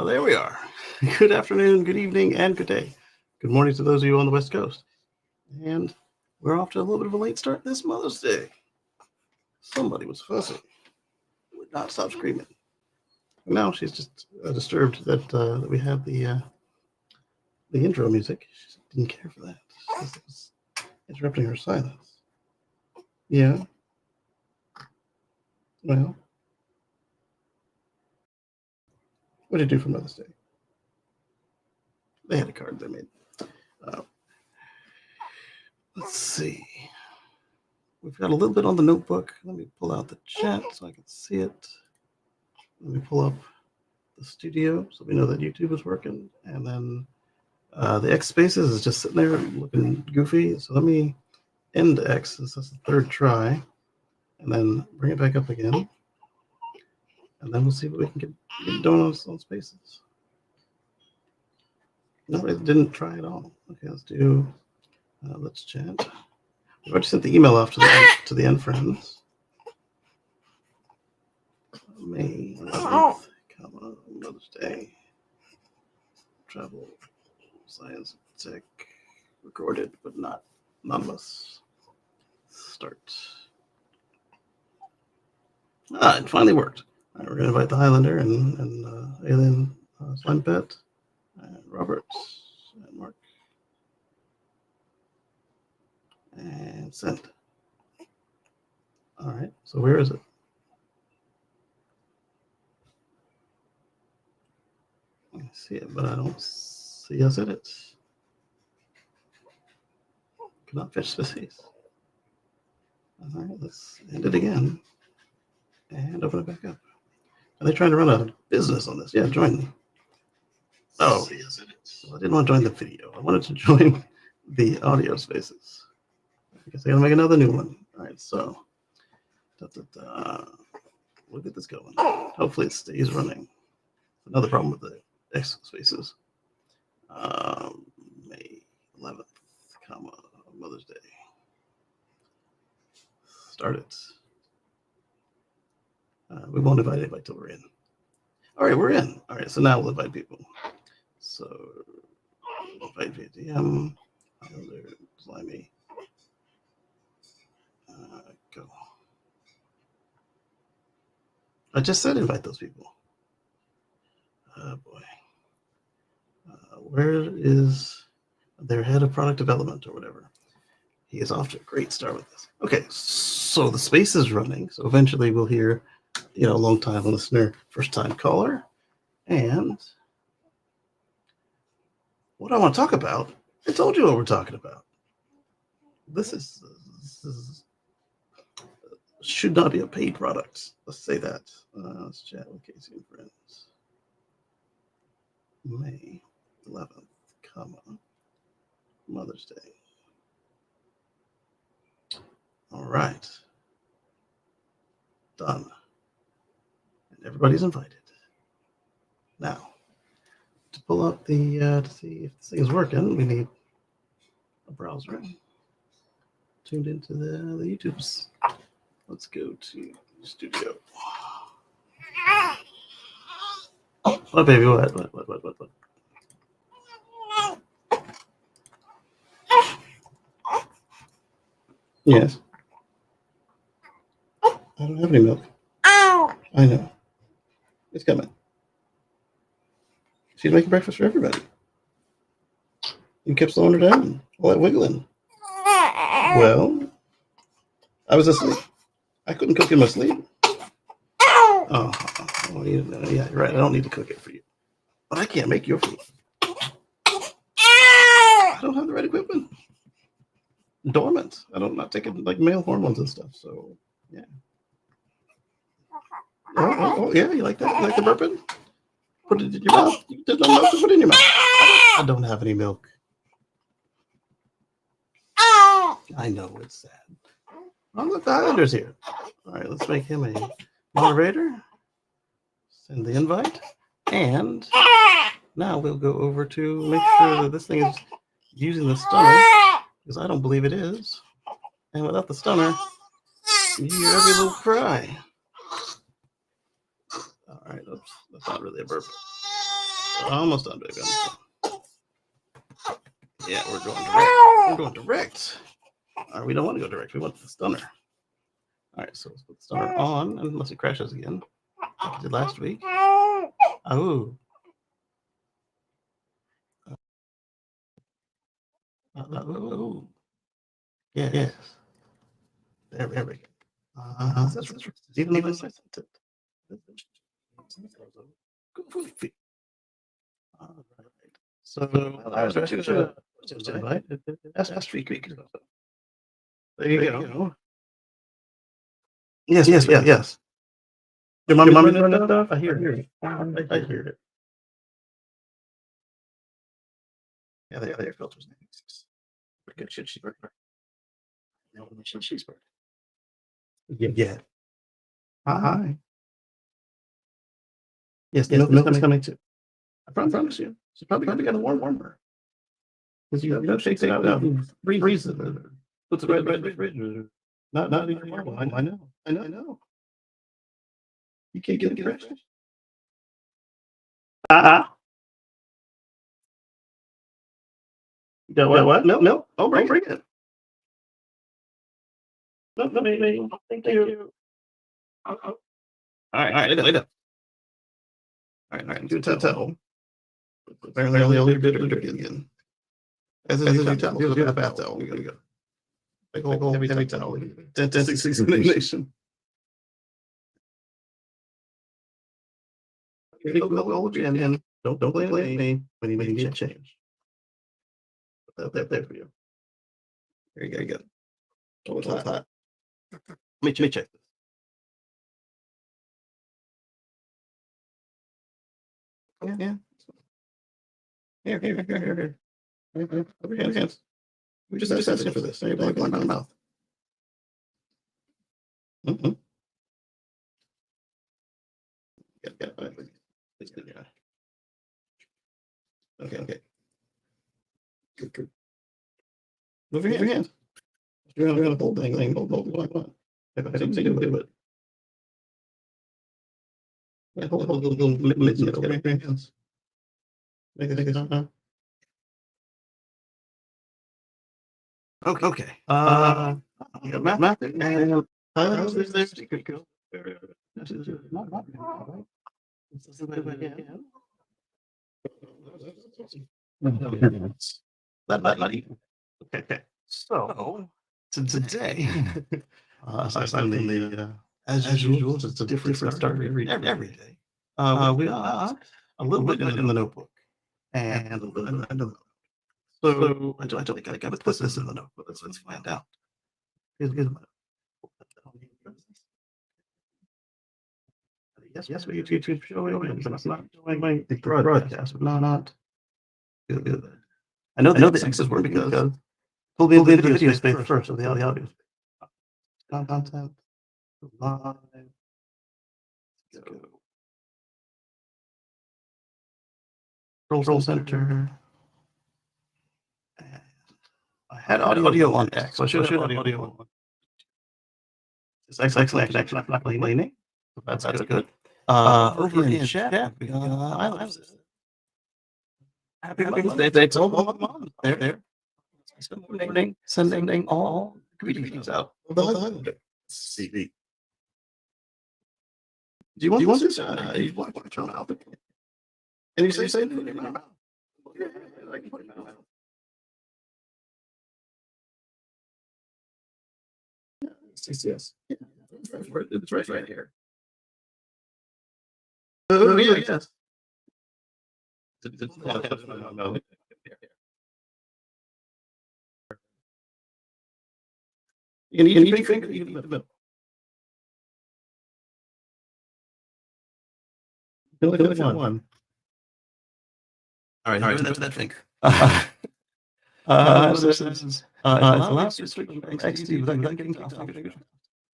There we are. Good afternoon, good evening, and good day. Good morning to those of you on the West Coast. And we're off to a little bit of a late start this Mother's Day. Somebody was fussy. Would not stop screaming. Now she's just disturbed that we have the intro music. She didn't care for that. It was interrupting her silence. Yeah. Well, what did you do for Mother's Day? They had a card they made. Let's see. We've got a little bit on the notebook. Let me pull out the chat so I can see it. Let me pull up the studio so we know that YouTube is working. And then the X spaces is just sitting there looking goofy. So let me end X since that's the third try. And then bring it back up again. And then we'll see what we can get done on spaces. No, it didn't try at all. Okay, let's do, let's chat. We've already sent the email off to the end friends. May 11th, Mother's Day. Travel, science, tech, recorded, but not anonymous. Start. It finally worked. All right, we're going to invite the Highlander and Alien Slime Pet. And Robert and Mark and send. All right, so where is it? I see it, but I don't see us in it. Cannot fetch space. All right, let's end it again and open it back up. Are they trying to run a business on this? Yeah, join me. Oh, well, I didn't want to join the video. I wanted to join the audio spaces. I guess I gotta make another new one. All right, so we'll get this going. Hopefully it stays running. Another problem with the X spaces. May 11th, Mother's Day. Start it. We won't invite anybody till we're in. All right, we're in. All right, so now we'll invite people. So, invite via DM, Highlander, Slimy, go. I just said invite those people. Oh boy. Where is their head of product development or whatever? He is off to a great start with this. Okay, so the space is running. So eventually we'll hear, long time listener, first time caller. And what I want to talk about, I told you what we're talking about. This should not be a paid product. Let's say that. Let's chat with Kacey and Friends. May 11th, Mother's Day. All right. Done. And everybody's invited. Now, to pull up the, to see if this thing is working, we need a browser tuned into the YouTubes. Let's go to studio. What, baby? What? Yes. I don't have any milk. I know. It's coming. She's making breakfast for everybody. You kept slowing her down. All that wiggling. Well, I was asleep. I couldn't cook in my sleep. Oh, yeah, you're right. I don't need to cook it for you. But I can't make your food. I don't have the right equipment. dormant. I'm not taking like male hormones and stuff. So yeah. Oh, yeah, you like that? You like the bourbon? Put it in your mouth. There's no milk to put in your mouth. I don't have any milk. I know it's sad. Oh, look, the Highlander's here. All right, let's make him a moderator. Send the invite. And now we'll go over to make sure that this thing is using the stunner, because I don't believe it is. And without the stunner, you hear every little cry. All right, oops, that's not really a burp. Almost done, baby. Yeah, we're going direct. We're going direct. We don't want to go direct. We want the stunner. All right, so let's put the stunner on, unless it crashes again, like it did last week. Oh. Oh. Yes. There we go. That's even though I sent it. All right. So I was trying to invite. That's 3 weeks ago. There you go. Yes. Your mom's running that stuff? I hear it. I hear it. Yeah, the air filter's nice. Pretty good. Should she burn? No, should she burn? Yeah. Hi. Yes, the milk is coming too. I promise you. She's probably got a warmer. Because you know, shakes it out, freezes it, puts it right in the fridge. Not even normal. I know. You can't get it fresh. You got what? Milk? Oh, bring it. No, thank you. All right, lay down. All right, do a towel. Apparently, only bit of it again. As is your towel. Do a bath towel. Here you go. Big old heavy towel. Dentist examination. And don't blame me when you need a change. Put that there for you. There you go. Oh, it's hot. Let me check this. Yeah. Here. Over your hands. We just asking for this. You're like my mouth. Mm-hmm. Yeah. Okay. Good. Move your hands. You're gonna hold thing. Hold. If I didn't say do it. Yeah, hold little mitts over your hands. Make it. Okay. You got math and how's this secret go? This is not right. This is the way again. Not even. Okay. So today, aside from the as usual, it's a different start every day. We got a little bit in the notebook and a little bit in the. So I don't think I got to put this in the notebook. Let's find out. Here's my. Yes, we YouTube show it, but it's not doing the broadcast, but not good. I know the X's were because pull the video space first, so the audio content live. Control center. And I had audio on X, so I should have audio on. It's excellent connection. I'm not complaining. That's good. Over in chat, we got Islands. Happy Mother's Day to all the moms there. Sending all greetings out. CV. Do you want this? You want to turn out? And you say put it in my mouth. Yeah, I can put it in my mouth. Yes. It's right here. Oh, yes. You can use your finger, you can use the middle. Only one. All right, that's that finger. This is it allows you to switch from X to without getting to off fingers.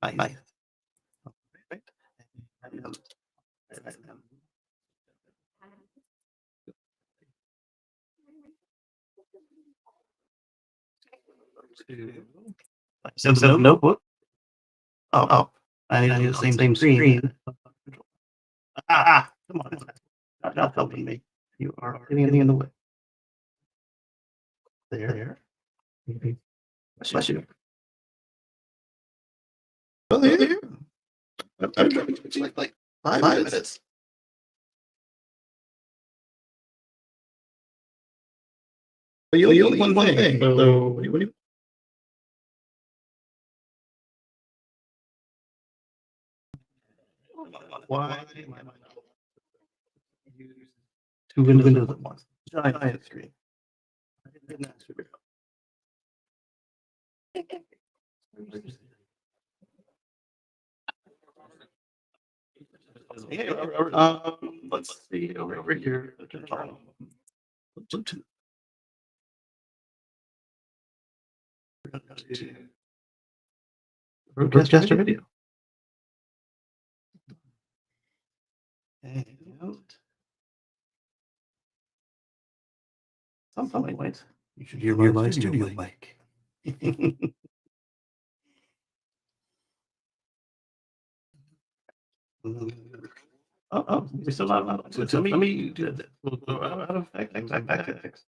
Nice. Right. Instead of notebook. Oh, I need the same screen. Come on. Not helping me. You are getting in the way. There. Bless you. Oh, there. I'm trying to like 5 minutes. But you only one thing. So what do you? Why am I not use two windows at once? Giant screen. Let's see over here. Bluetooth. Broadcaster video. And some point you should hear my studio mic. We still not. So let me do that. We'll go out of effect. Back to fix.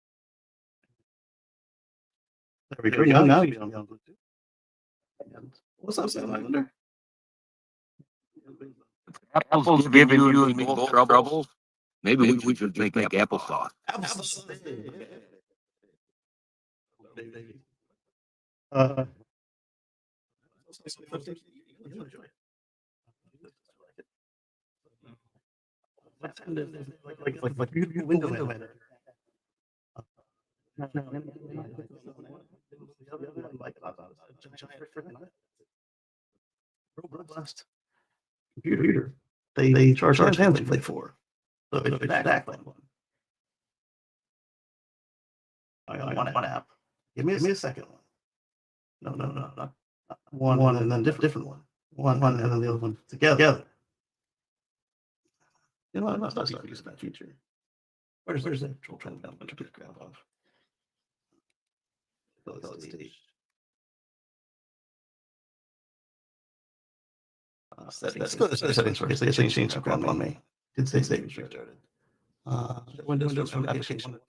There we go. Now you on Bluetooth. What's up, Sam Islander? Apple's giving you and me both trouble. Maybe we should make applesauce. Like beautiful window manager. Robust computer. They charge handsomely for. So it's exactly one. I want one app. Give me a second one. No, not one and then different one. One and then the other one together. You know, I'm not using that feature. Where's the control trend down to grab off? Let's go to the settings first. They changed some crap on me. Did say save restarted. Windows application.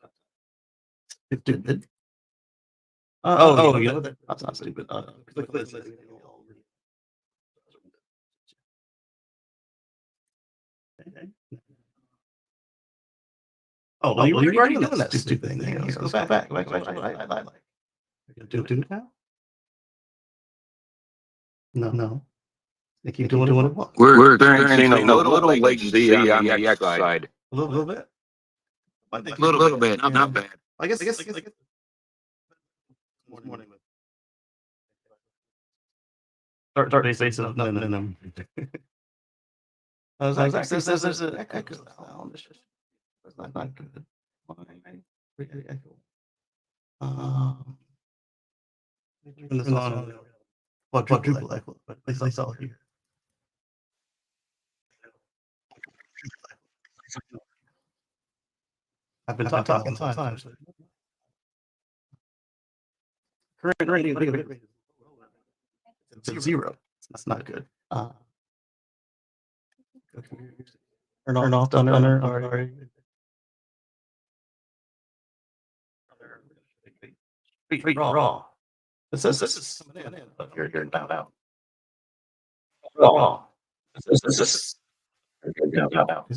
It did. You know that's not stupid. Click this. Oh, well, you're already doing that stupid thing. Let's go back. I like. You're gonna do it now? No. They keep doing it once. We're experiencing a little latency on the X side. A little bit. A little bit, not bad. I guess morning. Start basis of nothing. I was like, there's an echo sound. It's not good. Echo. Turn this on. Quadruple echo, but at least I saw it here. I've been talking times. Current rating is 0. That's not good. Turn off stunner. Sorry. Raw. This is coming in, but you're down out. Raw. This is down out.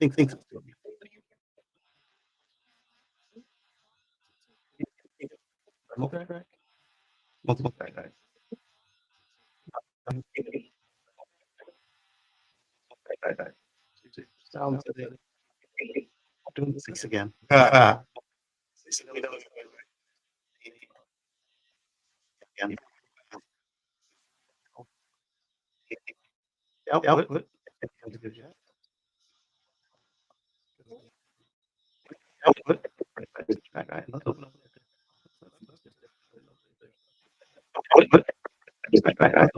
Think. Multiple track. Sounds Doing this again. Again. Output. Output. Right. Let's open up. Output. Right.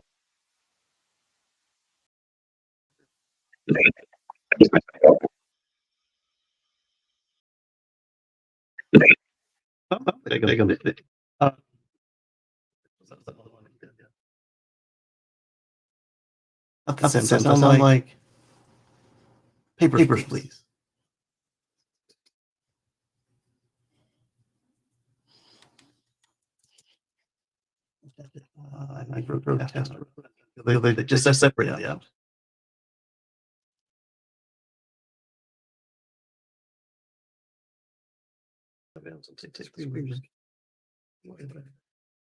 There you go. That's it. Sound like papers, please. Protest. They just separate the out.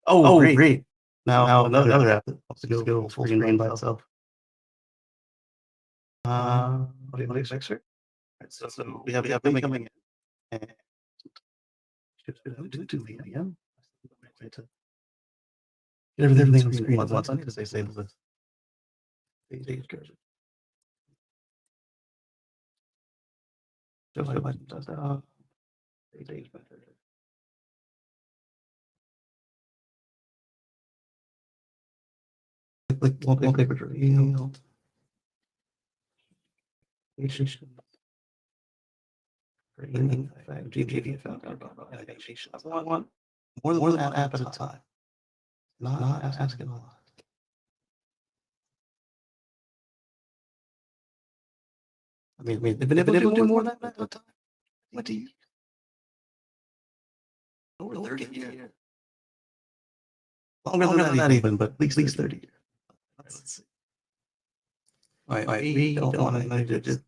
Oh, great. Now another app that wants to go full screen by itself. What do you fix it? So we have them coming in. And do the again. Everything on screen at once. I need to say save this. Page cursor. Just go ahead and does that. Page better. Click wallpaper revealed. Creating effect. GPV effect. Animation. I want more than one app at a time. Not asking a lot. I mean, they've been able to do more than that at a time. What do you? Over 30 years. Longer than that even, but at least 30 years. Let's see. All right, we don't want to know digits.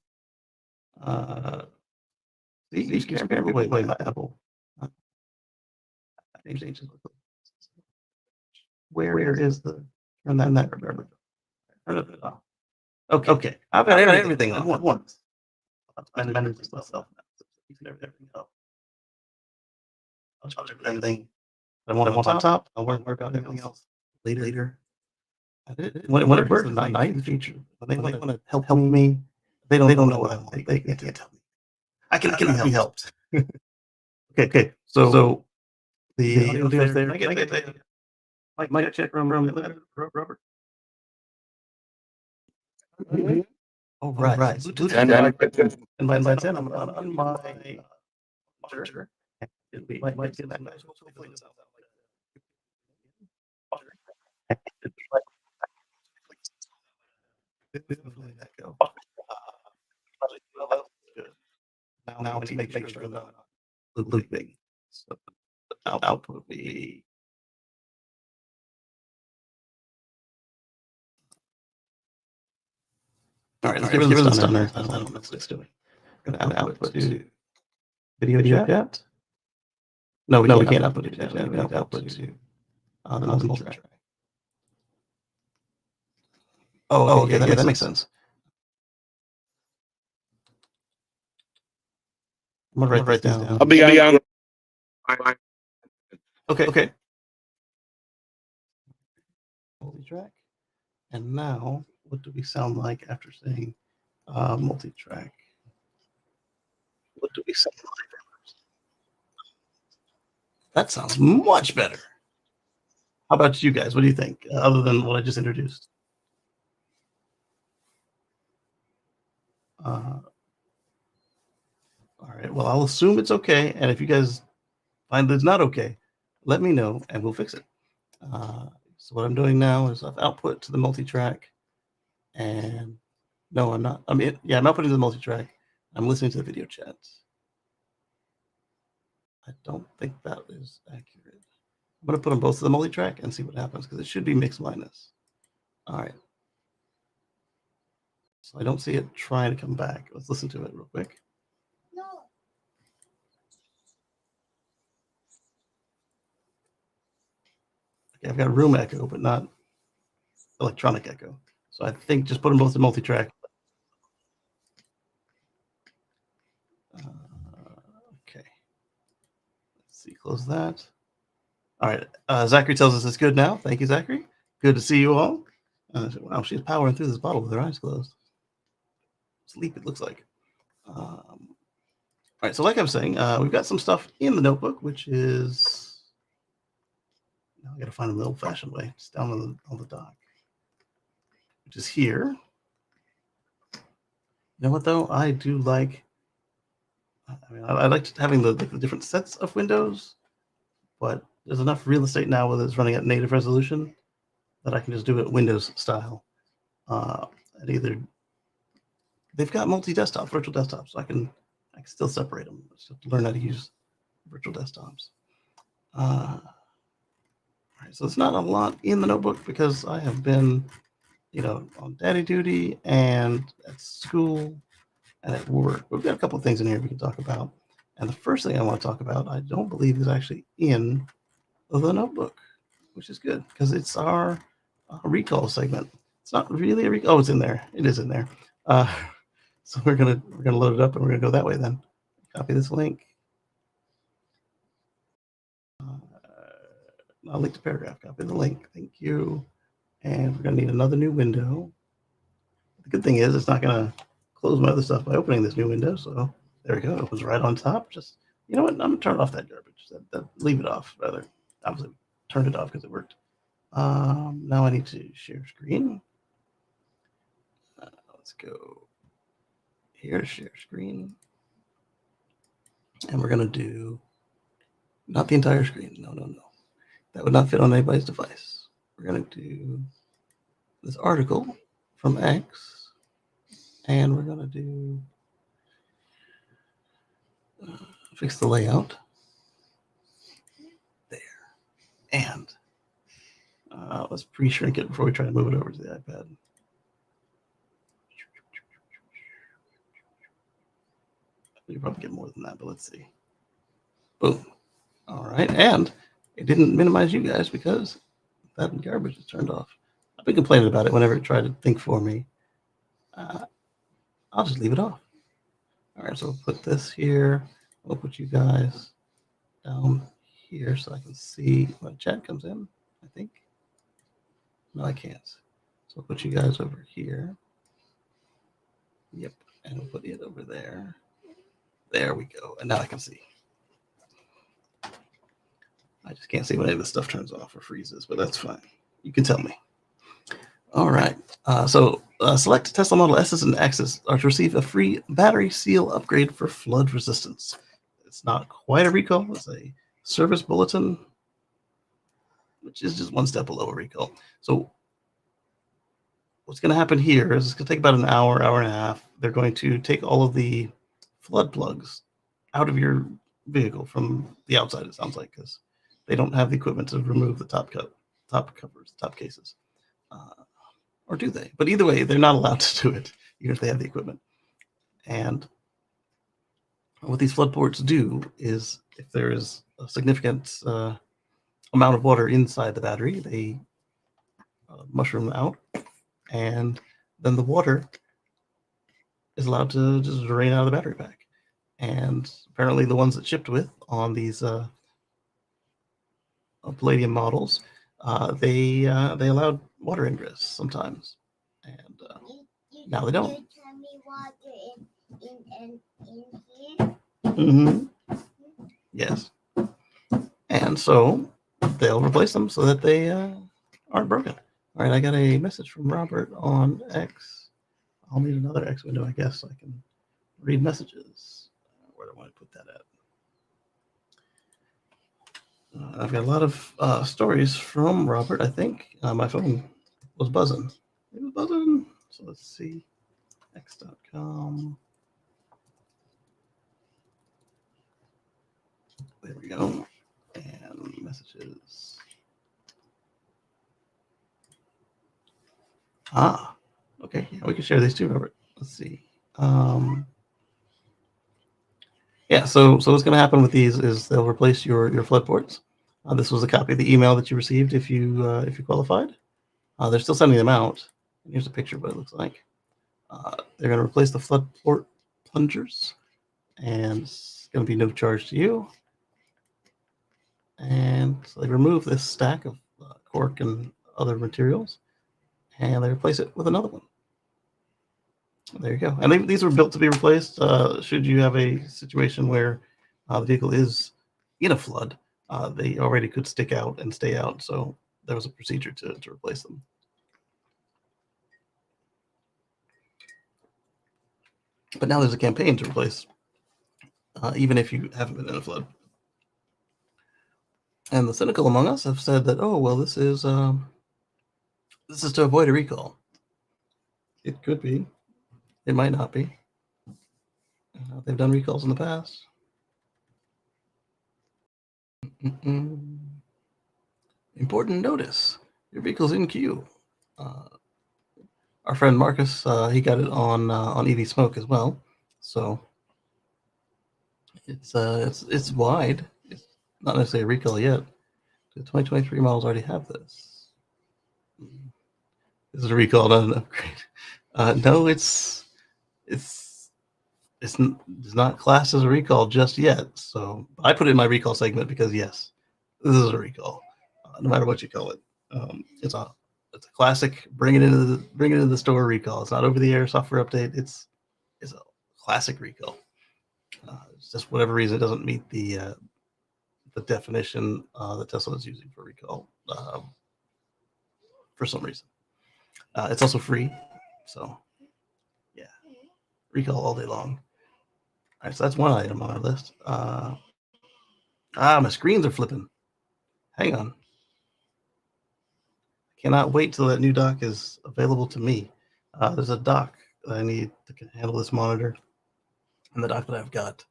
These careful. Wait, my Apple. Where is the turn that remember? Turn it off. Okay. I've got everything on at once. I'm managing myself now. Everything else. I'll charge everything. I want on top. I'll worry about everything else later. When it works, it's a nice feature. When they want to help me, they don't know what I want. They can't tell me. I can be helped. Okay. So the audio is there. I get mic check from Robert. All right. And by 10, I'm on my monitor. Might get that nice. Hopefully it's out. That go. Now I need to make sure that I'm looping. So the output will be. All right, let's give it a stunner. I don't know what it's doing. Going to output to video chat. No, we can't output to video chat. We have to output to the multi-track. Oh, okay, yeah, that makes sense. I'm gonna write this down. I'll be on. Okay. Multi-track. And now, what do we sound like after saying multi-track? What do we sound like? That sounds much better. How about you guys? What do you think? Other than what I just introduced. All right. Well, I'll assume it's okay. And if you guys find that it's not okay, let me know and we'll fix it. So what I'm doing now is I've output to the multi-track. And no, I'm not. I'm outputting to the multi-track. I'm listening to the video chats. I don't think that is accurate. I'm going to put them both to the multi-track and see what happens because it should be mix minus. All right. So I don't see it trying to come back. Let's listen to it real quick. No. Okay, I've got room echo, but not electronic echo. So I think just put them both to multi-track. see, close that. All right. Zachary tells us it's good now. Thank you, Zachary. Good to see you all. Wow, she's powering through this bottle with her eyes closed. Sleep, it looks like. All right, so like I was saying, we've got some stuff in the notebook, which is, now I got to find them the old-fashioned way. It's down on the dock, which is here. You know what, though? I do like, I like having the different sets of windows, but there's enough real estate now whether it's running at native resolution that I can just do it Windows style. And either they've got multi-desktop, virtual desktops, so I can still separate them. I just have to learn how to use virtual desktops. All right, so it's not a lot in the notebook because I have been, on daddy duty and at school and at work. We've got a couple of things in here we can talk about. And the first thing I want to talk about, I don't believe is actually in the notebook, which is good because it's our recall segment. It's not really a recall. Oh, it's in there. It is in there. So we're gonna load it up and we're gonna go that way then. Copy this link. I'll link to paragraph. Copy the link. Thank you. And we're gonna need another new window. The good thing is it's not gonna close my other stuff by opening this new window. So there we go. It opens right on top. Just, you know what? I'm gonna turn off that garbage. Leave it off rather. Obviously turned it off because it worked. Now I need to share screen. Let's go here to share screen. And we're going to do not the entire screen. No. That would not fit on anybody's device. We're going to do this article from X. And we're going to do fix the layout. There. And let's pre-shrink it before we try to move it over to the iPad. You probably get more than that, but let's see. Boom. All right. And it didn't minimize you guys because that garbage is turned off. I've been complaining about it whenever it tried to think for me. I'll just leave it off. All right. So we'll put this here. We'll put you guys down here so I can see when chat comes in, I think. No, I can't. So we'll put you guys over here. Yep. And we'll put it over there. There we go. And now I can see. I just can't see when any of this stuff turns off or freezes, but that's fine. You can tell me. All right. So select Tesla Model S's and X's are to receive a free battery seal upgrade for flood resistance. It's not quite a recall. It's a service bulletin, which is just one step below a recall. So what's going to happen here is it's going to take about an hour, hour and a half. They're going to take all of the flood plugs out of your vehicle from the outside, it sounds like, because they don't have the equipment to remove the top covers, top cases. Or do they? But either way, they're not allowed to do it, even if they have the equipment. And what these flood ports do is if there is a significant amount of water inside the battery, they mushroom out, and then the water is allowed to just drain out of the battery pack. And apparently the ones that shipped with on these Palladium models, they allowed water ingress sometimes, and now they don't. Tell me water in here. Mm-hmm. Yes. And so they'll replace them so that they aren't broken. All right, I got a message from Robert on X. I'll need another X window, I guess, so I can read messages. Where do I want to put that at? I've got a lot of stories from Robert, I think. My phone was buzzing. It was buzzing. So let's see. X.com. There we go. And messages. Okay. Yeah, we can share these too, Robert. Let's see. Yeah, so what's going to happen with these is they'll replace your flood ports. This was a copy of the email that you received if you qualified. They're still sending them out. Here's a picture of what it looks like. They're going to replace the flood port plungers, and it's going to be no charge to you. And so they remove this stack of cork and other materials, and they replace it with another one. There you go. And these were built to be replaced should you have a situation where the vehicle is in a flood. They already could stick out and stay out, so there was a procedure to replace them. But now there's a campaign to replace, even if you haven't been in a flood. And the cynical among us have said that, oh, well, this is to avoid a recall. It could be. It might not be. They've done recalls in the past. Important notice: your vehicle's in queue. Our friend Marcus, he got it on EV Smoke as well. So it's wide. It's not necessarily a recall yet. The 2023 models already have this. Is it a recall, not an upgrade? No, it's not classed as a recall just yet. So I put it in my recall segment because yes, this is a recall, no matter what you call it. It's a classic. Bring it into the store recall. It's not over the air software update. It's a classic recall. It's just whatever reason it doesn't meet the definition that Tesla is using for recall for some reason. It's also free, so yeah, recall all day long. All right, so that's one item on our list. My screens are flipping. Hang on. Cannot wait till that new dock is available to me. There's a dock that I need to handle this monitor, and the dock that I've got,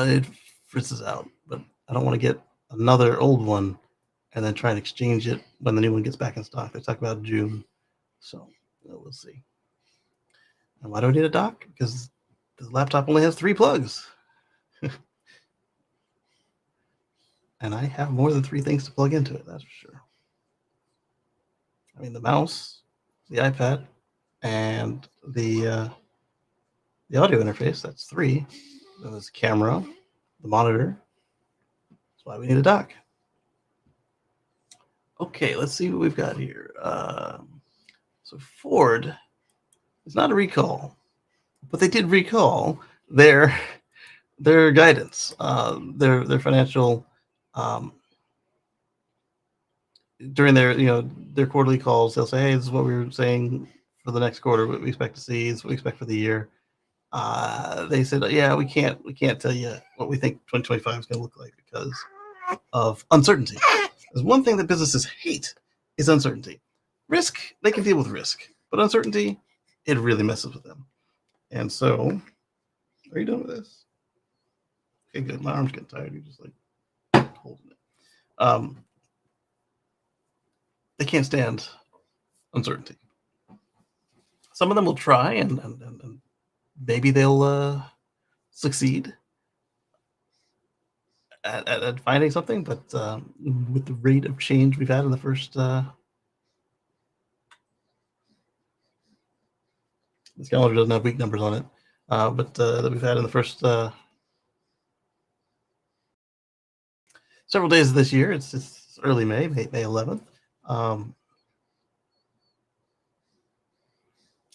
it fritzes out. But I don't want to get another old one and then try and exchange it when the new one gets back in stock. They talk about June, so we'll see. And why do I need a dock? Because the laptop only has 3 plugs. And I have more than 3 things to plug into it, that's for sure. I mean, the mouse, the iPad, and the audio interface, that's 3. Then there's the camera, the monitor. That's why we need a dock. Okay, let's see what we've got here. So Ford is not a recall, but they did recall their guidance, their financial during their quarterly calls. They'll say, hey, this is what we were saying for the next quarter, what we expect to see, this is what we expect for the year. They said, yeah, we can't tell you what we think 2025 is going to look like because of uncertainty. There's one thing that businesses hate is uncertainty. Risk, they can deal with risk, but uncertainty, it really messes with them. And so, are you done with this? Okay, good. My arm's getting tired. You're just like holding it. They can't stand uncertainty. Some of them will try and maybe they'll succeed at finding something, but with the rate of change we've had in the first this calendar doesn't have week numbers on it, but that we've had in the first several days of this year. It's early May 11th.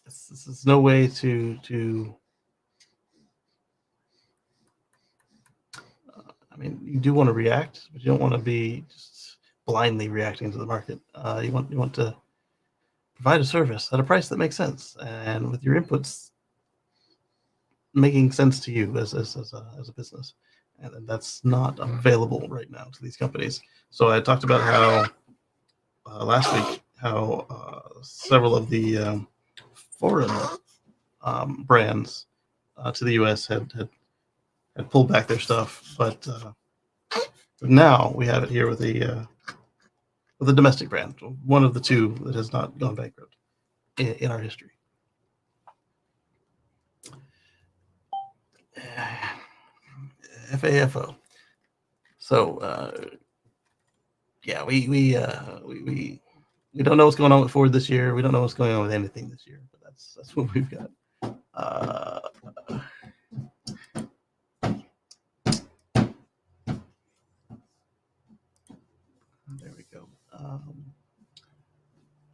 This is no way to I mean, you do want to react, but you don't want to be just blindly reacting to the market. You want to provide a service at a price that makes sense, and with your inputs making sense to you as a business, and that's not available right now to these companies. So I talked about how last week how several of the foreign brands to the U.S. had pulled back their stuff, but now we have it here with the domestic brand, one of the 2 that has not gone bankrupt in our history. FAFO. So yeah, we don't know what's going on with Ford this year. We don't know what's going on with anything this year, but that's what we've got.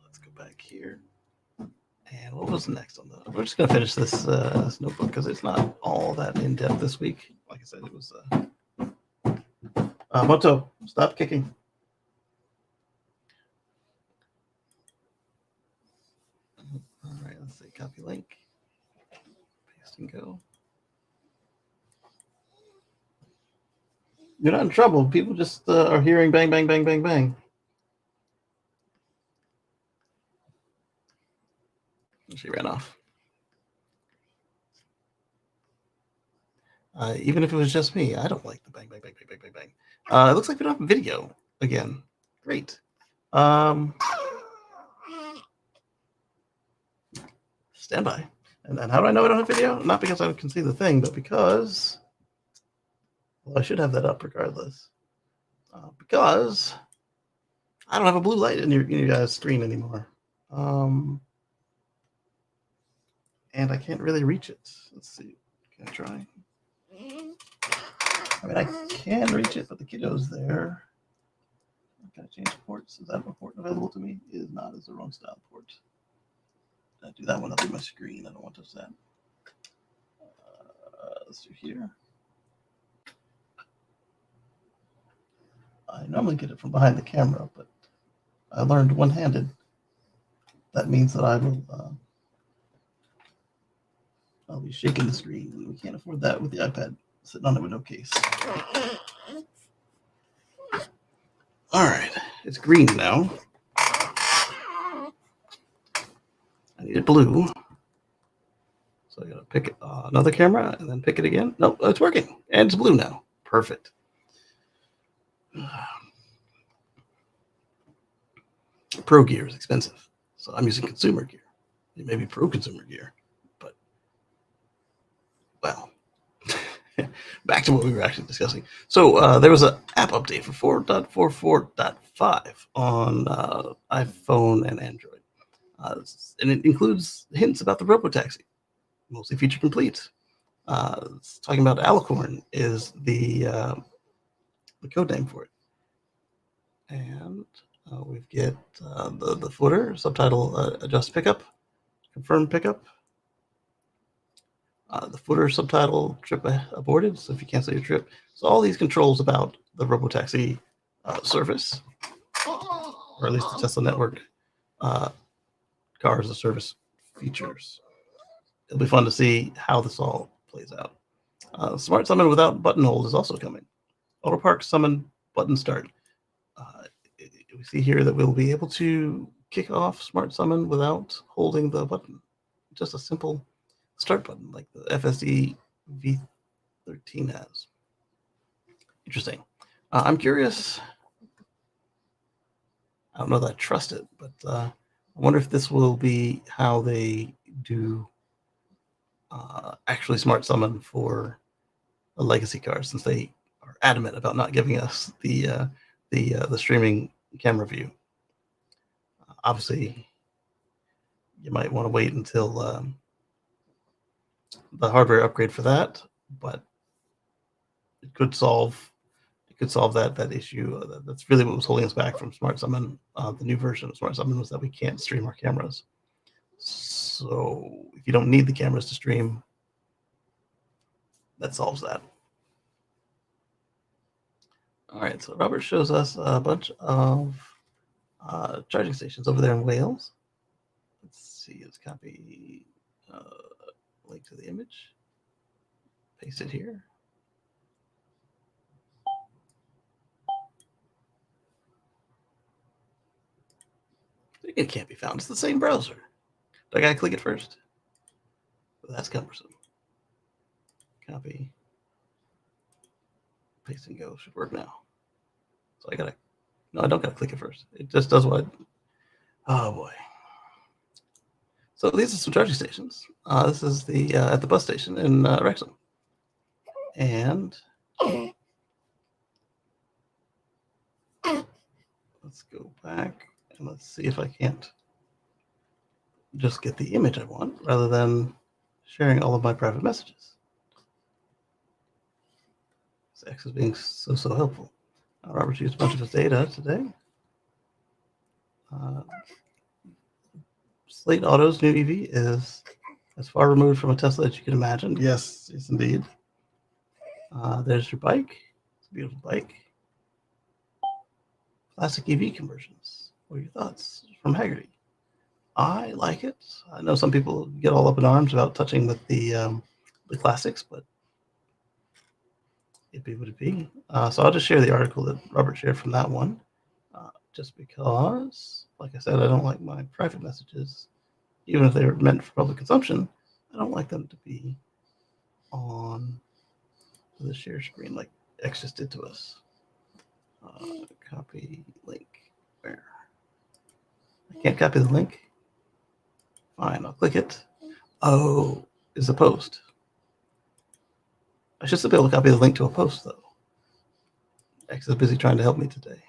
Let's go back here. And what was next on the? We're just gonna finish this this notebook because it's not all that in depth this week. Like I said, it was. Moto, stop kicking. All right, let's see. Copy link. Paste and go. You're not in trouble. People just are hearing bang, bang, bang, bang, bang. She ran off. Even if it was just me, I don't like the bang, bang, bang, bang, bang, bang, bang. It looks like we don't have video again. Great. Stand by. And how do I know I don't have video? Not because I can see the thing, but because, well, I should have that up regardless. Because I don't have a blue light in your guys' screen anymore. And I can't really reach it. Let's see. Can I try? I mean, I can reach it, but the kiddo's there. Can I change ports? Is that a port available to me? It is not. It's the wrong style port. I do that one up in my screen. I don't want to touch that. Let's do here. I normally get it from behind the camera, but I learned one-handed. That means that I will I'll be shaking the screen, and we can't afford that with the iPad sitting on a window case. All right, it's green now. I needed blue. So I gotta pick another camera and then pick it again. Nope, it's working. And it's blue now. Perfect. Pro gear is expensive. So I'm using consumer gear. It may be pro consumer gear, but well. Back to what we were actually discussing. So there was an app update for 4.44.5 on iPhone and Android. And it includes hints about the robotaxi, mostly feature complete. It's talking about Alicorn is the code name for it. And we get the footer, subtitle adjust pickup, confirm pickup. The footer subtitle trip aborted, so if you cancel your trip. So all these controls about the robotaxi service, or at least the Tesla network car as a service features. It'll be fun to see how this all plays out. Smart summon without button hold is also coming. Auto park summon button start. We see here that we'll be able to kick off smart summon without holding the button. Just a simple start button like the FSD V13 has. Interesting. I'm curious. I don't know that I trust it, but I wonder if this will be how they do actually smart summon for a legacy car, since they are adamant about not giving us the streaming camera view. Obviously, you might want to wait until the hardware upgrade for that, but it could solve that issue. That's really what was holding us back from Smart Summon. The new version of Smart Summon was that we can't stream our cameras. So if you don't need the cameras to stream, that solves that. All right, so Robert shows us a bunch of charging stations over there in Wales. Let's see, let's copy link to the image, paste it here. It can't be found. It's the same browser. Do I gotta click it first? Well, that's cumbersome. Copy, paste and go. Should work now. So I gotta. No, I don't gotta click it first. It just does what. Oh boy. So these are some charging stations. This is the at the bus station in Wrexham, and let's go back and let's see if I can't just get the image I want rather than sharing all of my private messages. X is being so helpful. Robert used a bunch of his data today. Slate Auto's new EV is as far removed from a Tesla as you can imagine. Yes, yes, indeed. There's your bike. It's a beautiful bike. Classic EV conversions. What are your thoughts from Haggerty? I like it. I know some people get all up in arms about touching with the classics, but it be what it be. So I'll just share the article that Robert shared from that one, just because, like I said, I don't like my private messages, even if they're meant for public consumption. I don't like them to be on the share screen like X just did to us. Copy link. Where? I can't copy the link. Fine, I'll click it. Oh, is a post. I should still be able to copy the link to a post, though. X is busy trying to help me today.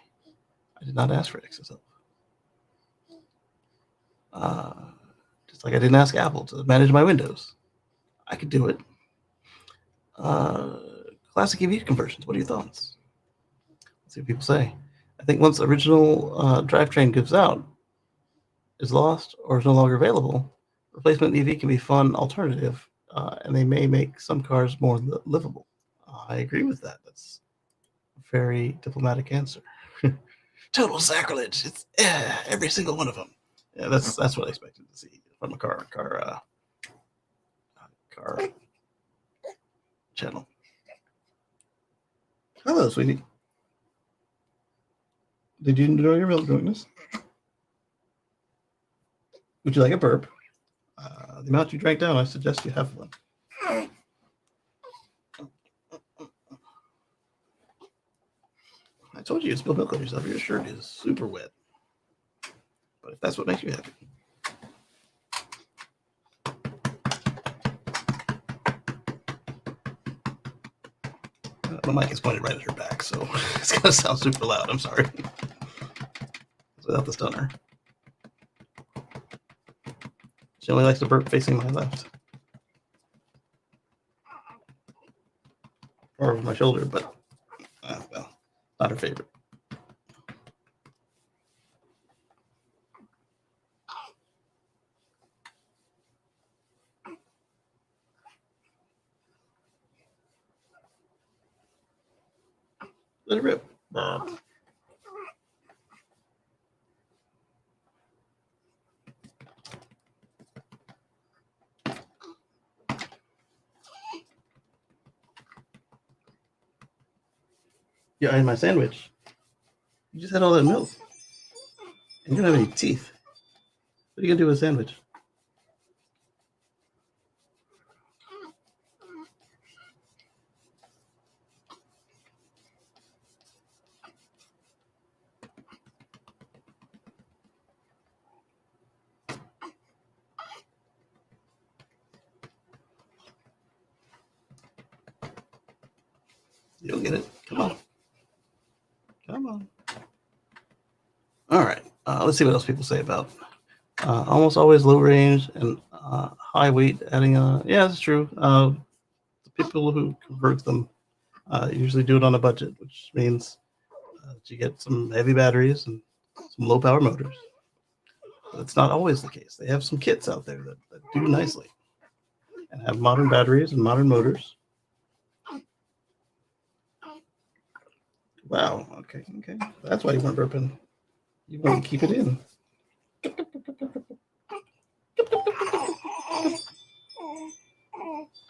I did not ask for X's help. Just like I didn't ask Apple to manage my Windows. I could do it. Classic EV conversions. What are your thoughts? Let's see what people say. I think once the original drivetrain gives out, is lost, or is no longer available, replacement EV can be a fun alternative, and they may make some cars more livable. I agree with that. That's a very diplomatic answer. Total sacrilege. It's every single one of them. Yeah, that's what I expected to see from a car channel. Hello, sweetie. Did you enjoy your milk doing this? Would you like a burp? The amount you drank down, I suggest you have one. I told you to spill milk on yourself. Your shirt is super wet. But if that's what makes you happy. The mic is pointed right at her back, so it's going to sound super loud. I'm sorry. Without the stunner. She only likes to burp facing my left. Or over my shoulder, but, well, not her favorite. Let it rip. Yeah, I had my sandwich. You just had all that milk. And you don't have any teeth. What are you going to do with a sandwich? You'll get it. Come on. Come on. All right. Let's see what else people say about almost always low range and high weight adding yeah, that's true. The people who convert them usually do it on a budget, which means that you get some heavy batteries and some low power motors. But it's not always the case. They have some kits out there that do nicely and have modern batteries and modern motors. Wow. Okay. That's why you weren't burping. You want to keep it in.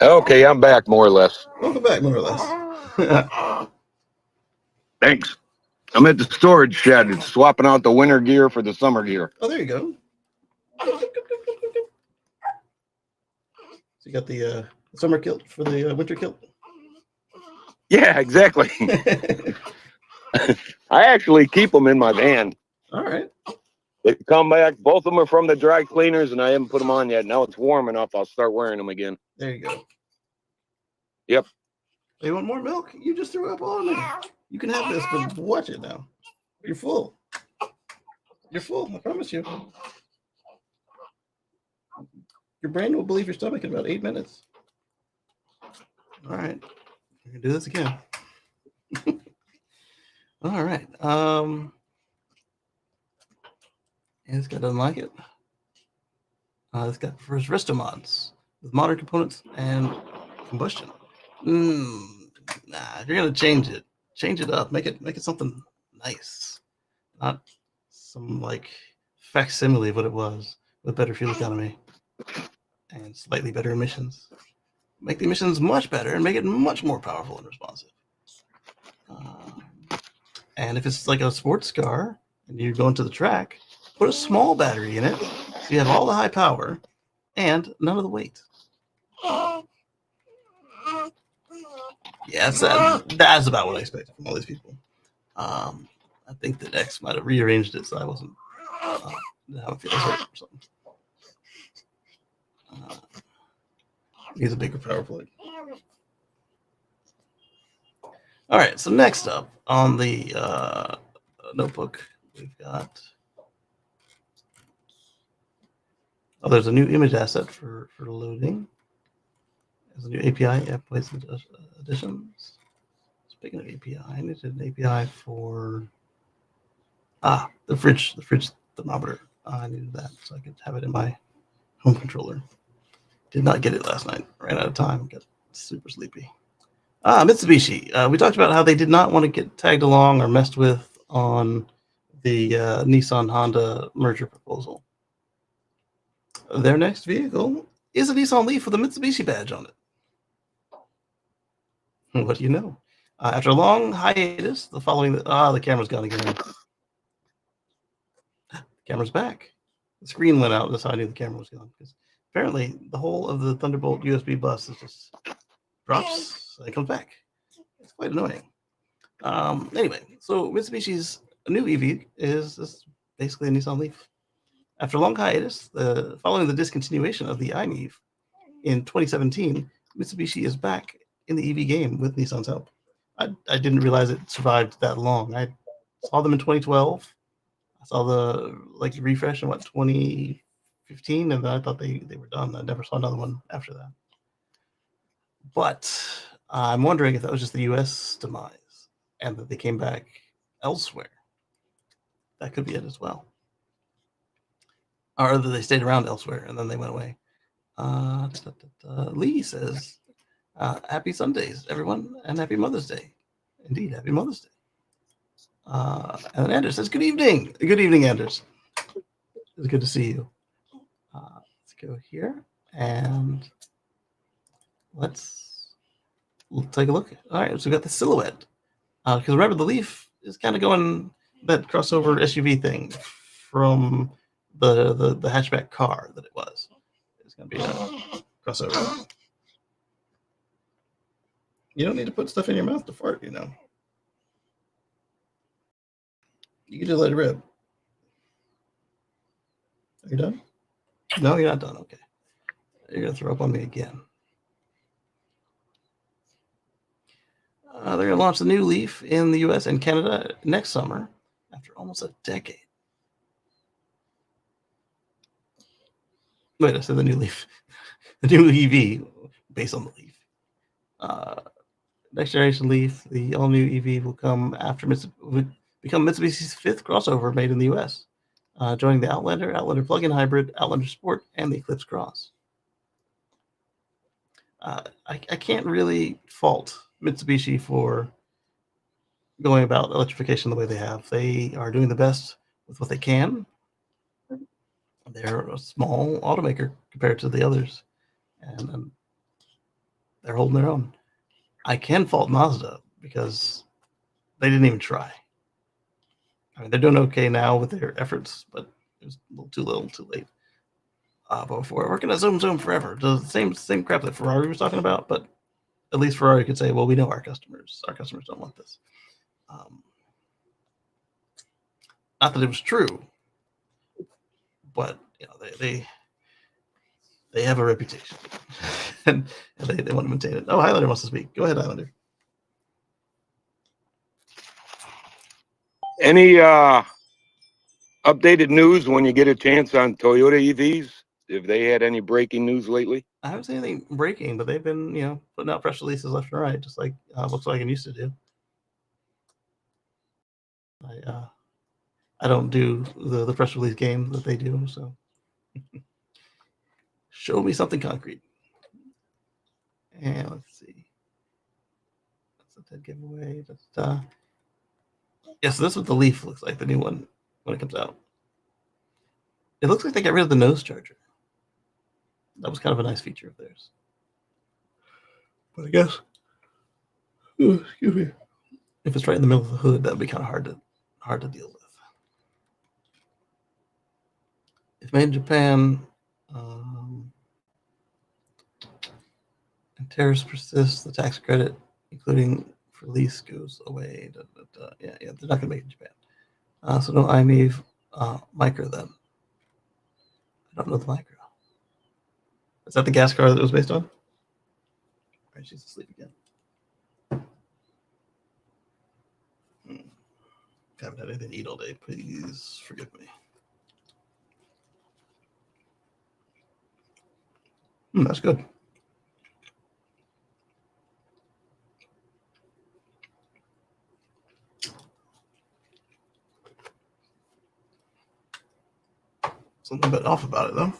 Okay, I'm back more or less. Welcome back, more or less. Thanks. I'm at the storage shed. It's swapping out the winter gear for the summer gear. Oh, there you go. So you got the summer kilt for the winter kilt? Yeah, exactly. I actually keep them in my van. All right. They come back. Both of them are from the dry cleaners, and I haven't put them on yet. Now it's warm enough. I'll start wearing them again. There you go. Yep. You want more milk? You just threw up all in there. You can have this, but watch it now. You're full. You're full. I promise you. Your brain will believe your stomach in about 8 minutes. All right. We're going to do this again. All right. And this guy doesn't like it. This guy prefers resto mods with modern components and combustion. Nah, if you're gonna change it up. Make it something nice, not some like facsimile of what it was with better fuel economy and slightly better emissions. Make the emissions much better and make it much more powerful and responsive. And if it's like a sports car and you're going to the track, put a small battery in it so you have all the high power and none of the weight. Yeah, that's about what I expected from all these people. I think that X might have rearranged it so I wasn't having feelings hurt or something. Needs a bigger power plug. All right, so next up on the notebook, we've got. Oh, there's a new image asset for loading. There's a new API, app placement additions. Speaking of API, I needed an API for the fridge thermometer. I needed that so I could have it in my home controller. Did not get it last night. Ran out of time. Got super sleepy. Mitsubishi. We talked about how they did not want to get tagged along or messed with on the Nissan Honda merger proposal. Their next vehicle is a Nissan Leaf with a Mitsubishi badge on it. What do you know? After a long hiatus, the camera's gone again. The camera's back. The screen went out. That's how I knew the camera was gone. Because apparently, the whole of the Thunderbolt USB bus is just drops and it comes back. It's quite annoying. Anyway, so Mitsubishi's new EV is basically a Nissan Leaf. After a long hiatus, following the discontinuation of the iNev in 2017, Mitsubishi is back in the EV game with Nissan's help. I didn't realize it survived that long. I saw them in 2012. I saw the refresh in 2015, and then I thought they were done. I never saw another one after that. But I'm wondering if that was just the US demise and that they came back elsewhere. That could be it as well. Or that they stayed around elsewhere and then they went away. Lee says, happy Sundays, everyone, and happy Mother's Day. Indeed, happy Mother's Day. And Anders says, good evening. Good evening, Anders. It's good to see you. Let's go here and let's take a look. All right, so we got the silhouette. Because remember, the Leaf is kind of going that crossover SUV thing from the hatchback car that it was. It's going to be a crossover. You don't need to put stuff in your mouth to fart, you know. You can just let it rip. Are you done? No, you're not done. Okay. You're going to throw up on me again. They're going to launch the new Leaf in the US and Canada next summer after almost a decade. Wait, I said the new Leaf. The new EV based on the Leaf. Next generation Leaf, the all-new EV will come after become Mitsubishi's fifth crossover made in the US, joining the Outlander, Outlander plug-in hybrid, Outlander Sport, and the Eclipse Cross. I can't really fault Mitsubishi for going about electrification the way they have. They are doing the best with what they can. They're a small automaker compared to the others, and they're holding their own. I can fault Mazda because they didn't even try. I mean, they're doing okay now with their efforts, but it was a little too late. But before working at Zoom forever, the same crap that Ferrari was talking about, but at least Ferrari could say, well, we know our customers. Our customers don't want this. Not that it was true, but you know, they have a reputation, and they want to maintain it. Oh, Highlander wants to speak. Go ahead, Highlander. Any updated news when you get a chance on Toyota EVs? Have they had any breaking news lately? I haven't seen anything breaking, but they've been, putting out press releases left and right, just like Volkswagen used to do. I don't do the press release game that they do. So show me something concrete. And let's see. That's a dead giveaway. Yeah, so this is what the Leaf looks like, the new one, when it comes out. It looks like they got rid of the nose charger. That was kind of a nice feature of theirs. But I guess, excuse me, if it's right in the middle of the hood, that would be kind of hard to deal with. If made in Japan, and tariffs persist, the tax credit, including for lease, goes away. Yeah, they're not going to make it in Japan. So no IMEV micro then. I don't know the micro. Is that the gas car that it was based on? All right, she's asleep again. Haven't had anything to eat all day. Please forgive me. That's good. Something a bit off about it, though.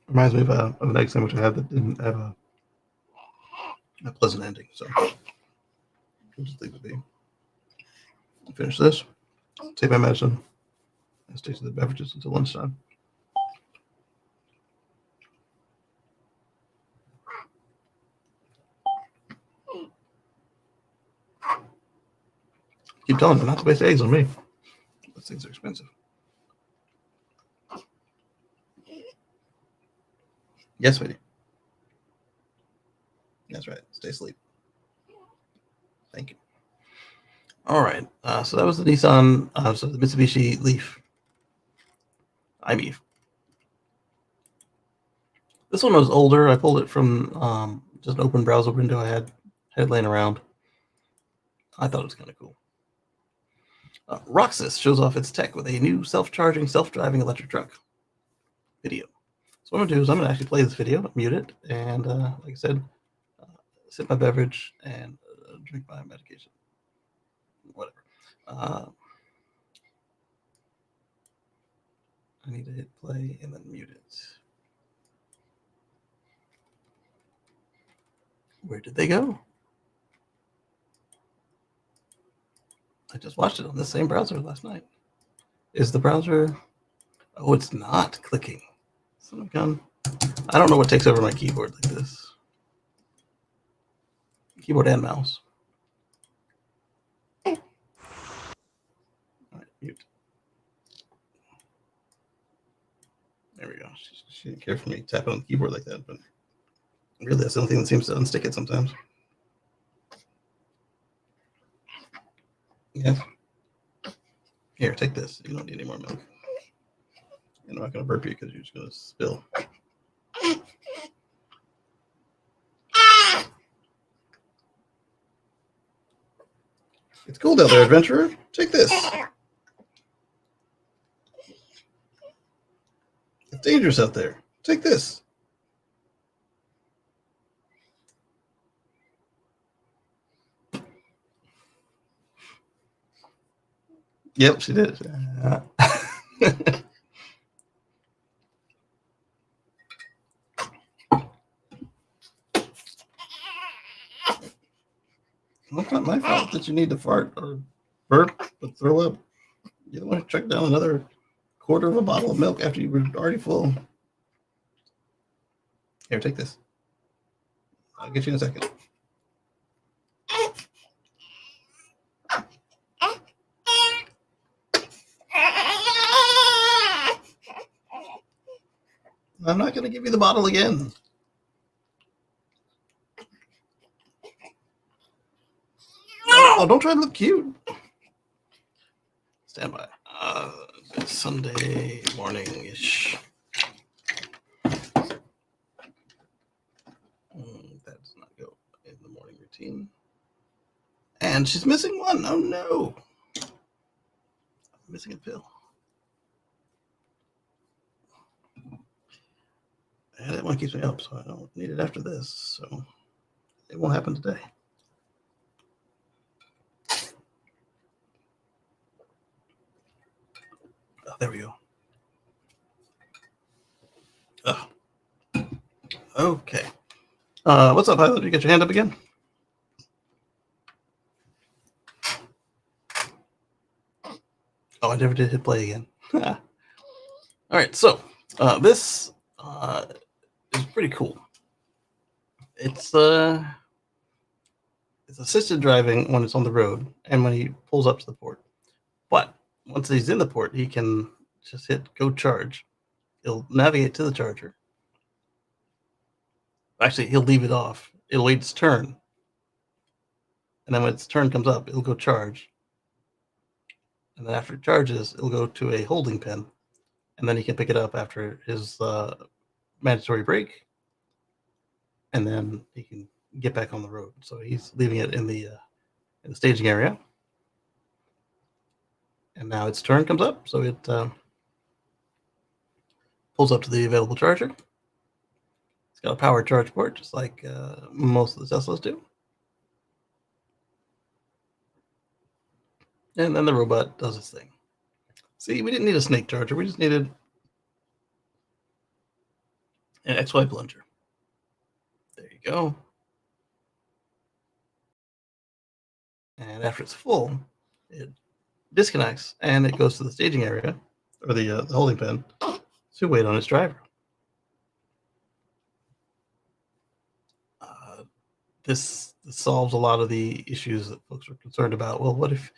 Reminds me of an egg sandwich I had that didn't have a pleasant ending. So we'll just leave it be. Finish this. Take my medicine. And stay to the beverages until lunchtime. Keep telling them not to waste eggs on me. Those things are expensive. Yes, sweetie. That's right. Stay asleep. Thank you. All right. So that was the Nissan. So the Mitsubishi Leaf. IMEV. This one was older. I pulled it from just an open browser window I had laying around. I thought it was kind of cool. Roxas shows off its tech with a new self-charging, self-driving electric truck video. So what I'm going to do is I'm going to actually play this video, mute it, and like I said, sip my beverage and drink my medication. Whatever. I need to hit play and then mute it. Where did they go? I just watched it on the same browser last night. Is the browser... Oh, it's not clicking. Son of a gun. I don't know what takes over my keyboard like this. Keyboard and mouse. All right, mute. There we go. She didn't care for me tapping on the keyboard like that, but really that's the only thing that seems to unstick it sometimes. Yeah. Here, take this. You don't need any more milk. I'm not going to burp you because you're just going to spill. It's cold out there, adventurer. Take this. It's dangerous out there. Take this. Yep, she did. Well, it's not my fault that you need to fart or burp or throw up. You don't want to chuck down another quarter of a bottle of milk after you were already full. Here, take this. I'll get you in a second. I'm not going to give you the bottle again. Oh, don't try to look cute. Stand by. It's Sunday morning-ish. That does not go in the morning routine. And she's missing one. Oh, no. I'm missing a pill. And that one keeps me up, so I don't need it after this. So it won't happen today. Oh, there we go. Oh. Okay. What's up, Pilot? Did you get your hand up again? Oh, I never did hit play again. All right, so this is pretty cool. It's assisted driving when it's on the road and when he pulls up to the port. But once he's in the port, he can just hit go charge. He'll navigate to the charger. Actually, he'll leave it off. It'll wait its turn. And then when its turn comes up, it'll go charge. And then after it charges, it'll go to a holding pen. And then he can pick it up after his mandatory break. And then he can get back on the road. So he's leaving it in the staging area. And now its turn comes up. So it pulls up to the available charger. It's got a power charge port, just like most of the Teslas do. And then the robot does its thing. See, we didn't need a snake charger. We just needed an XY plunger. There you go. And after it's full, it disconnects and it goes to the staging area, or the holding pen, to wait on its driver. This solves a lot of the issues that folks were concerned about. Well, what if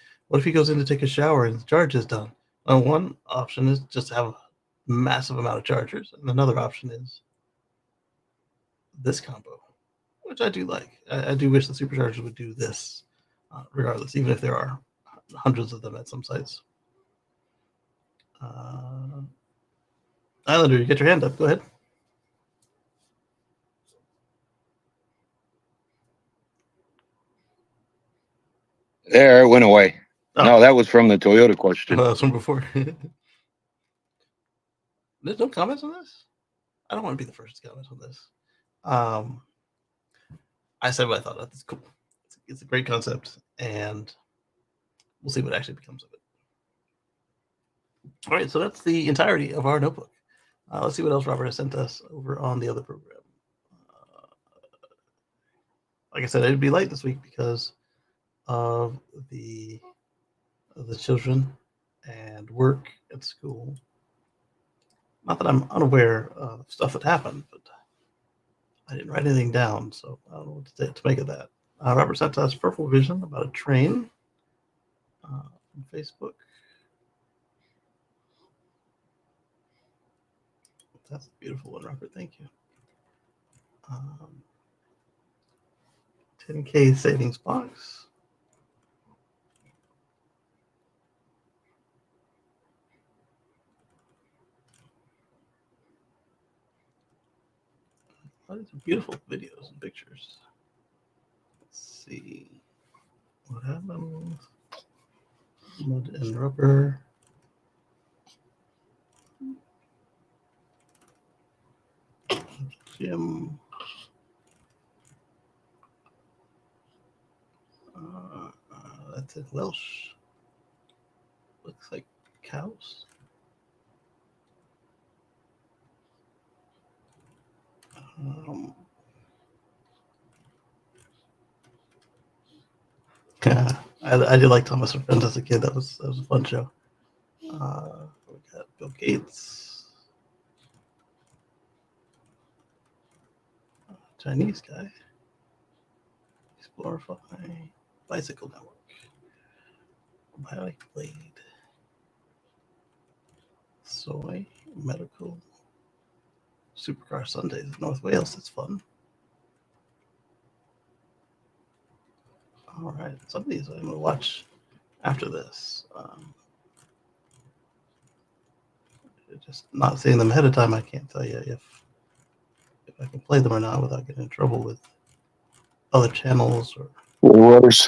he goes in to take a shower and the charge is done? Well, one option is just have a massive amount of chargers, and another option is this combo, which I do like. I do wish the superchargers would do this, regardless, even if there are hundreds of them at some sites. Islander, you get your hand up. Go ahead. There, it went away. Oh. No, that was from the Toyota question. That's from before. There's no comments on this? I don't want to be the first to comment on this. I said what I thought. It's cool. It's a great concept, and we'll see what actually becomes of it. All right, so that's the entirety of our notebook. Let's see what else Robert has sent us over on the other program. Like I said, it'd be light this week because of the children and work at school. Not that I'm unaware of stuff that happened, but I didn't write anything down, so I don't know what to make of that. Robert sent us Purple Vision about a train on Facebook. That's a beautiful one, Robert. Thank you. 10K savings box. Oh, these are beautiful videos and pictures. Let's see what happened. Mud and rubber. Gym. That's it. Welsh. Looks like cows. Yeah, I did like Thomas and Friends as a kid. That was a fun show. We got Bill Gates, Chinese guy, Explorify, Bicycle Network, Bionic Blade, Soy, Medical, Supercar Sundays in North Wales. That's fun. All right, some of these I'm going to watch after this. Just not seeing them ahead of time, I can't tell you if I can play them or not without getting in trouble with other channels or. Worse.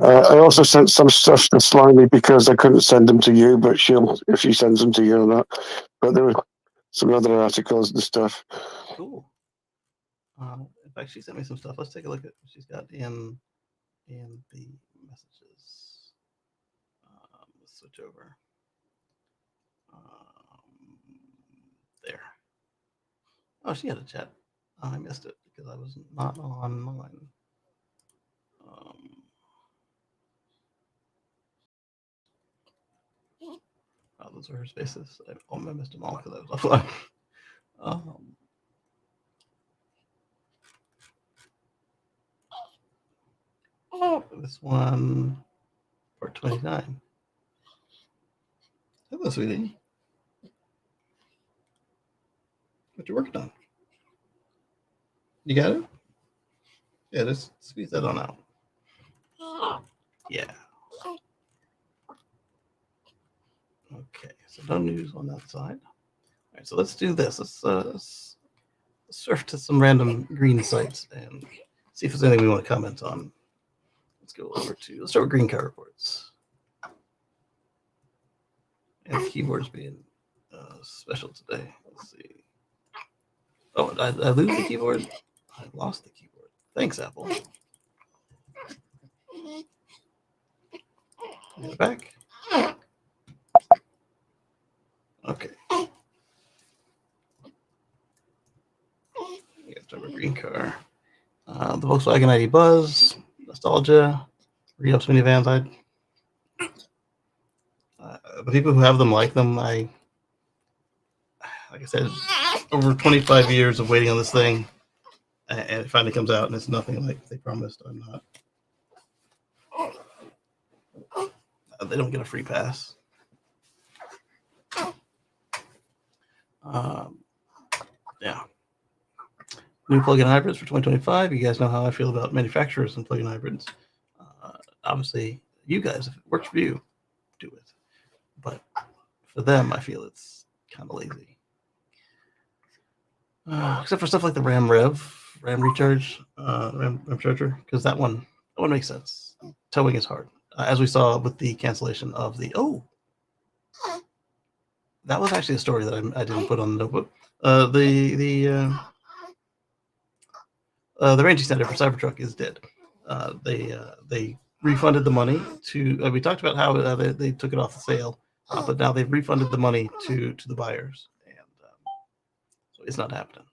I also sent some stuff to Slimy because I couldn't send them to you, but she'll if she sends them to you or not. But there were some other articles and stuff. Cool. In fact, she sent me some stuff. Let's take a look at what she's got in the messages. Let's switch over. There. Oh, she had a chat. I missed it because I was not online. Oh, those are her spaces. I missed them all because I was offline. This one, part 29. Hello, sweetie. What you working on? You got it? Yeah, just squeeze that on out. Yeah. Okay, so no news on that side. All right, so let's do this. Let's surf to some random green sites and see if there's anything we want to comment on. Let's start with green car reports. And the keyboards being special today. Let's see. Oh, I lose the keyboard? I lost the keyboard. Thanks, Apple. Get it back. Okay. We got a green car. The Volkswagen ID Buzz, Nostalgia, Re-Ups minivans. The people who have them like them. Like I said, over 25 years of waiting on this thing, and it finally comes out, and it's nothing like they promised. I'm not. They don't get a free pass. Yeah. New plug-in hybrids for 2025. You guys know how I feel about manufacturers and plug-in hybrids. Obviously, you guys, if it works for you, do it. But for them, I feel it's kind of lazy. Except for stuff like the RAM Recharge, RAM Charger, because that one makes sense. Towing is hard, as we saw with the cancellation of the. Oh, that was actually a story that I didn't put on the notebook. The ranging center for Cybertruck is dead. They refunded the money to. We talked about how they took it off the sale, but now they've refunded the money to the buyers, and so it's not happening.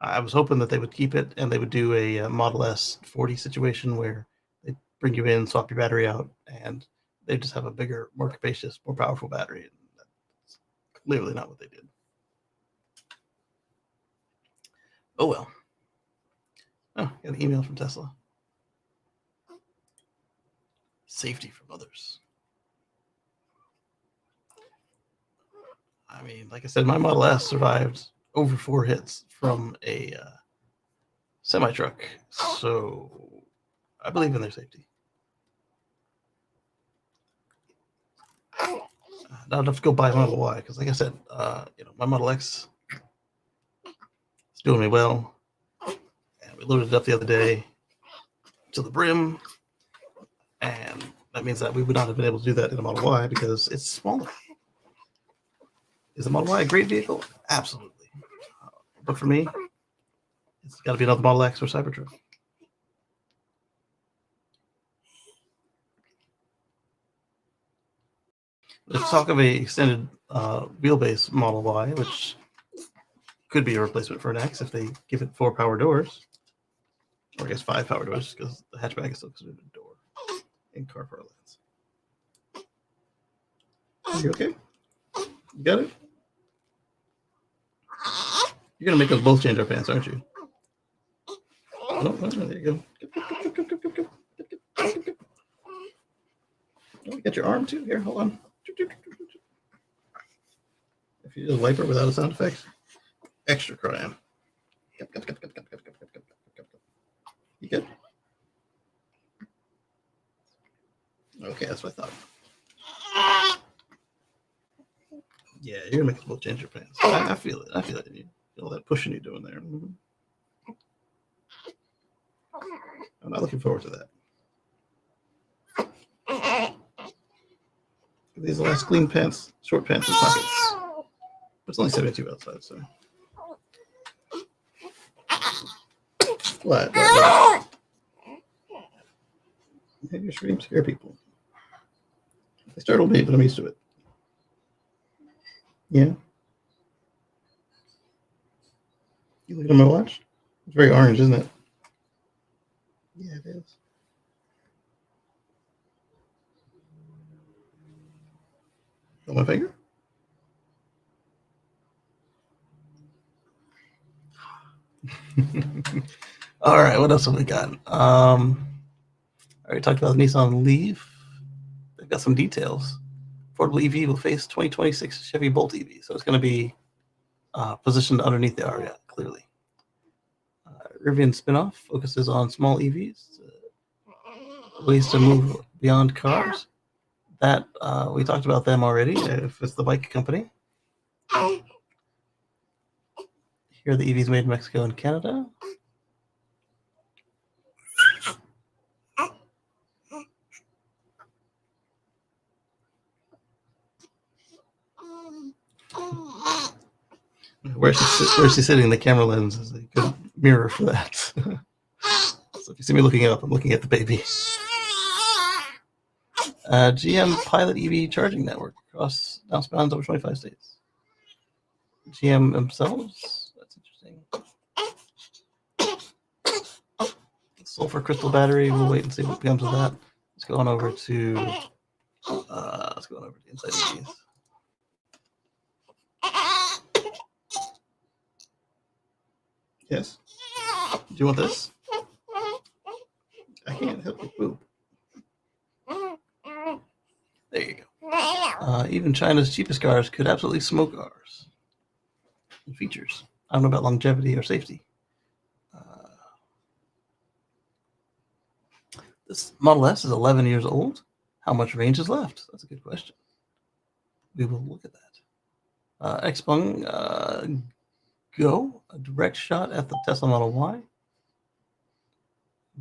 I was hoping that they would keep it and they would do a Model S 40 situation where they bring you in, swap your battery out, and they just have a bigger, more capacious, more powerful battery. And that's clearly not what they did. Oh well. Oh, got an email from Tesla. Safety from others. I mean, like I said, my Model S survived over 4 hits from a semi-truck, so I believe in their safety. Not enough to go buy Model Y, because like I said, my Model X is doing me well. And we loaded it up the other day to the brim, and that means that we would not have been able to do that in a Model Y because it's smaller. Is the Model Y a great vehicle? Absolutely. But for me, it's got to be another Model X or Cybertruck. Let's talk of a extended wheelbase Model Y, which could be a replacement for an X if they give it 4 power doors. Or I guess 5 power doors, because the hatchback is still considered a door in car parlance. Are you okay? You got it? You're going to make us both change our pants, aren't you? Oh, there you go. Oh, you got your arm too? Here, hold on. If you just wipe her without a sound effect, extra crying. You good? Okay, that's what I thought. Yeah, you're gonna make us both change your pants. I feel it. I feel it. You feel all that pushing you're doing there. Mm-hmm. I'm not looking forward to that. These last clean pants, short pants with pockets. But it's only 72 outside, so. What? Maybe your screams scare people. They startled me, but I'm used to it. Yeah. You looking at my watch? It's very orange, isn't it? Yeah, it is. On my finger? All right, what else have we got? I already talked about the Nissan Leaf. They've got some details. Affordable EV will face 2026 Chevy Bolt EV, so it's going to be positioned underneath the Aria, clearly. Rivian spinoff focuses on small EVs, ways to move beyond cars. That we talked about them already. If it's the bike company, here are the EVs made in Mexico and Canada. Where's she sitting? The camera lens is a good mirror for that. So if you see me looking up, I'm looking at the baby. GM pilot EV charging network across now spans over 25 states. GM themselves, that's interesting. Sulfur crystal battery, we'll wait and see what becomes of that. Let's go on over to inside EVs. Yes. Do you want this? I can't help you poop. There you go. Even China's cheapest cars could absolutely smoke ours. Features. I don't know about longevity or safety. This Model S is 11 years old. How much range is left? That's a good question. We will look at that. Xpeng Go, a direct shot at the Tesla Model Y.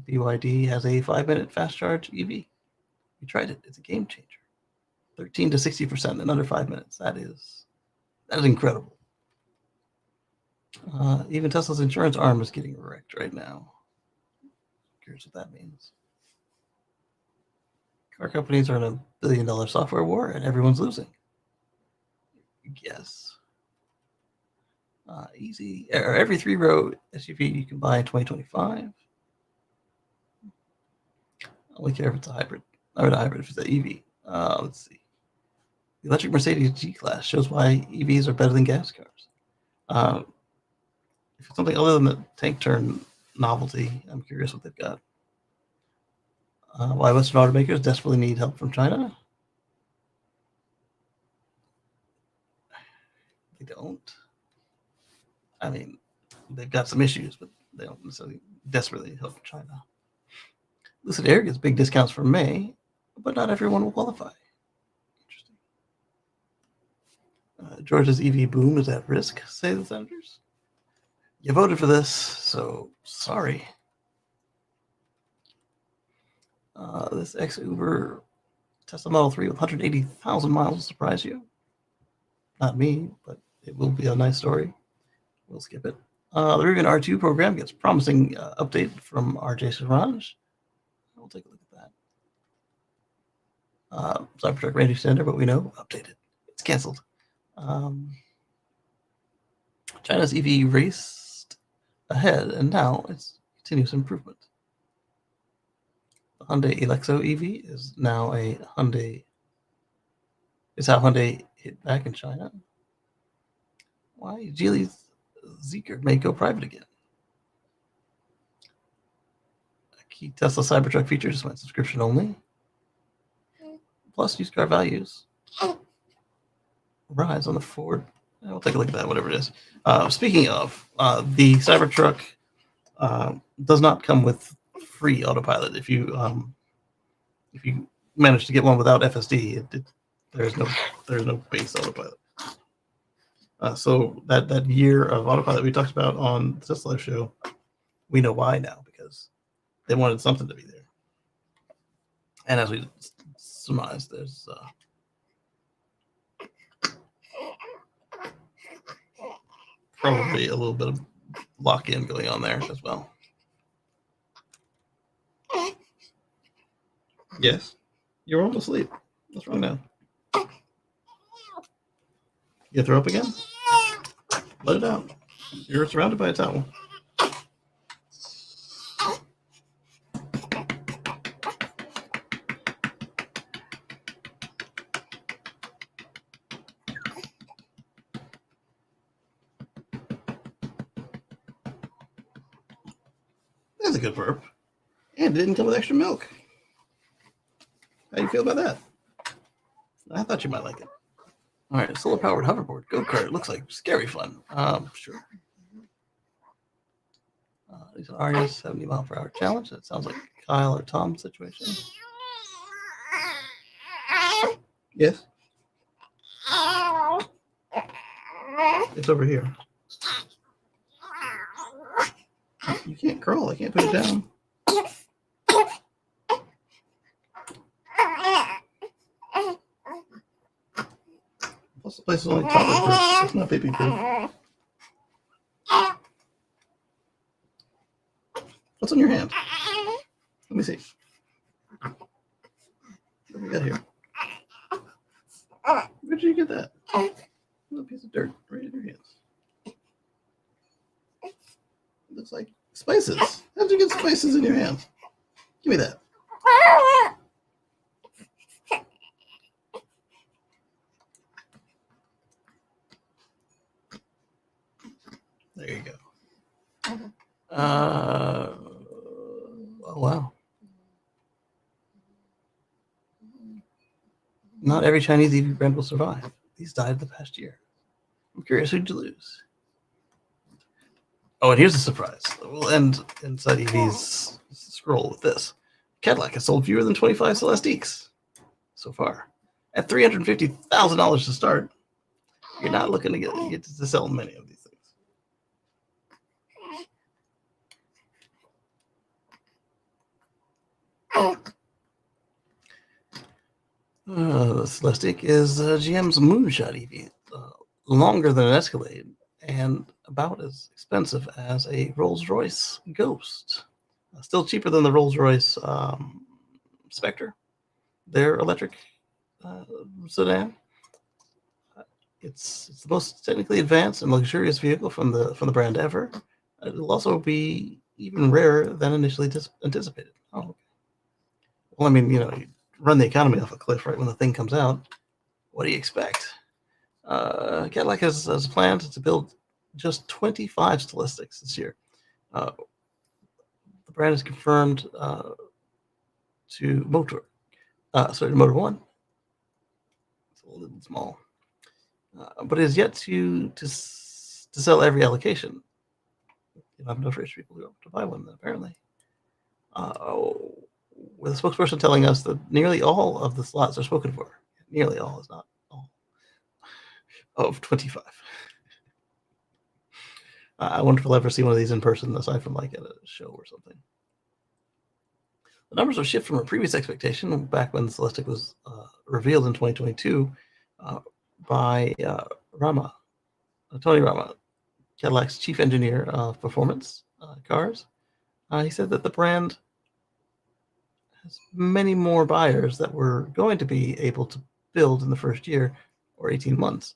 BYD has a 5-minute fast charge EV. We tried it. It's a game changer. 13 to 60% in under 5 minutes. That is incredible. Even Tesla's insurance arm is getting wrecked right now. Curious what that means. Car companies are in a billion-dollar software war, and everyone's losing. Yes. Every 3-row SUV you can buy in 2025. I only care if it's a hybrid. Or not hybrid, if it's an EV. Let's see. The electric Mercedes G-Class shows why EVs are better than gas cars. If it's something other than the tank turn novelty, I'm curious what they've got. Why Western automakers desperately need help from China? They don't. I mean, they've got some issues, but they don't necessarily desperately help from China. Lucid Air gets big discounts for May, but not everyone will qualify. Interesting. Georgia's EV boom is at risk, say the senators. You voted for this, so sorry. This ex-Uber Tesla Model 3 with 180,000 miles will surprise you. Not me, but it will be a nice story. We'll skip it. The Rivian R2 program gets promising update from RJ Siraj. We'll take a look at that. Cybertruck range extender, but we know updated. It's canceled. China's EV raced ahead, and now it's continuous improvement. The Hyundai Elanzo EV is now a Hyundai. Is how Hyundai hit back in China. Why Geely's Zeekr may go private again. A key Tesla Cybertruck feature just went subscription only. Plus used car values rise on the Ford. We'll take a look at that, whatever it is. Speaking of, the Cybertruck does not come with free autopilot. If you manage to get one without FSD, there's no base autopilot. So that year of autopilot we talked about on the Tesla Live show, we know why now, because they wanted something to be there. And as we surmised, there's probably a little bit of lock-in going on there as well. Yes, you're almost asleep. What's wrong now? You throw up again? Let it out. You're surrounded by a towel. That's a good burp. And it didn't come with extra milk. How do you feel about that? I thought you might like it. All right, solar-powered hoverboard go-kart. Looks like scary fun. Sure. These are Arya's 70-mile-per-hour challenge. That sounds like Kyle or Tom's situation. Yes, it's over here. You can't crawl. I can't put it down. Plus, the place is only toddler proof. It's not baby proof. What's on your hand? Let me see. What do we got here? Where did you get that? A piece of dirt right in your hands. It looks like spices. How did you get spices in your hands? Give me that. There you go. Oh, wow. Not every Chinese EV brand will survive. These died the past year. I'm curious who'd you lose. Oh, and here's a surprise. We'll end inside EV's scroll with this. Cadillac has sold fewer than 25 Celestiques so far. At $350,000 to start, you're not looking to get to sell many of these things. The Celestique is GM's moonshot EV, longer than an Escalade, and about as expensive as a Rolls-Royce Ghost. Still cheaper than the Rolls-Royce Spectre, their electric sedan. It's the most technically advanced and luxurious vehicle from the brand ever. It'll also be even rarer than initially anticipated. Oh, okay. Well, I mean, you run the economy off a cliff right when the thing comes out. What do you expect? Cadillac has planned to build just 25 Celestiques this year. The brand is confirmed to Motor One. It's a little small, but it is yet to sell every allocation. You have enough rich people to buy one, apparently. With a spokesperson telling us that nearly all of the slots are spoken for. Nearly all is not all of 25. I wonder if we'll ever see one of these in person, aside from like at a show or something. The numbers will shift from a previous expectation back when the Celestic was revealed in 2022 by Tony Rama, Cadillac's chief engineer of performance cars. He said that the brand has many more buyers that were going to be able to build in the first year or 18 months.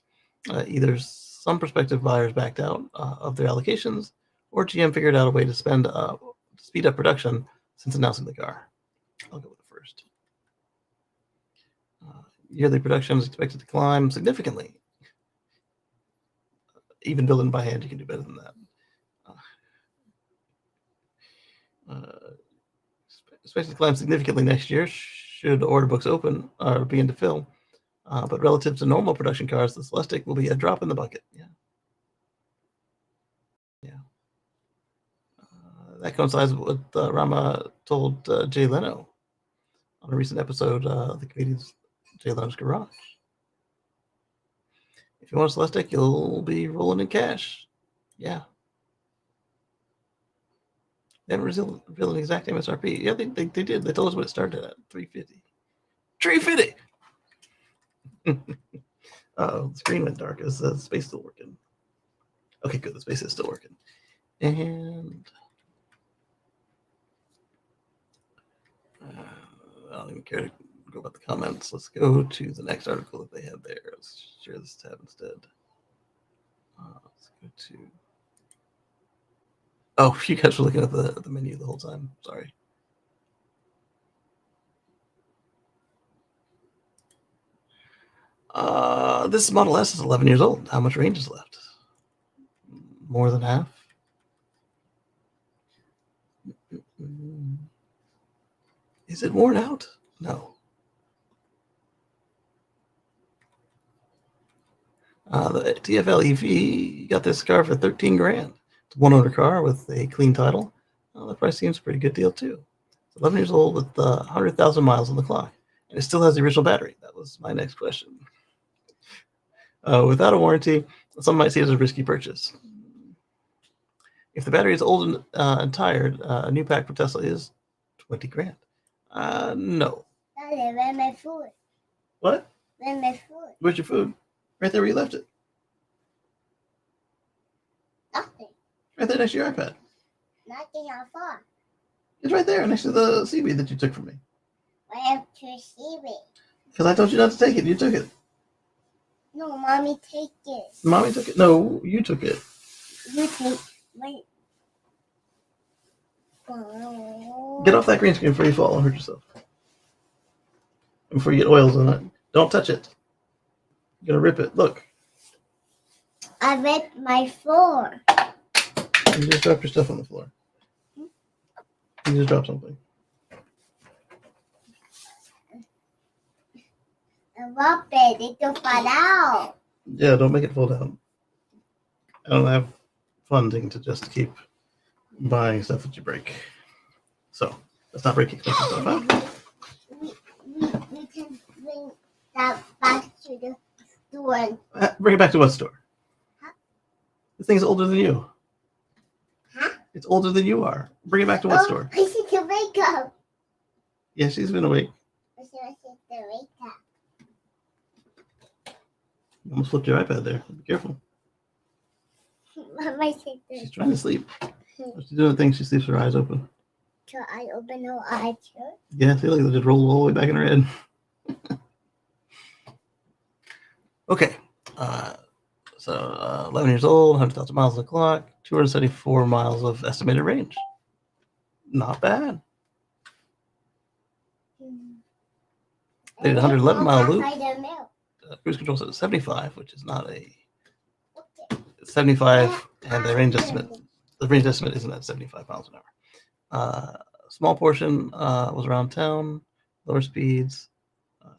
Either some prospective buyers backed out of their allocations, or GM figured out a way to speed up production since announcing the car. I'll go with the first. Yearly production is expected to climb significantly. Even building by hand, you can do better than that. Expected to climb significantly next year should order books open or begin to fill. But relative to normal production cars, the Celestic will be a drop in the bucket. Yeah. That coincides with what Rama told Jay Leno on a recent episode of the comedian's Jay Leno's Garage. If you want a Celestic, you'll be rolling in cash. Yeah. They haven't revealed an exact MSRP. Yeah, they did. They told us what it started at. $350. $350! The screen went dark. Is the space still working? Okay, good. The space is still working. And I don't even care to go about the comments. Let's go to the next article that they have there. Let's share this tab instead. Let's go to. Oh, you guys were looking at the menu the whole time. Sorry. This Model S is 11 years old. How much range is left? More than half. Is it worn out? No. The TFL EV, you got this car for 13 grand. It's a one-owner car with a clean title. The price seems a pretty good deal too. It's 11 years old with 100,000 miles on the clock, and it still has the original battery. That was my next question. Without a warranty, some might see it as a risky purchase. If the battery is old and tired, a new pack for Tesla is 20 grand. No. Daddy, where's my food? What? Where's my food? Where's your food? Right there where you left it. Nothing. Right there next to your iPad. Nothing on phone. It's right there next to the CB that you took from me. I have to see it. Because I told you not to take it. You took it. No, mommy, take it. Mommy took it. No, you took it. You take. Wait. Oh. Get off that green screen before you fall and hurt yourself. And before you get oils on it. Don't touch it. You're going to rip it. Look. I ripped my floor. You just dropped your stuff on the floor. You just dropped something. I rub it. It don't fall out. Yeah, don't make it fall down. I don't have funding to just keep buying stuff that you break. So, let's not break expensive stuff, huh? We can bring that back to the store. Bring it back to what store? Huh? This thing's older than you. Huh? It's older than you are. Bring it back to what store? I see the wake up. Yeah, she's been awake. I see the wake up. You almost flipped your iPad there. Be careful. Mama said She's this. trying to sleep. She's doing things. She sleeps with her eyes open. So I open her eye too. Yeah, I feel like they just rolled all the way back in her head. Okay. So 11 years old, 100,000 miles on the clock, 274 miles of estimated range. Not bad. They did a 111 mile loop. Cruise control says 75, which is not a 75, and the range estimate isn't at 75 miles an hour. Small portion was around town, lower speeds,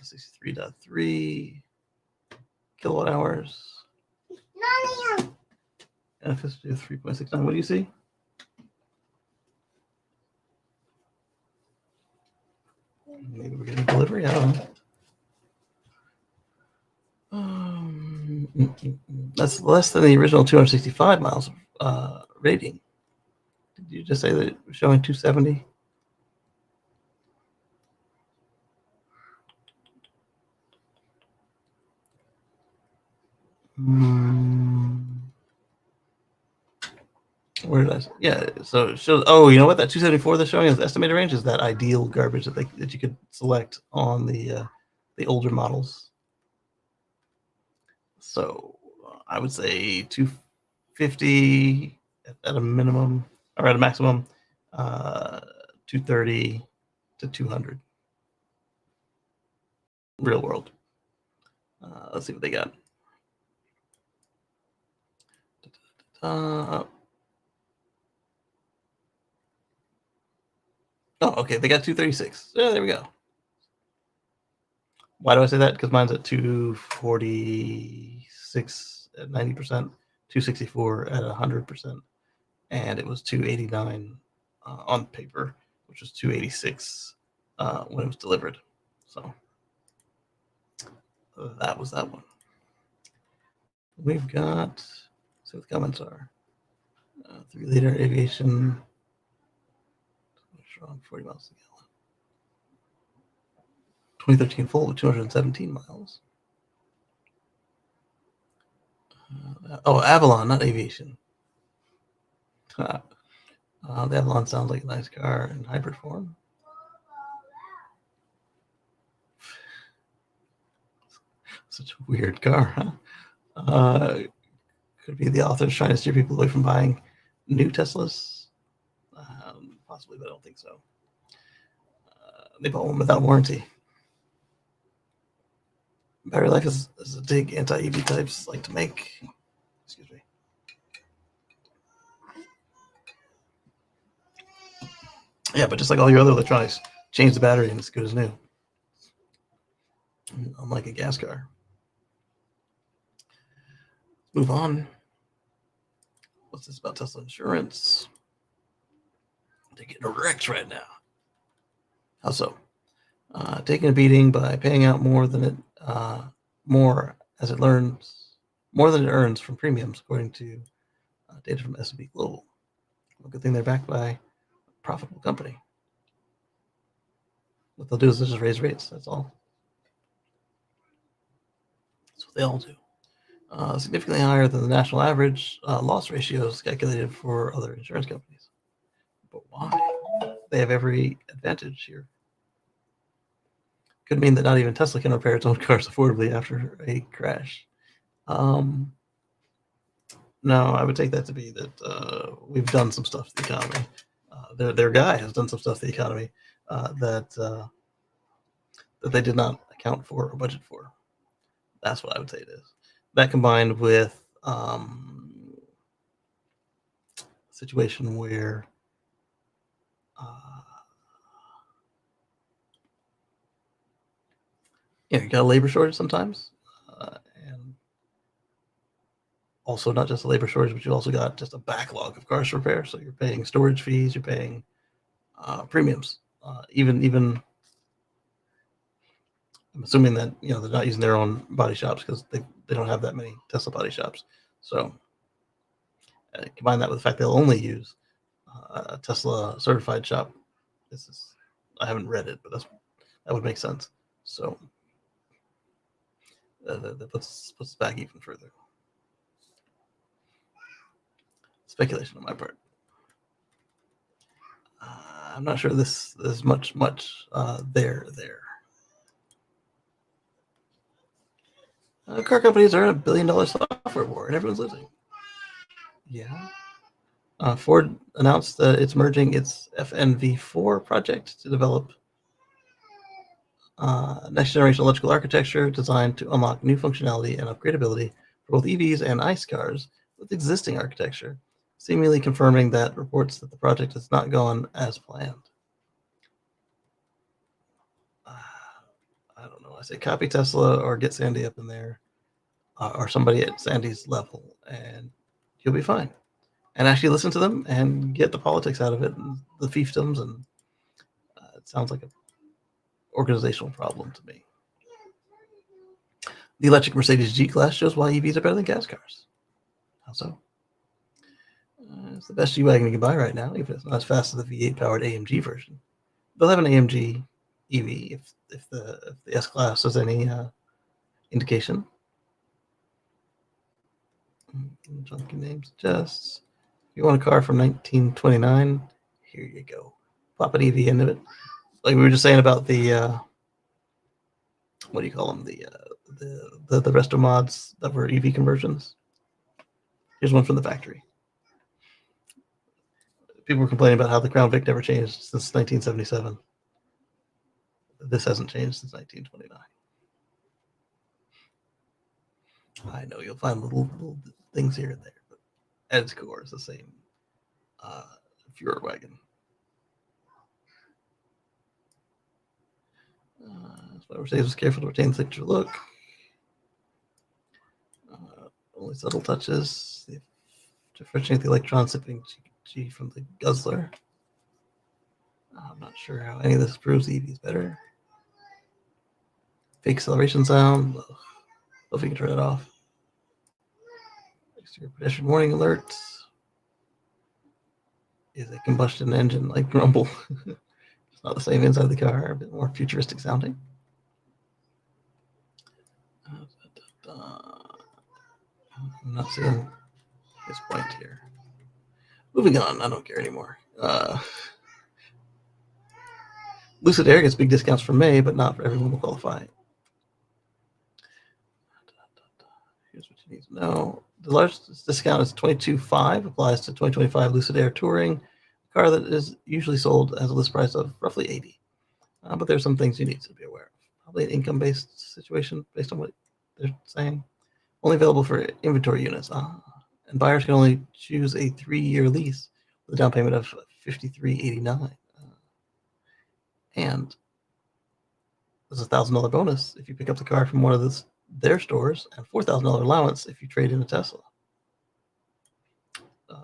63.3 kilowatt hours, and efficiency of 3.69. What do you see? Maybe we're getting delivery. I don't know. That's less than the original 265 miles rating. Did you just say that it was showing 270? Where did I? Yeah, so it shows. Oh, you know what? That 274 they're showing as estimated range is that ideal garbage that you could select on the older models. So I would say 250 at a minimum, or at a maximum, 230 to 200. Real world. Let's see what they got. Oh, okay. They got 236. Yeah, there we go. Why do I say that? Because mine's at 246 at 90%, 264 at 100%, and it was 289 on paper, which was 286 when it was delivered. So that was that one. We've got, let's see what the comments are. 3-liter aviation, strong, 40 miles a gallon. 2013 full with 217 miles. Avalon, not aviation. The Avalon sounds like a nice car in hybrid form. Such a weird car, huh? Could be the authors trying to steer people away from buying new Teslas. Possibly, but I don't think so. They bought one without warranty. Battery life is a dig anti-EV types like to make. Excuse me. Yeah, but just like all your other electronics, change the battery and it's good as new. Unlike a gas car. Move on. What's this about Tesla insurance? They're getting wrecked right now. How so? Taking a beating by paying out more than it earns from premiums, according to data from S&P Global. Well, good thing they're backed by a profitable company. What they'll do is just raise rates. That's all. That's what they all do. Significantly higher than the national average loss ratios calculated for other insurance companies. But why? They have every advantage here. Could mean that not even Tesla can repair its own cars affordably after a crash. No, I would take that to be that we've done some stuff to the economy. Their guy has done some stuff to the economy that they did not account for or budget for. That's what I would say it is. That combined with a situation where you got a labor shortage sometimes, and also not just a labor shortage, but you also got just a backlog of cars to repair. So you're paying storage fees, you're paying premiums, even. I'm assuming that they're not using their own body shops because they don't have that many Tesla body shops. So combine that with the fact they'll only use a Tesla certified shop. I haven't read it, but that would make sense. So that puts us back even further. Speculation on my part. I'm not sure this is much there. Car companies are in $1 billion software war, and everyone's losing. Yeah. Ford announced that it's merging its FNV4 project to develop next generation electrical architecture designed to unlock new functionality and upgradability for both EVs and ICE cars with existing architecture, seemingly confirming that reports that the project has not gone as planned. I don't know. I say copy Tesla or get Sandy up in there or somebody at Sandy's level, and you'll be fine. And actually listen to them and get the politics out of it and the fiefdoms, and it sounds like an organizational problem to me. The electric Mercedes G-Class shows why EVs are better than gas cars. How so? It's the best G-Wagon you can buy right now, even if it's not as fast as the V8-powered AMG version. They'll have an AMG EV if the S-Class has any indication. Junky name suggests. If you want a car from 1929, here you go. Pop an EV into it. Like we were just saying about the what do you call them? The resto mods that were EV conversions. Here's one from the factory. People were complaining about how the Crown Vic never changed since 1977. This hasn't changed since 1929. I know you'll find little things here and there, but at its core, it's the same Führer wagon. That's why Mercedes was careful to retain the signature look. Only subtle touches differentiate the electron sipping G from the guzzler. I'm not sure how any of this proves the EV is better. Fake acceleration sound. Ugh. If you can turn it off. Exterior pedestrian warning alerts. Is a combustion engine like grumble? It's not the same inside the car, a bit more futuristic sounding. I'm not seeing this point here. Moving on, I don't care anymore. Lucid Air gets big discounts for May, but not for everyone will qualify. Here's what you need to know. The largest discount is $22,500, applies to 2025 Lucid Air Touring, a car that is usually sold at a list price of roughly $80,000. But there's some things you need to be aware of. Probably an income-based situation based on what they're saying. Only available for inventory units. And buyers can only choose a 3-year lease with a down payment of $53.89. And there's a $1,000 bonus if you pick up the car from one of their stores, and $4,000 allowance if you trade in a Tesla.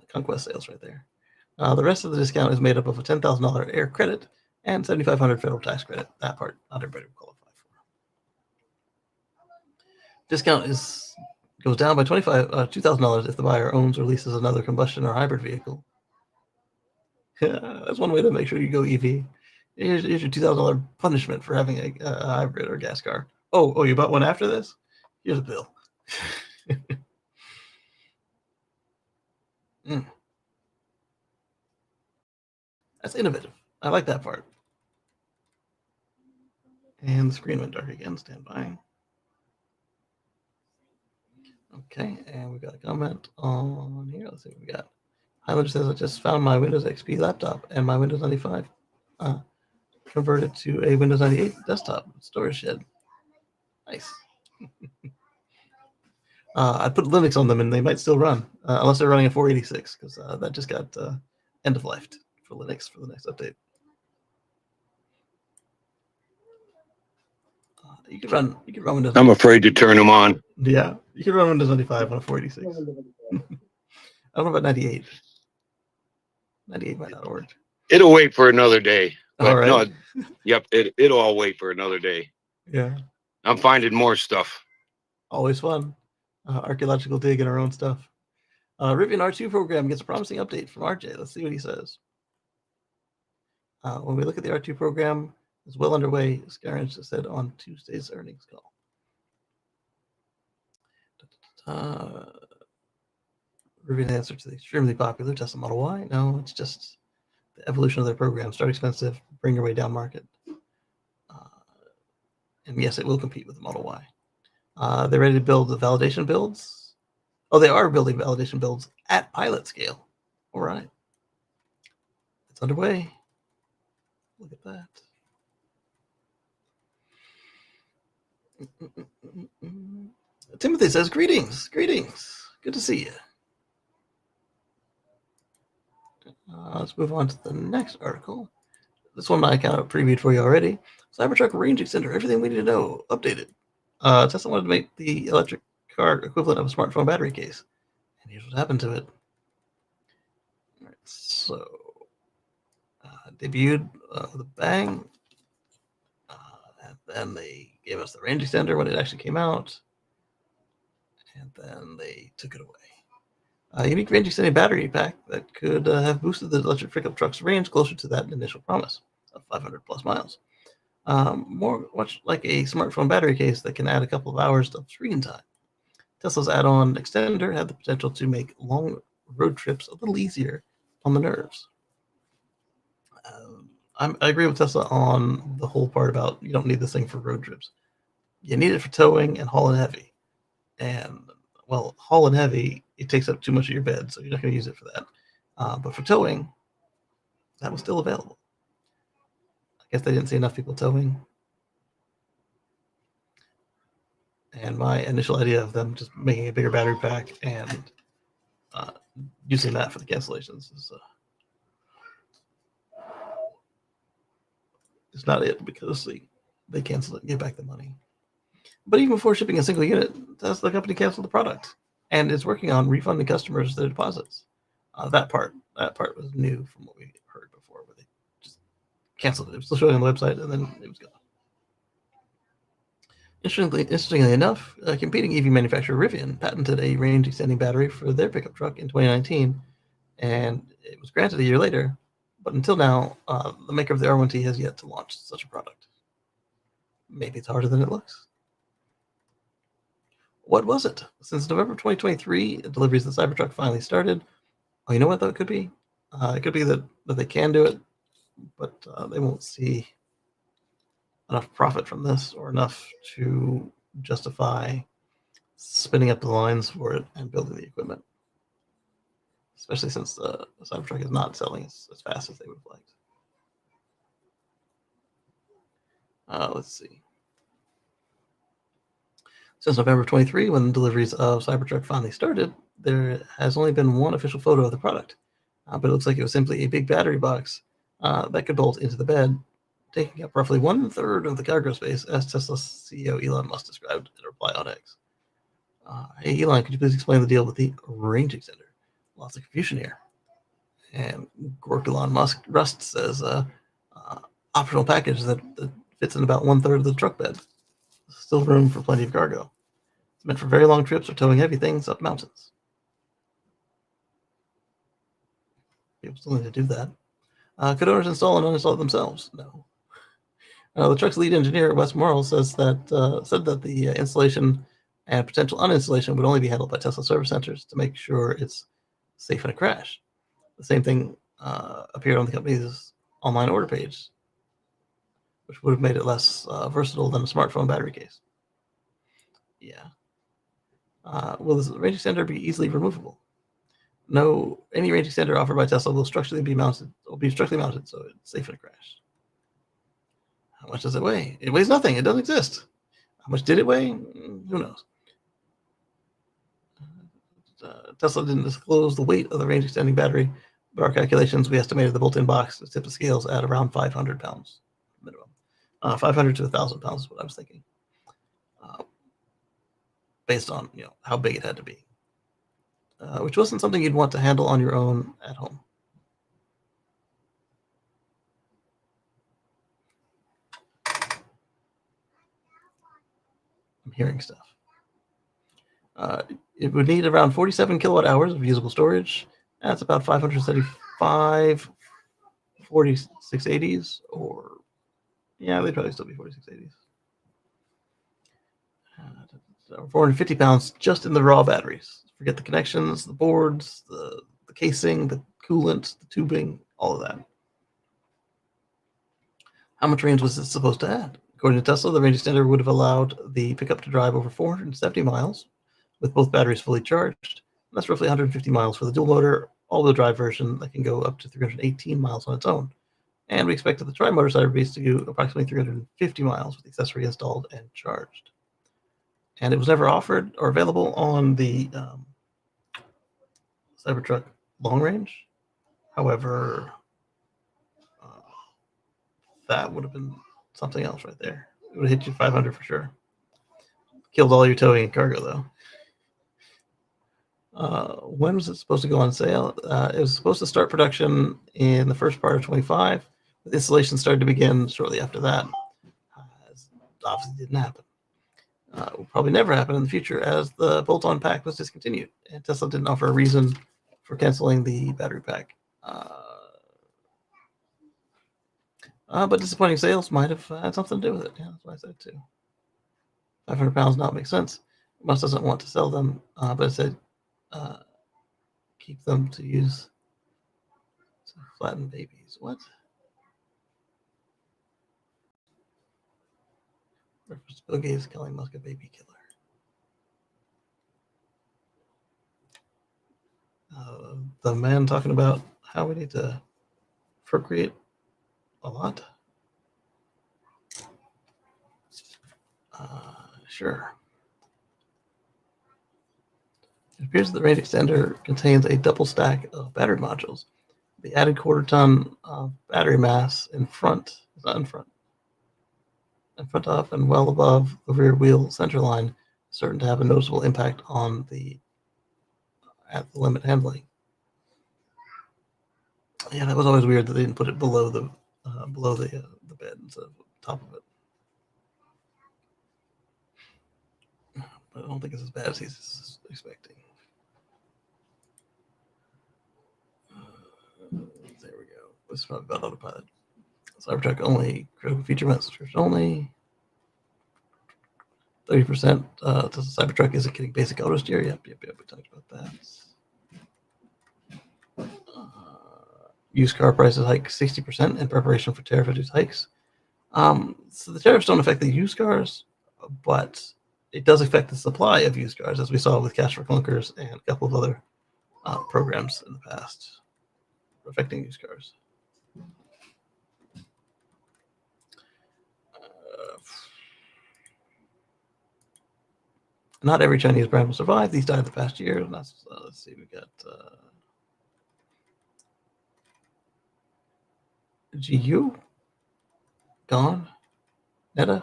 Conquest sales right there. The rest of the discount is made up of a $10,000 air credit and $7,500 federal tax credit. That part not everybody will qualify for. Discount goes down by $2,000 if the buyer owns or leases another combustion or hybrid vehicle. That's one way to make sure you go EV. Here's your $2,000 punishment for having a hybrid or gas car. Oh, you bought one after this? Here's a bill. That's innovative. I like that part. And the screen went dark again. Stand by. Okay, and we got a comment on here. Let's see what we got. Highlander says, I just found my Windows XP laptop and my Windows 95 converted to a Windows 98 desktop storage shed. Nice. I put Linux on them and they might still run, unless they're running a 486, because that just got end of life for Linux for the next update. You could run Windows. I'm afraid to turn them on. Yeah, you can run Windows 95 on a 486. I don't know about 98. 98 might not work. It'll wait for another day. But All right. no, yep, it'll all wait for another day. Yeah. I'm finding more stuff. Always fun. Archaeological dig in our own stuff. Rivian R2 program gets a promising update from RJ. Let's see what he says. When we look at the R2 program, it's well underway, Scarange said on Tuesday's earnings call. Rivian answer to the extremely popular Tesla Model Y. No, it's just the evolution of their program. Start expensive, bring your way down market. And yes, it will compete with the Model Y. They're ready to build the validation builds. Oh, they are building validation builds at pilot scale. All right. It's underway. Look at that. Timothy says, greetings. Good to see you. Let's move on to the next article. This one I kind of previewed for you already. Cybertruck range extender, everything we need to know, updated. Tesla wanted to make the electric car equivalent of a smartphone battery case. And here's what happened to it. All right, so debuted with a bang. And then they gave us the range extender when it actually came out. And then they took it away. A unique range extending battery pack that could have boosted the electric pickup truck's range closer to that initial promise of 500 plus miles. Much like a smartphone battery case that can add a couple of hours of screen time. Tesla's add-on extender had the potential to make long road trips a little easier on the nerves. I agree with Tesla on the whole part about you don't need this thing for road trips. You need it for towing and haul and heavy. And, well, haul and heavy, it takes up too much of your bed, so you're not going to use it for that. But for towing, that was still available. I guess they didn't see enough people towing. And my initial idea of them just making a bigger battery pack and using that for the cancellations is not it, because they cancel it and give back the money. But even before shipping a single unit, the company canceled the product and is working on refunding customers their deposits. That part was new from what we heard before, where they just canceled it. It was still showing on the website, and then it was gone. Interestingly enough, competing EV manufacturer Rivian patented a range-extending battery for their pickup truck in 2019, and it was granted a year later. But until now, the maker of the R1T has yet to launch such a product. Maybe it's harder than it looks. What was it? Since November 2023, deliveries of the Cybertruck finally started. Oh, you know what, though? It could be. It could be that they can do it, but they won't see enough profit from this or enough to justify spinning up the lines for it and building the equipment. Especially since the Cybertruck is not selling as fast as they would have liked. Let's see. Since November 23, when deliveries of Cybertruck finally started, there has only been one official photo of the product. But it looks like it was simply a big battery box that could bolt into the bed, taking up roughly 1/3 of the cargo space, as Tesla's CEO Elon Musk described in a reply on X. Hey, Elon, could you please explain the deal with the range extender? Lots of confusion here. And Gork Elon Musk Rust says optional package that fits in about 1/3 of the truck bed. Still room for plenty of cargo. It's meant for very long trips or towing heavy things up mountains. People still need to do that. Could owners install and uninstall it themselves? No. The truck's lead engineer, Wes Morrill, said that the installation and potential uninstallation would only be handled by Tesla service centers to make sure it's safe in a crash. The same thing appeared on the company's online order page, which would have made it less versatile than a smartphone battery case. Yeah. Will this range extender be easily removable? No, any range extender offered by Tesla will structurally be mounted, so it's safe in a crash. How much does it weigh? It weighs nothing. It doesn't exist. How much did it weigh? Who knows? Tesla didn't disclose the weight of the range extending battery, but our calculations, we estimated the bolt-in box to tip the scales at around 500 pounds minimum. 500 to 1,000 pounds is what I was thinking, based on how big it had to be, which wasn't something you'd want to handle on your own at home. I'm hearing stuff. It would need around 47 kilowatt hours of usable storage. That's about 575 4680s, or they'd probably still be 4680s. 450 pounds just in the raw batteries. Forget the connections, the boards, the casing, the coolant, the tubing, all of that. How much range was it supposed to add? According to Tesla, the range extender would have allowed the pickup to drive over 470 miles with both batteries fully charged. That's roughly 150 miles for the dual motor all-wheel drive version that can go up to 318 miles on its own. And we expected the tri-motor side of the beast to do approximately 350 miles with the accessory installed and charged. And it was never offered or available on the Cybertruck long range. However, that would have been something else right there. It would have hit you 500 for sure. Killed all your towing and cargo, though. When was it supposed to go on sale? It was supposed to start production in the first part of 25. The installation started to begin shortly after that. Obviously didn't happen. It will probably never happen in the future as the bolt-on pack was discontinued. And Tesla didn't offer a reason for canceling the battery pack. But disappointing sales might have had something to do with it. Yeah, that's what I said too. 500 pounds not makes sense. Musk doesn't want to sell them, but it said keep them to use to flatten babies. What? Reference Bill Gates calling Musk a baby killer. The man talking about how we need to procreate a lot. Sure. It appears that the range extender contains a double stack of battery modules. The added quarter-ton of battery mass in front, not in front of and well above the rear wheel center line, is certain to have a noticeable impact on at the limit handling. Yeah, that was always weird that they didn't put it below the bed instead of top of it. But I don't think it's as bad as he's expecting. There we go. This is probably about autopilot. Cybertruck only, critical feature message only. 30% to the Cybertruck isn't getting basic auto steer. Yep. We talked about that. Used car prices hike 60% in preparation for tariff-reduced hikes. So the tariffs don't affect the used cars, but it does affect the supply of used cars, as we saw with Cash for Clunkers and a couple of other programs in the past affecting used cars. Not every Chinese brand will survive. These died the past year. Let's see, we got GU gone, Neta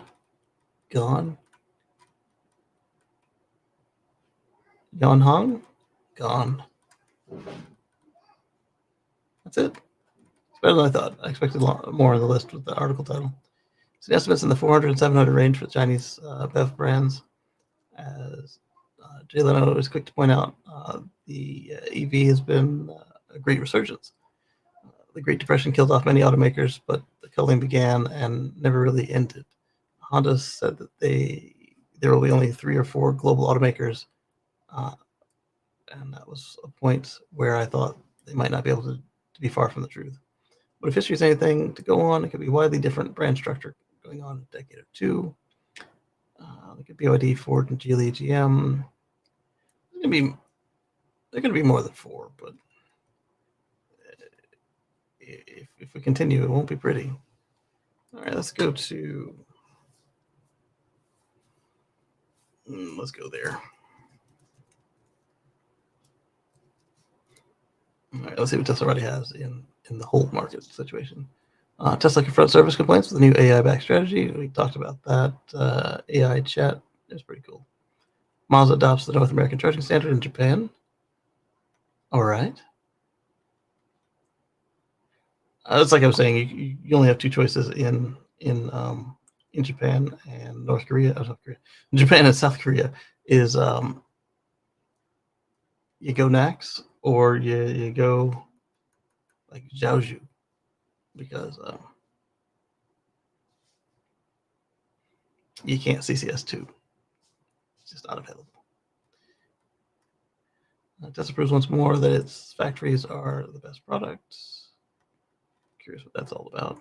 gone, Yonhong gone. That's it. It's better than I thought. I expected more on the list with the article title. So the estimates in the 400 and 700 range for the Chinese BEV brands. As Jay Leno was quick to point out, the EV has been a great resurgence. The Great Depression killed off many automakers, but the culling began and never really ended. Honda said that there will be only 3 or 4 global automakers, and that was a point where I thought they might not be able to be far from the truth. But if history is anything to go on, it could be widely different brand structure going on a decade or two. It could be BYD, Ford, and Geely, GM. They're going to be more than 4, but if we continue, it won't be pretty. All right, let's go to. Let's go there. All right, let's see what Tesla already has in the whole market situation. Tesla confronts service complaints with a new AI-backed strategy. We talked about that. AI chat is pretty cool. Mazda adopts the North American charging standard in Japan. All right. It's like I was saying, you only have 2 choices in Japan and North Korea. South Korea. Japan and South Korea is you go Nax or you go like Zhaozhou, because you can't CCS2. It's just not available. Tesla proves once more that its factories are the best products. Curious what that's all about.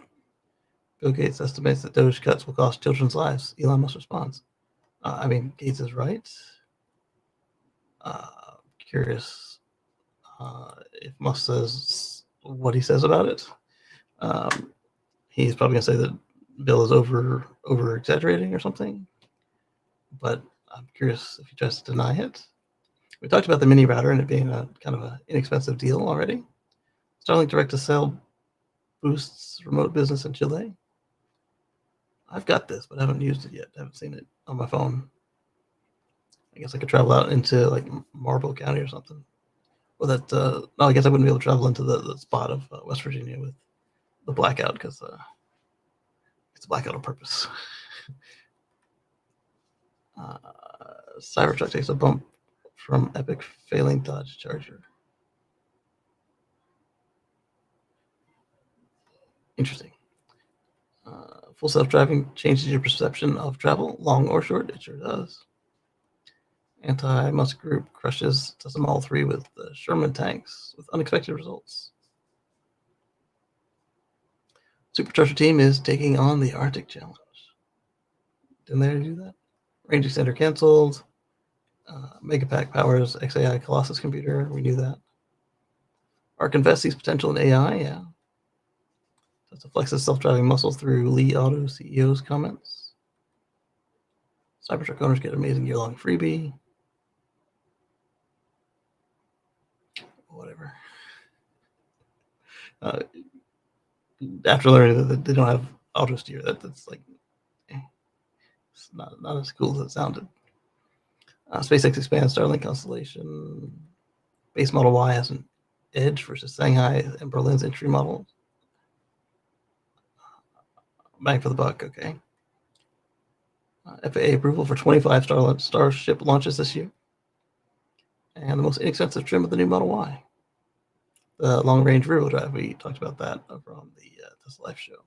Bill Gates estimates that Doge cuts will cost children's lives. Elon Musk responds. I mean, Gates is right. Curious if Musk says what he says about it. He's probably going to say that Bill is over exaggerating or something. But I'm curious if he tries to deny it. We talked about the mini router and it being a kind of an inexpensive deal already. Starlink Direct to Cell boosts remote business in Chile. I've got this, but I haven't used it yet. I haven't seen it on my phone. I guess I could travel out into like Marlborough County or something. Well, no, I guess I wouldn't be able to travel into the spot of West Virginia with the blackout, because it's a blackout on purpose. Cybertruck takes a bump from Epic failing Dodge Charger. Interesting. Full self-driving changes your perception of travel, long or short. It sure does. Anti-Musk group crushes Tesla Model 3 with the Sherman tanks with unexpected results. Supercharger team is taking on the Arctic Challenge. Didn't they do that? Range extender canceled. Megapack powers XAI Colossus computer. We knew that. ARK Invest sees potential in AI. Yeah. Tesla flexes self-driving muscles through Li Auto CEO's comments. Cybertruck owners get amazing year-long freebie. Whatever. After learning that they don't have auto steer, that's like, it's not as cool as it sounded. SpaceX expands Starlink constellation. Base Model Y has an edge versus Shanghai and Berlin's entry model. Bang for the buck, okay. FAA approval for 25 Starship launches this year. And the most inexpensive trim of the new Model Y. The long-range rear-wheel drive, we talked about that over on the Tesla Life show.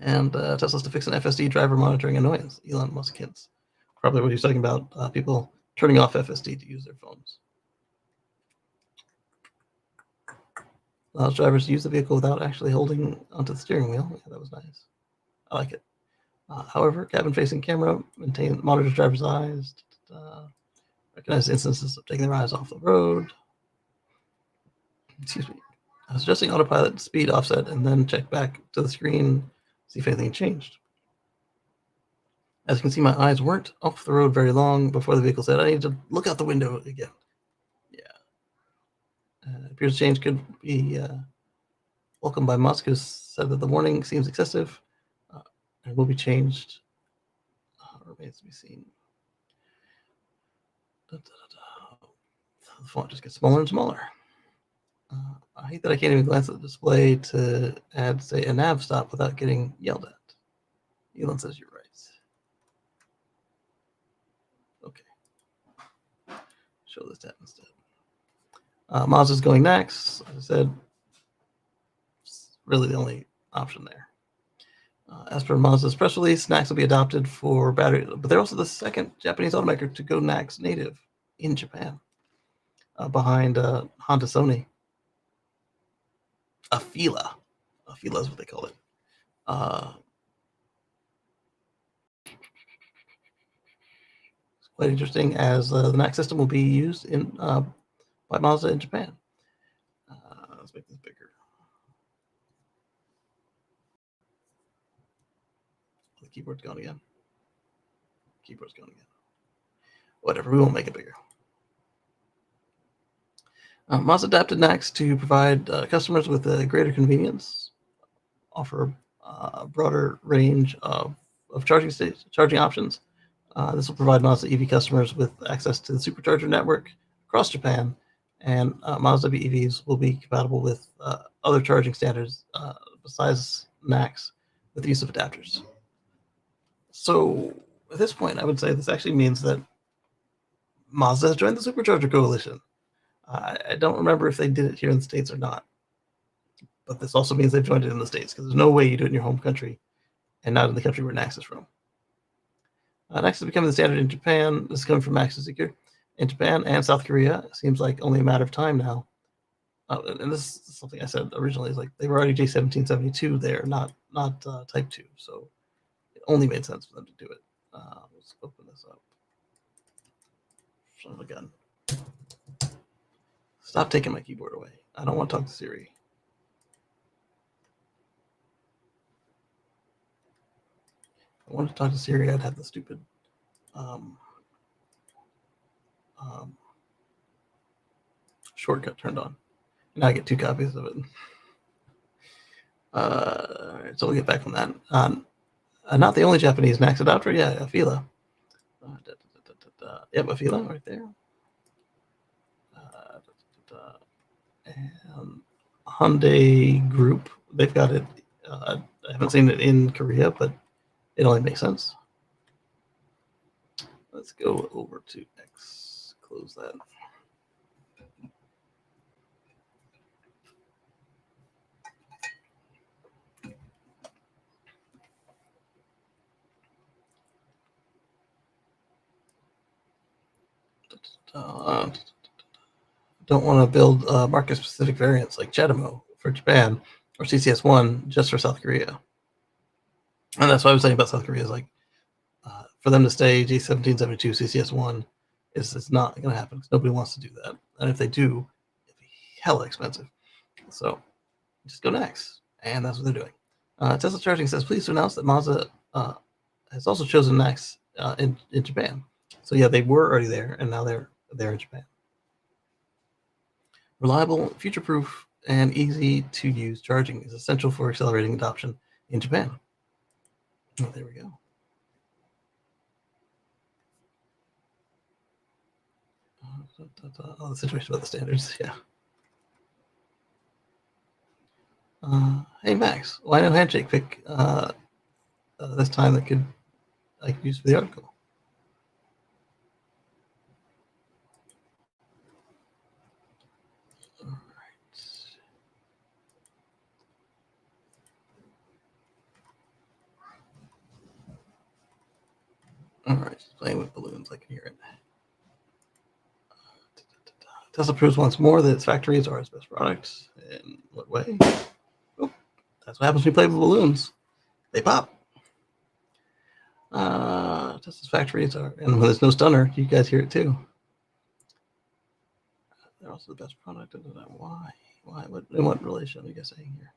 And Tesla's to fix an FSD driver monitoring annoyance. Elon Musk hints. Probably what he's talking about, people turning off FSD to use their phones. Allows drivers to use the vehicle without actually holding onto the steering wheel. Yeah, that was nice. I like it. However, cabin-facing camera monitors driver's eyes, recognize instances of taking their eyes off the road. Excuse me. Adjusting autopilot speed offset, and then check back to the screen, see if anything changed. As you can see, my eyes weren't off the road very long before the vehicle said, I need to look out the window again. Yeah. Appears change could be welcomed by Musk, who said that the warning seems excessive and will be changed. Remains to be seen. The font just gets smaller and smaller. I hate that I can't even glance at the display to add, say, a nav stop without getting yelled at. Elon says you're right. Okay. Show this tab instead. Mazda's going next. As I said, it's really the only option there. As per Mazda's press release, NACS will be adopted for battery, but they're also the second Japanese automaker to go NACS native in Japan, behind Honda Sony. Afila is what they call it. It's quite interesting, as the NACS system will be used in by Mazda in Japan. Let's make this bigger. The keyboard's gone again. Whatever, we won't make it bigger. Mazda adapted NACS to provide customers with a greater convenience, offer a broader range of charging options. This will provide Mazda EV customers with access to the supercharger network across Japan, and Mazda BEVs will be compatible with other charging standards besides NACS with the use of adapters. So at this point, I would say this actually means that Mazda has joined the supercharger coalition. I don't remember if they did it here in the States or not, but this also means they've joined it in the States, because there's no way you do it in your home country and not in the country where NACS is from. NACS is becoming the standard in Japan. This is coming from Max Ezekiel. In Japan and South Korea, it seems like only a matter of time now. And this is something I said originally, is like they were already J1772 there, not Type 2. So it only made sense for them to do it. Let's open this up. Son of a gun. Stop taking my keyboard away. I don't want to talk to Siri. If I wanted to talk to Siri, I'd have the stupid shortcut turned on. Now I get 2 copies of it. All right, so we'll get back from that. Not the only Japanese NACS adopter. Yeah, Afila. Yep, Afila right there. And Hyundai Group, they've got it. I haven't seen it in Korea, but it only makes sense. Let's go over to X. Close that. Don't want to build market-specific variants like Chatamo for Japan or CCS1 just for South Korea. And that's what I was saying about South Korea, is like for them to stay J1772 CCS1 is not going to happen, because nobody wants to do that. And if they do, it'd be hella expensive. So just go next. And that's what they're doing. Tesla Charging says, pleased to announce that Mazda has also chosen NACS in Japan. So yeah, they were already there, and now they're in Japan. Reliable, future-proof, and easy-to-use charging is essential for accelerating adoption in Japan. Oh, there we go. Oh, the situation about the standards, yeah. Hey, Max, why no handshake pick this time that I could use for the article? All right, just playing with balloons, I can hear it. Tesla proves once more that its factories are its best products. In what way? Oh, that's what happens when you play with balloons. They pop. Tesla's factories are, and when there's no stunner, you guys hear it too. They're also the best product. Why? What, in what relation are you guys saying here?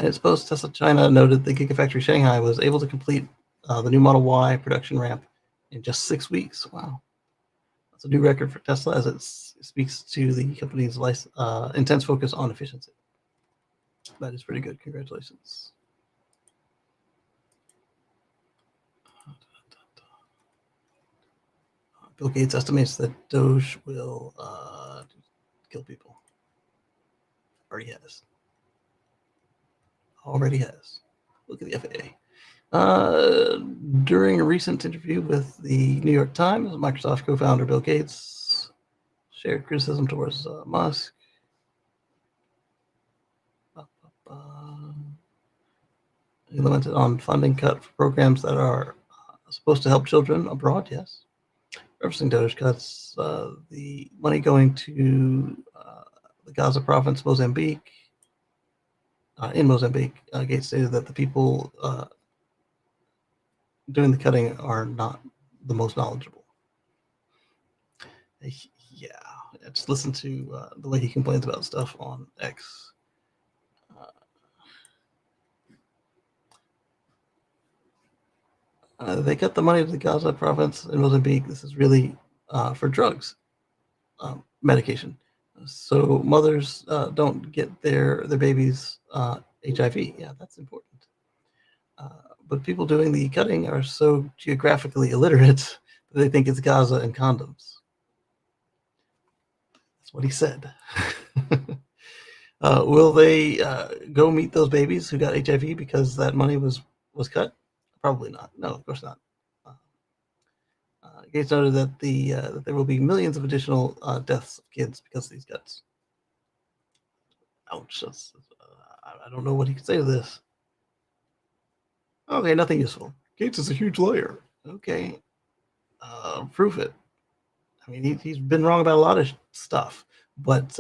It's post Tesla China noted the Gigafactory Shanghai was able to complete the new Model Y production ramp in just 6 weeks. Wow. That's a new record for Tesla as it speaks to the company's intense focus on efficiency. That is pretty good. Congratulations. Bill Gates estimates that Doge will kill people. Already has. Look at the FAA. During a recent interview with the New York Times, Microsoft co-founder Bill Gates shared criticism towards Musk. He lamented on funding cut for programs that are supposed to help children abroad, yes. Referencing Doge cuts, the money going to the Gaza province, Mozambique. In Mozambique, Gates stated that the people doing the cutting are not the most knowledgeable. Yeah, just listen to the way he complains about stuff on X. They cut the money to the Gaza province in Mozambique. This is really for drugs, medication. So mothers don't get their babies HIV. Yeah, that's important. But people doing the cutting are so geographically illiterate that they think it's Gaza and condoms. That's what he said. Will they go meet those babies who got HIV because that money was cut? Probably not. No, of course not. Gates noted that that there will be millions of additional deaths of kids because of these cuts. Ouch. I don't know what he could say to this. Okay, nothing useful. Gates is a huge liar. Okay. Prove it. I mean, he's been wrong about a lot of stuff, but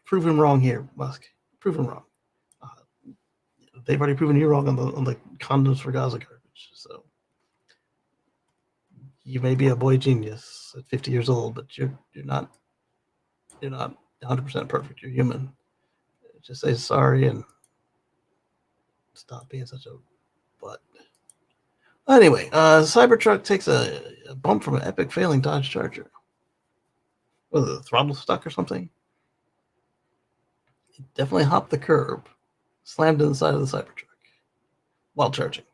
prove him wrong here, Musk. Prove him wrong. They've already proven you wrong on the condoms for Gaza garbage. So you may be a boy genius at 50 years old, but you're not 100% perfect. You're human. Just say sorry and stop being such a butt. Anyway, Cybertruck takes a bump from an epic failing Dodge Charger. Was the throttle stuck or something? It definitely hopped the curb, slammed in the side of the Cybertruck while charging.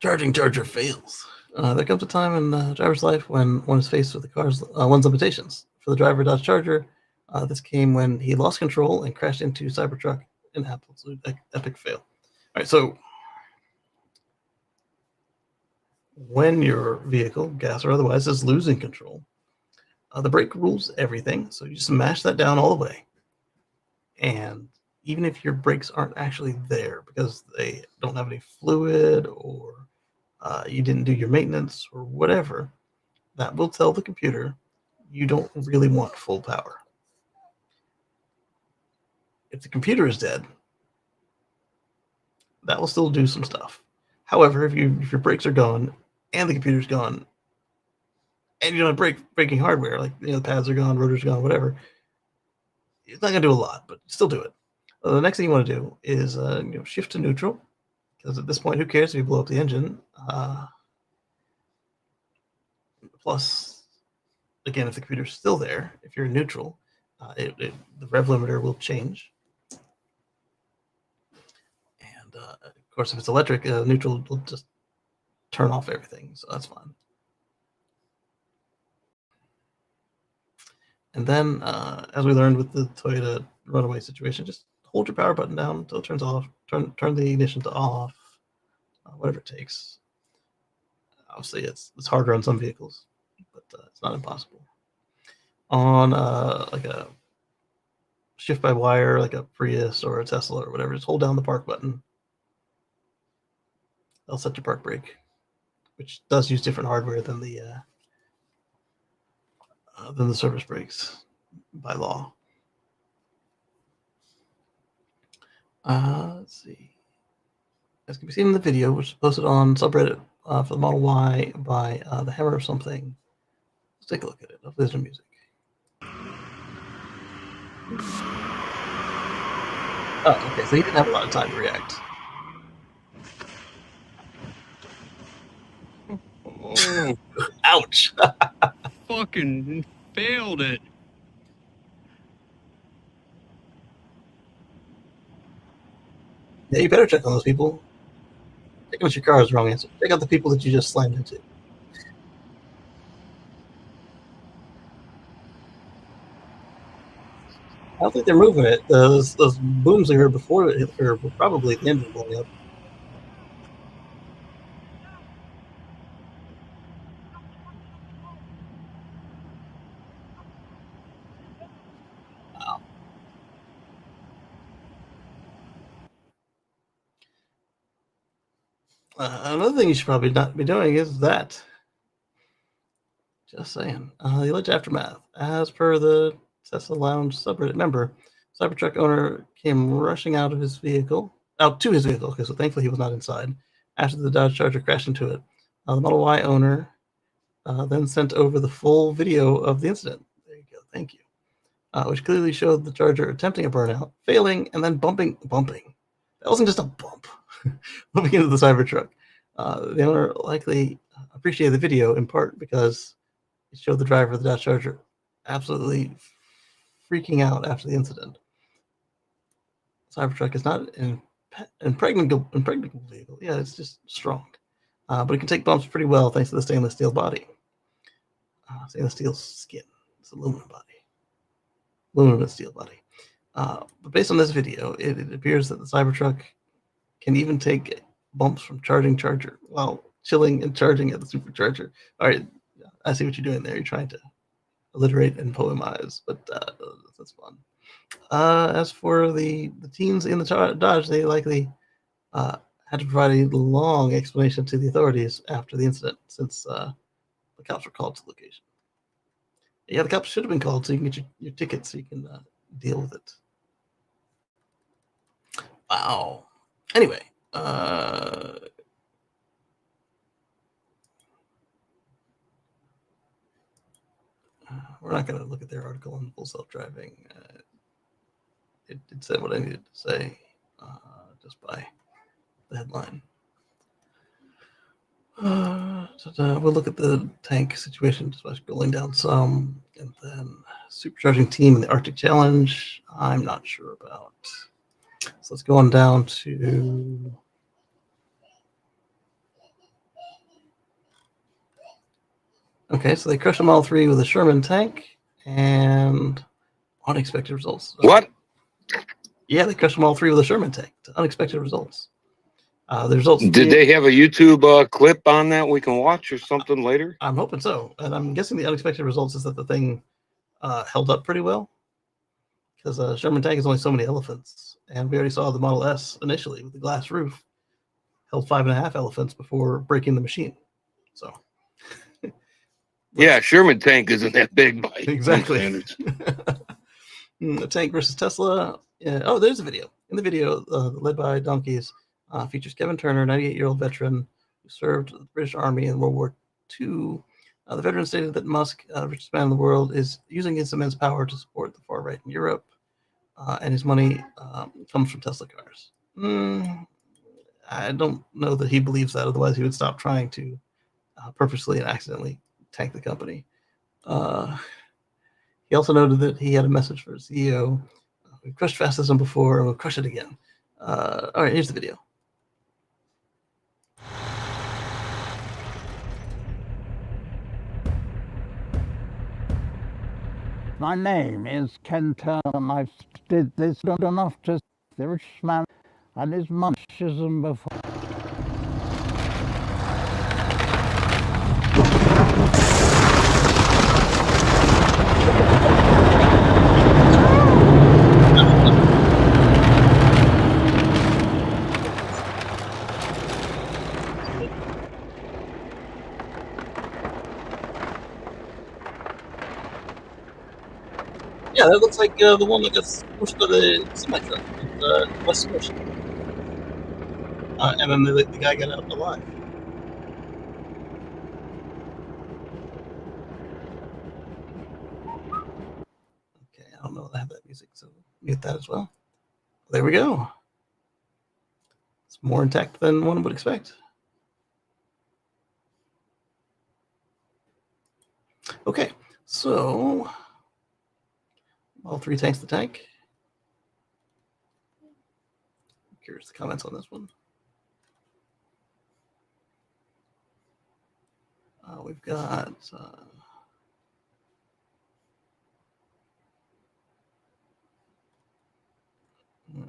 Charging Charger fails. There comes a time in a driver's life when one is faced with the car's one's limitations. For the driver of Dodge Charger, this came when he lost control and crashed into Cybertruck, an absolute epic fail. All right, so when your vehicle, gas or otherwise, is losing control, the brake rules everything. So you smash that down all the way. And even if your brakes aren't actually there because they don't have any fluid or you didn't do your maintenance or whatever, that will tell the computer you don't really want full power. If the computer is dead, that will still do some stuff. However, if your brakes are gone and the computer's gone, and you don't have braking hardware, like the pads are gone, rotors gone, whatever, it's not gonna do a lot, but still do it. The next thing you want to do is shift to neutral, because at this point, who cares if you blow up the engine? Plus, again, if the computer's still there, if you're neutral, the rev limiter will change. And of course, if it's electric, neutral will just turn off everything, so that's fine. And then, as we learned with the Toyota runaway situation, just hold your power button down until it turns off. Turn the ignition to off, whatever it takes. Obviously, it's harder on some vehicles, but it's not impossible. On like a shift by wire, like a Prius or a Tesla or whatever, just hold down the park button. They'll set your park brake, which does use different hardware than the then the service breaks by law. Let's see. As can be seen in the video, which is posted on subreddit for the Model Y by the Hammer or something. Let's take a look at it. Hopefully there's no music. Oh, okay. So he didn't have a lot of time to react. Oh, Ouch! fucking failed it. Yeah, you better check on those people. Checking out your car is the wrong answer. Check out the people that you just slammed into. I don't think they're moving it. Those booms we heard before it hit her were probably the engine blowing up. Wow. Another thing you should probably not be doing is that. Just saying. The alleged aftermath. As per the Tesla Lounge subreddit member, Cybertruck owner came rushing out to his vehicle, okay, so thankfully he was not inside, after the Dodge Charger crashed into it. The Model Y owner then sent over the full video of the incident. There you go, thank you. Which clearly showed the Charger attempting a burnout, failing, and then bumping. That wasn't just a bump. Bumping into the Cybertruck. The owner likely appreciated the video in part because it showed the driver of the Dodge Charger absolutely freaking out after the incident. Cybertruck is not an impregnable vehicle. Yeah, it's just strong. But it can take bumps pretty well thanks to the stainless steel body. Stainless steel skin. It's aluminum body. Aluminum and steel body. But based on this video, it appears that the Cybertruck can even take bumps from charging Charger while chilling and charging at the supercharger. All right, I see what you're doing there. You're trying to alliterate and poemize, but that's fun. As for the teens in the Dodge, they likely had to provide a long explanation to the authorities after the incident, since the cops were called to the location. Yeah, the cops should have been called so you can get your ticket so you can deal with it. Wow. Anyway, we're not going to look at their article on full self-driving. It said what I needed to say just by the headline. We'll look at the tank situation just by scrolling down some, and then supercharging team in the Arctic Challenge. I'm not sure about. So let's go on down to. Okay, so they crushed them all three with a Sherman tank and unexpected results. What? Yeah, they crushed them all three with a Sherman tank. Unexpected results. The results. Did they have a YouTube clip on that we can watch or something later? I'm hoping so, and I'm guessing the unexpected results is that the thing held up pretty well, because Sherman tank is only so many elephants, and we already saw the Model S initially with the glass roof held 5.5 elephants before breaking the machine. So. Yeah, Sherman tank isn't that big by Exactly. The tank versus Tesla. Oh, there's a video. In the video, led by donkeys, features Kevin Turner, 98-year-old veteran who served the British Army in World War II. The veteran stated that Musk, the richest man in the world, is using his immense power to support the far right in Europe, and his money comes from Tesla cars. I don't know that he believes that. Otherwise, he would stop trying to purposely and accidentally tank the company. He also noted that he had a message for his CEO. We've crushed fascism before, and we'll crush it again. All right, here's the video. My name is Ken Turner, and I did this enough to the rich man and his munchism before. yeah, that looks like the one that got pushed by the semi truck at West Swish. And then the guy got out alive. Okay, I don't know if I have that music, so mute that as well. There we go. It's more intact than one would expect. Okay, so all 3 tanks to tank. Curious the comments on this one. We've got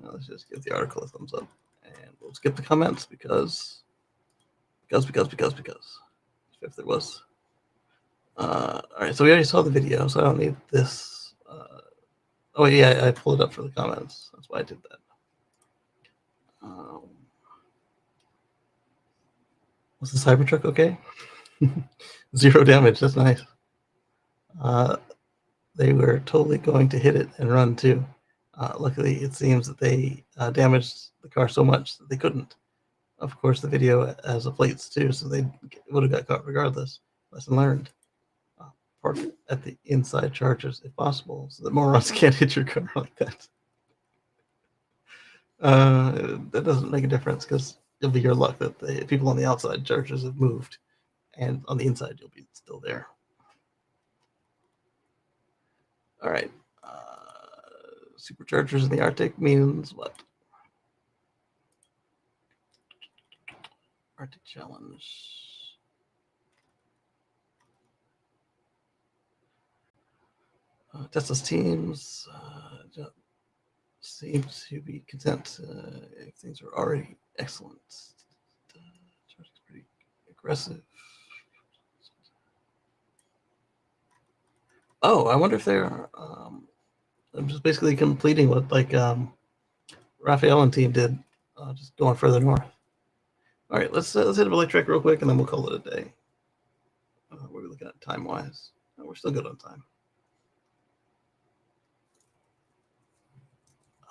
let's just give the article a thumbs up, and we'll skip the comments because if there was. All right, so we already saw the video, so I don't need this. Oh yeah, I pulled it up for the comments. That's why I did that. Was the Cybertruck okay? 0 damage. That's nice. They were totally going to hit it and run too. Luckily, it seems that they damaged the car so much that they couldn't. Of course, the video has the plates too, so they would have got caught regardless. Lesson learned. Park at the inside chargers if possible, so that morons can't hit your car like that. That doesn't make a difference because it'll be your luck that the people on the outside chargers have moved, and on the inside you'll be still there. All right. Superchargers in the Arctic means what? Arctic Challenge. Tesla's teams seem to be content if things are already excellent. Charging's pretty aggressive. Oh, I wonder if they're I'm just basically completing what Raphael and team did, just going further north. All right, let's hit up electric real quick, and then we'll call it a day. What are we looking at time-wise? Oh, we're still good on time.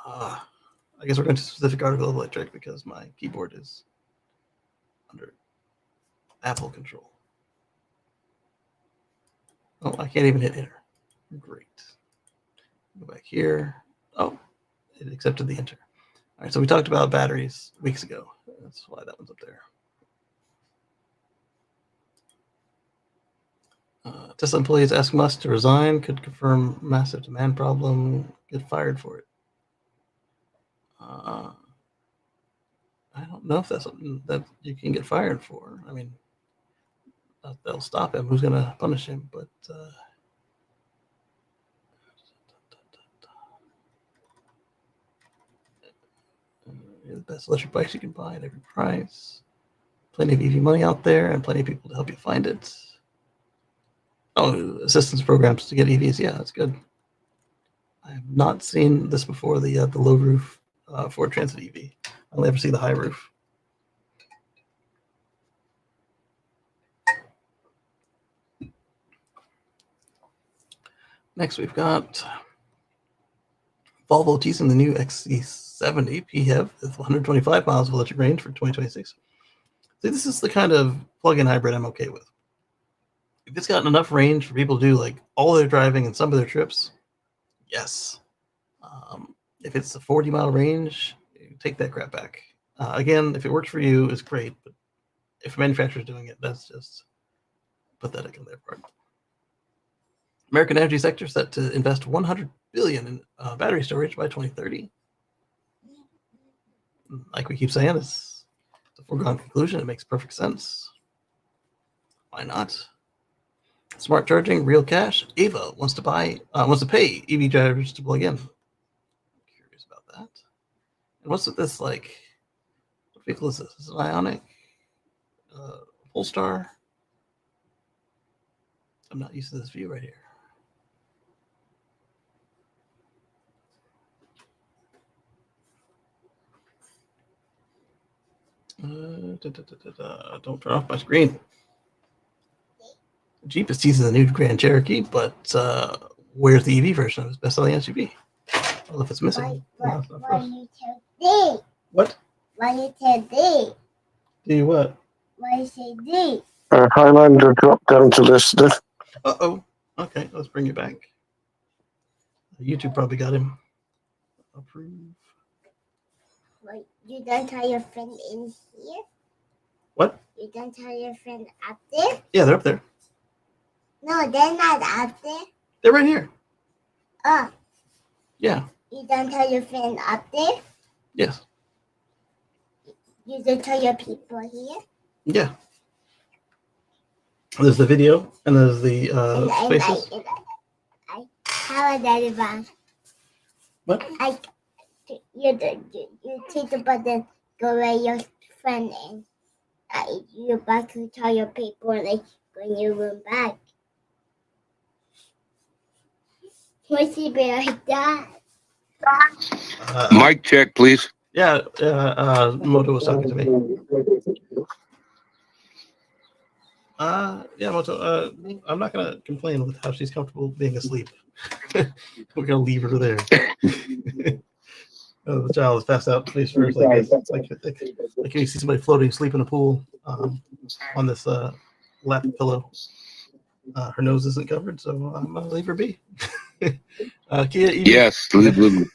I guess we're going to a specific article of electric because my keyboard is under Apple control. Oh, I can't even hit enter. Great. Go back here. Oh, it accepted the enter. All right, so we talked about batteries weeks ago. That's why that one's up there. Tesla employees ask Musk to resign, could confirm massive demand problem, get fired for it. I don't know if that's something that you can get fired for. I mean, they'll stop him. Who's going to punish him? But the best electric bikes you can buy at every price. Plenty of EV money out there and plenty of people to help you find it. Oh, assistance programs to get EVs. Yeah, that's good. I have not seen this before, the low roof Ford Transit EV. I only ever see the high roof. Next, we've got Volvo teasing the new XC70 PHEV with 125 miles of electric range for 2026. See, this is the kind of plug-in hybrid I'm okay with. If it's got enough range for people to do like all their driving and some of their trips, yes. If it's a 40-mile range, take that crap back. Again, if it works for you, it's great. But if a manufacturer's doing it, that's just pathetic on their part. American energy sector set to invest $100 billion in battery storage by 2030. Like we keep saying, it's a foregone conclusion. It makes perfect sense. Why not? Smart charging, real cash. Ava wants to pay EV drivers to plug in. I'm curious about that. And what's with this, like, what vehicle is this? Is it an Ioniq? Polestar? I'm not used to this view right here. Don't turn off my screen. Jeep is teasing the new Grand Cherokee, but where's the EV version of his best-selling SUV? Well, if it's Why, missing, why, it's not for why us. you tell D? What? Why you tell D? Do what? Why you say D? Highlander dropped down to listed. Uh-oh. Okay, let's bring it back. YouTube probably got him. Approve. Why, you don't tell your friend in here? What? You don't tell your friend up there? Yeah, they're up there. No, they're not up there. They're right here. Oh, Yeah. you don't tell your friend up there? Yes. You don't tell your people here? Yeah. There's the video and there's the And spaces. I have that about. What? You take the button, go where your friend is. You're about to tell your people like when you run back. What's he be like that? Mic check, please. Yeah, Moto was talking to me. Yeah, Moto, I'm not going to complain with how she's comfortable being asleep. We're going to leave her there. The child is passed out face first like this. It's like you see somebody floating asleep in a pool on this lap pillow. Her nose isn't covered, so I'm going to leave her be. Kia, Yes. sleeping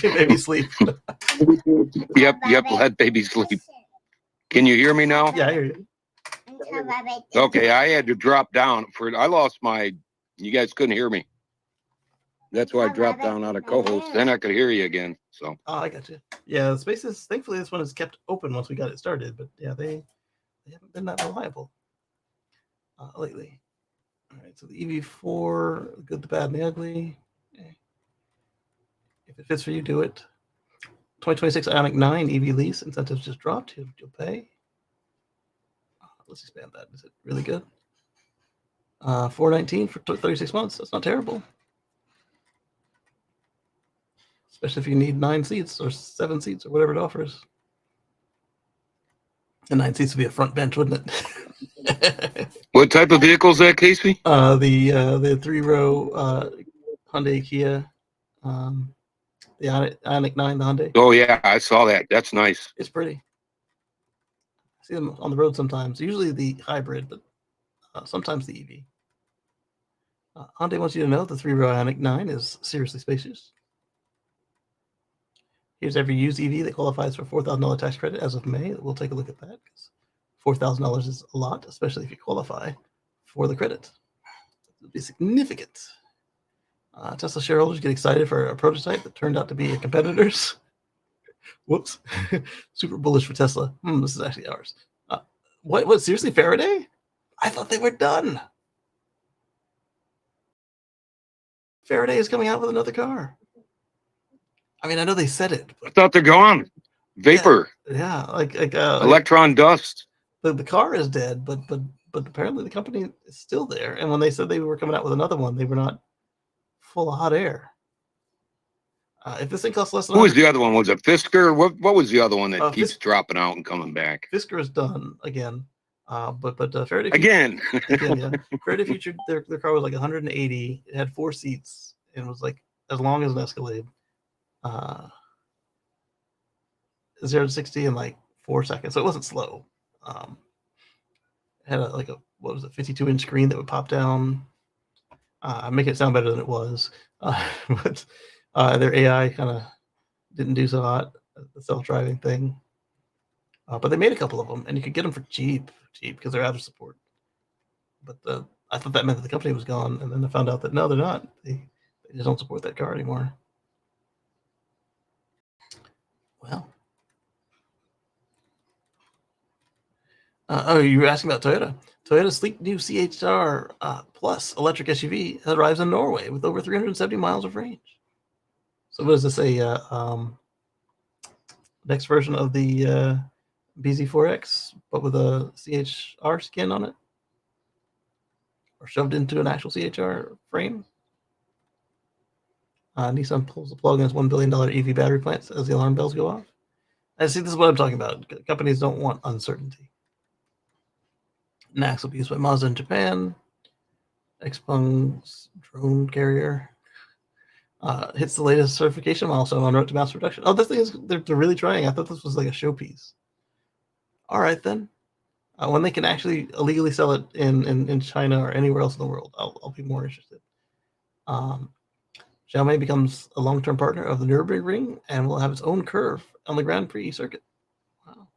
baby sleep. Yep. Let baby sleep. Can you hear me now? Yeah, I hear you. Okay, I had to drop down I lost my. You guys couldn't hear me. That's why I dropped down out of co-host. Then I could hear you again. So. Oh, I got you. Yeah, the spaces. Thankfully, this one is kept open once we got it started. But yeah, they haven't been that reliable lately. All right, so the EV4, the good, the bad, and the ugly. If it fits for you, do it. 2026 Ioniq 9 EV lease incentives just dropped. You'll pay. Let's expand that. Is it really good? $419 for 36 months. That's not terrible. Especially if you need 9 seats or 7 seats or whatever it offers. And 9 seats would be a front bench, wouldn't it? What type of vehicle is that, Casey? The 3-row Hyundai Kia, the Ioniq 9, the Hyundai. Oh yeah, I saw that. That's nice. It's pretty. I see them on the road sometimes. Usually the hybrid, but sometimes the EV. Hyundai wants you to know the 3-row Ioniq 9 is seriously spacious. Here's every used EV that qualifies for $4,000 tax credit as of May. We'll take a look at that because $4,000 is a lot, especially if you qualify for the credit. It would be significant. Tesla shareholders get excited for a prototype that turned out to be a competitor's. Whoops. Super bullish for Tesla. This is actually ours. What? Seriously, Faraday? I thought they were done. Faraday is coming out with another car. I mean, I know they said it. I thought they're gone. Vapor. Yeah, Electron dust. The car is dead, but apparently the company is still there. And when they said they were coming out with another one, they were not full of hot air. If this thing costs less than Who was the other one? Was it Fisker? What was the other one that keeps dropping out and coming back? Fisker is done again. But Faraday again. Yeah. Faraday featured their car was like 180. It had 4 seats and was like as long as an Escalade. 0 to 60 in like 4 seconds, so it wasn't slow. It had a 52-inch screen that would pop down. Make it sound better than it was, but their AI kind of didn't do so hot. The self-driving thing, but they made a couple of them, and you could get them for cheap because they're out of support. But I thought that meant that the company was gone, and then I found out that no, they're not. They just don't support that car anymore. Well. You were asking about Toyota. Toyota's sleek new CHR Plus electric SUV arrives in Norway with over 370 miles of range. So what is this, a next version of the BZ4X, but with a CHR skin on it? Or shoved into an actual CHR frame? Nissan pulls the plug on its $1 billion EV battery plants as the alarm bells go off. I see, this is what I'm talking about. Companies don't want uncertainty. NACS will be used by Mazda in Japan. Xpeng's drone carrier. hits the latest certification milestone on road to mass production. Oh, this thing is, they're really trying. I thought this was like a showpiece. All right, then. When they can actually illegally sell it in China or anywhere else in the world, I'll be more interested. Xiaomi becomes a long-term partner of the Nürburgring and will have its own curve on the Grand Prix circuit. Wow.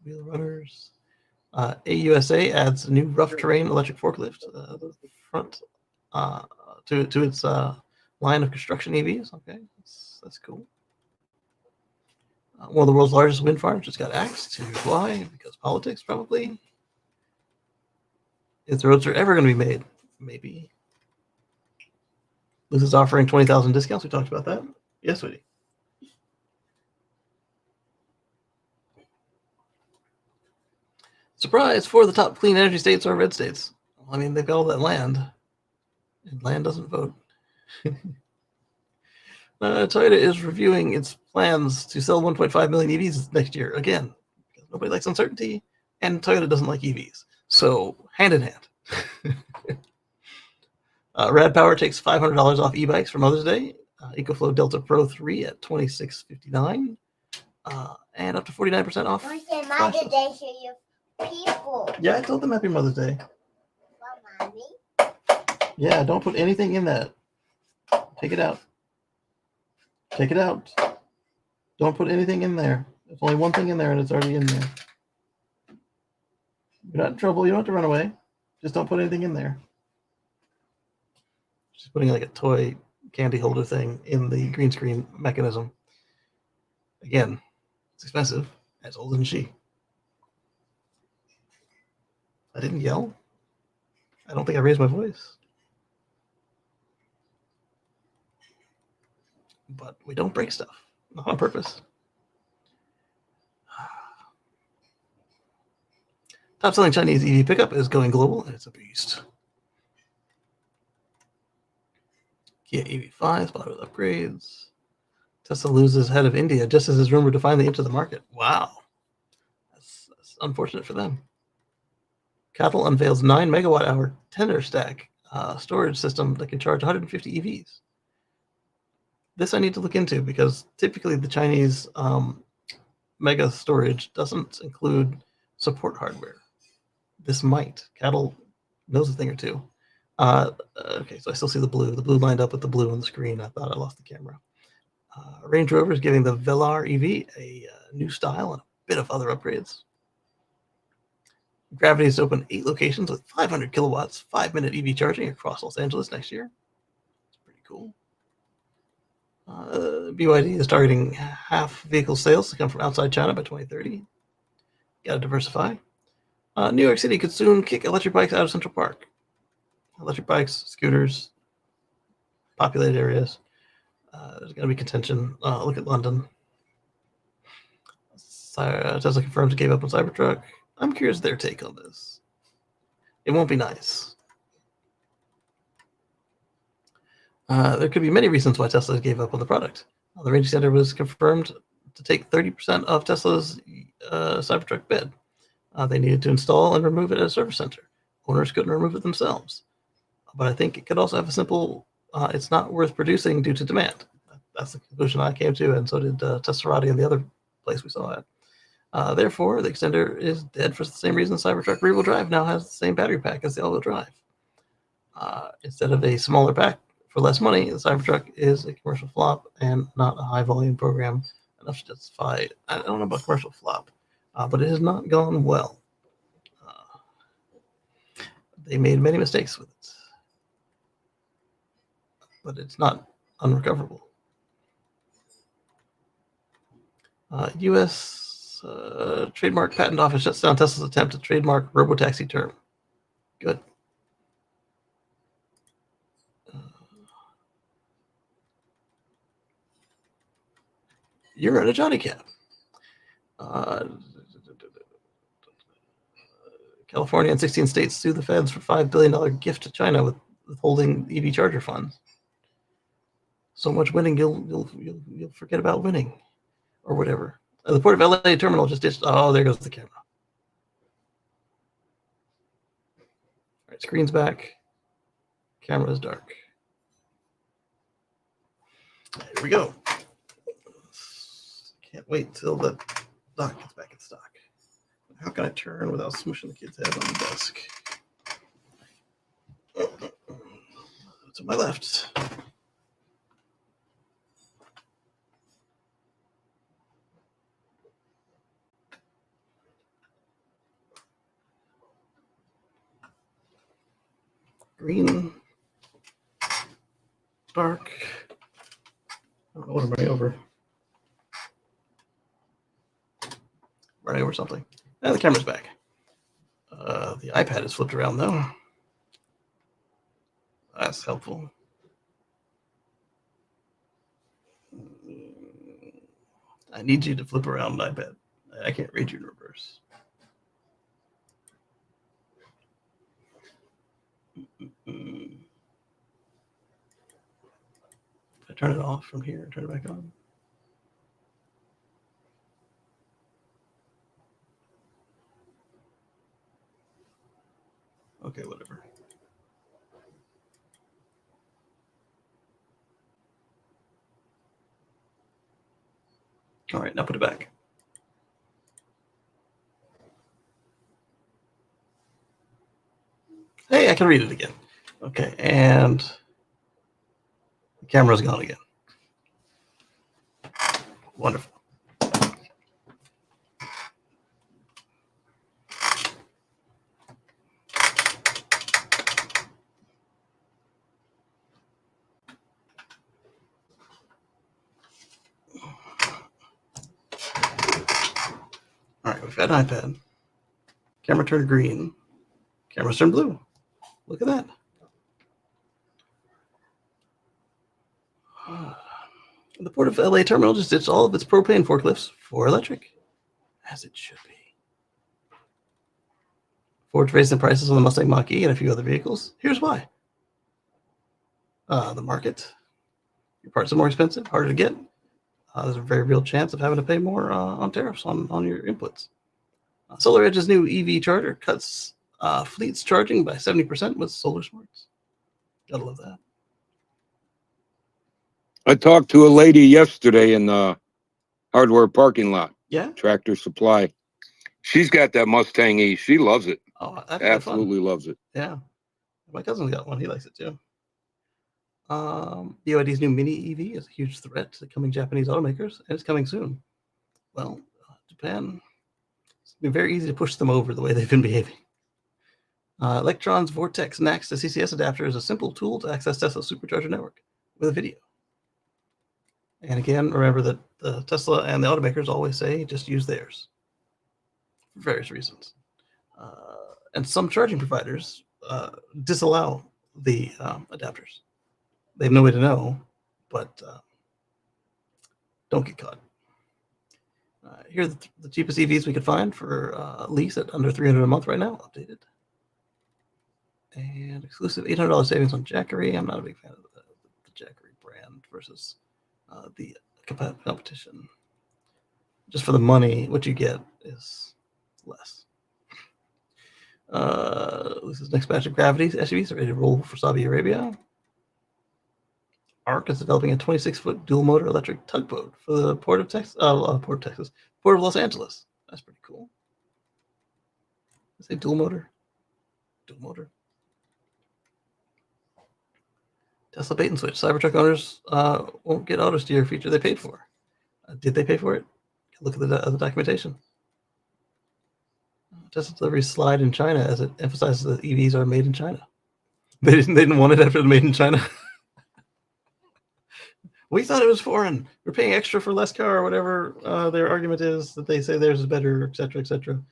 Wheel runners. AUSA adds a new rough terrain electric forklift the front to its line of construction EVs. Okay, that's cool. One of the world's largest wind farms just got axed. Why? Because politics, probably. If the roads are ever going to be made, maybe. This is offering 20,000 discounts. We talked about that. Yes, sweetie. Surprise! 4 of the top clean energy states are red states. Well, I mean, they've got all that land, and land doesn't vote. Toyota is reviewing its plans to sell 1.5 million EVs next year. Again, because nobody likes uncertainty, and Toyota doesn't like EVs. So, hand in hand. Rad Power takes $500 off e-bikes for Mother's Day. EcoFlow Delta Pro 3 at $26.59. And up to 49% off. What's Mother's Day to you people? Yeah, I told them Happy Mother's Day. Well, Mommy. Yeah, don't put anything in that. Take it out. Take it out. Don't put anything in there. There's only one thing in there, and it's already in there. You're not in trouble. You don't have to run away. Just don't put anything in there. Just putting like a toy candy holder thing in the green screen mechanism. Again, it's expensive. As old as she. I didn't yell. I don't think I raised my voice. But we don't break stuff. Not on purpose. Top selling Chinese EV pickup is going global, and it's a beast. Kia EV5 spotted with upgrades. Tesla loses head of India just as is rumored to finally enter the market. Wow. That's unfortunate for them. Cattle unveils 9 megawatt hour tender stack storage system that can charge 150 EVs. This I need to look into because typically the Chinese mega storage doesn't include support hardware. This might. Cattle knows a thing or two. Okay, so I still see the blue. The blue lined up with the blue on the screen. I thought I lost the camera. Range Rover is giving the Velar EV a new style and a bit of other upgrades. Gravity is to open 8 locations with 500 kilowatts, 5-minute EV charging across Los Angeles next year. It's pretty cool. BYD is targeting half vehicle sales to come from outside China by 2030. Got to diversify. New York City could soon kick electric bikes out of Central Park. Electric bikes, scooters, populated areas. There's going to be contention. Look at London. Tesla confirms it gave up on Cybertruck. I'm curious their take on this. It won't be nice. There could be many reasons why Tesla gave up on the product. The Range Center was confirmed to take 30% of Tesla's Cybertruck bid. They needed to install and remove it at a service center. Owners couldn't remove it themselves. But I think it could also have a simple, it's not worth producing due to demand. That's the conclusion I came to, and so did Tesserati and the other place we saw it. Therefore, the extender is dead for the same reason Cybertruck rear-wheel drive now has the same battery pack as the all-wheel drive. Instead of a smaller pack for less money, the Cybertruck is a commercial flop and not a high-volume program enough to justify. I don't know about commercial flop, but it has not gone well. They made many mistakes with it, but it's not unrecoverable. U.S. Trademark Patent Office shuts down Tesla's attempt to trademark robotaxi term. Good. You're in a Johnny Cab. California and 16 states sue the feds for $5 billion gift to China with withholding EV charger funds. So much winning, you'll forget about winning, or whatever. The Port of LA terminal just ditched. Oh, there goes the camera. All right, screen's back. Camera is dark. Here we go. Can't wait till the dock gets back in stock. How can I turn without smooshing the kid's head on the desk? To my left. Green. Dark. I don't know what I'm running over. Running over something. And the camera's back. The iPad is flipped around though. That's helpful. I need you to flip around an iPad. I can't read you in reverse. If I turn it off from here and turn it back on. Okay, whatever. All right, now put it back. Hey, I can read it again. Okay, and the camera's gone again. Wonderful. All right, we've got an iPad. Camera turned green. Camera's turned blue. Look at that. The Port of LA terminal just ditched all of its propane forklifts for electric, as it should be. Ford's raising prices on the Mustang Mach-E and a few other vehicles. Here's why. The market. Your parts are more expensive, harder to get. There's a very real chance of having to pay more on tariffs on your inputs. SolarEdge's new EV charger cuts fleets charging by 70% with solar smarts. Gotta love that. I talked to a lady yesterday in the hardware parking lot. Yeah? Tractor Supply. She's got that Mustang E. She loves it. Oh, that's Absolutely fun. loves it. Yeah. My cousin's got one. He likes it too. BYD's new Mini EV is a huge threat to the coming Japanese automakers, and it's coming soon. Well, Japan, it's been very easy to push them over the way they've been behaving. Electron's Vortex NACS to CCS adapter is a simple tool to access Tesla's supercharger network with a video. And again, remember that the Tesla and the automakers always say just use theirs for various reasons. And some charging providers disallow the adapters. They have no way to know, but don't get caught. Here are the cheapest EVs we could find for lease at under $300 a month right now, updated. And exclusive $800 savings on Jackery. I'm not a big fan of the Jackery brand versus the competition. Just for the money, what you get is less. This is next batch of Gravity SUVs are ready to roll for Saudi Arabia. ARC is developing a 26-foot dual-motor electric tugboat for the Port of Los Angeles. That's pretty cool. Is it dual motor? Dual motor. Tesla bait and switch. Cybertruck owners won't get auto steer feature they paid for. Did they pay for it? Look at the documentation. Tesla deliveries slide in China as it emphasizes that EVs are made in China. They didn't want it after the made in China. We thought it was foreign. We're paying extra for less car or whatever their argument is that they say theirs is better, et cetera, et cetera.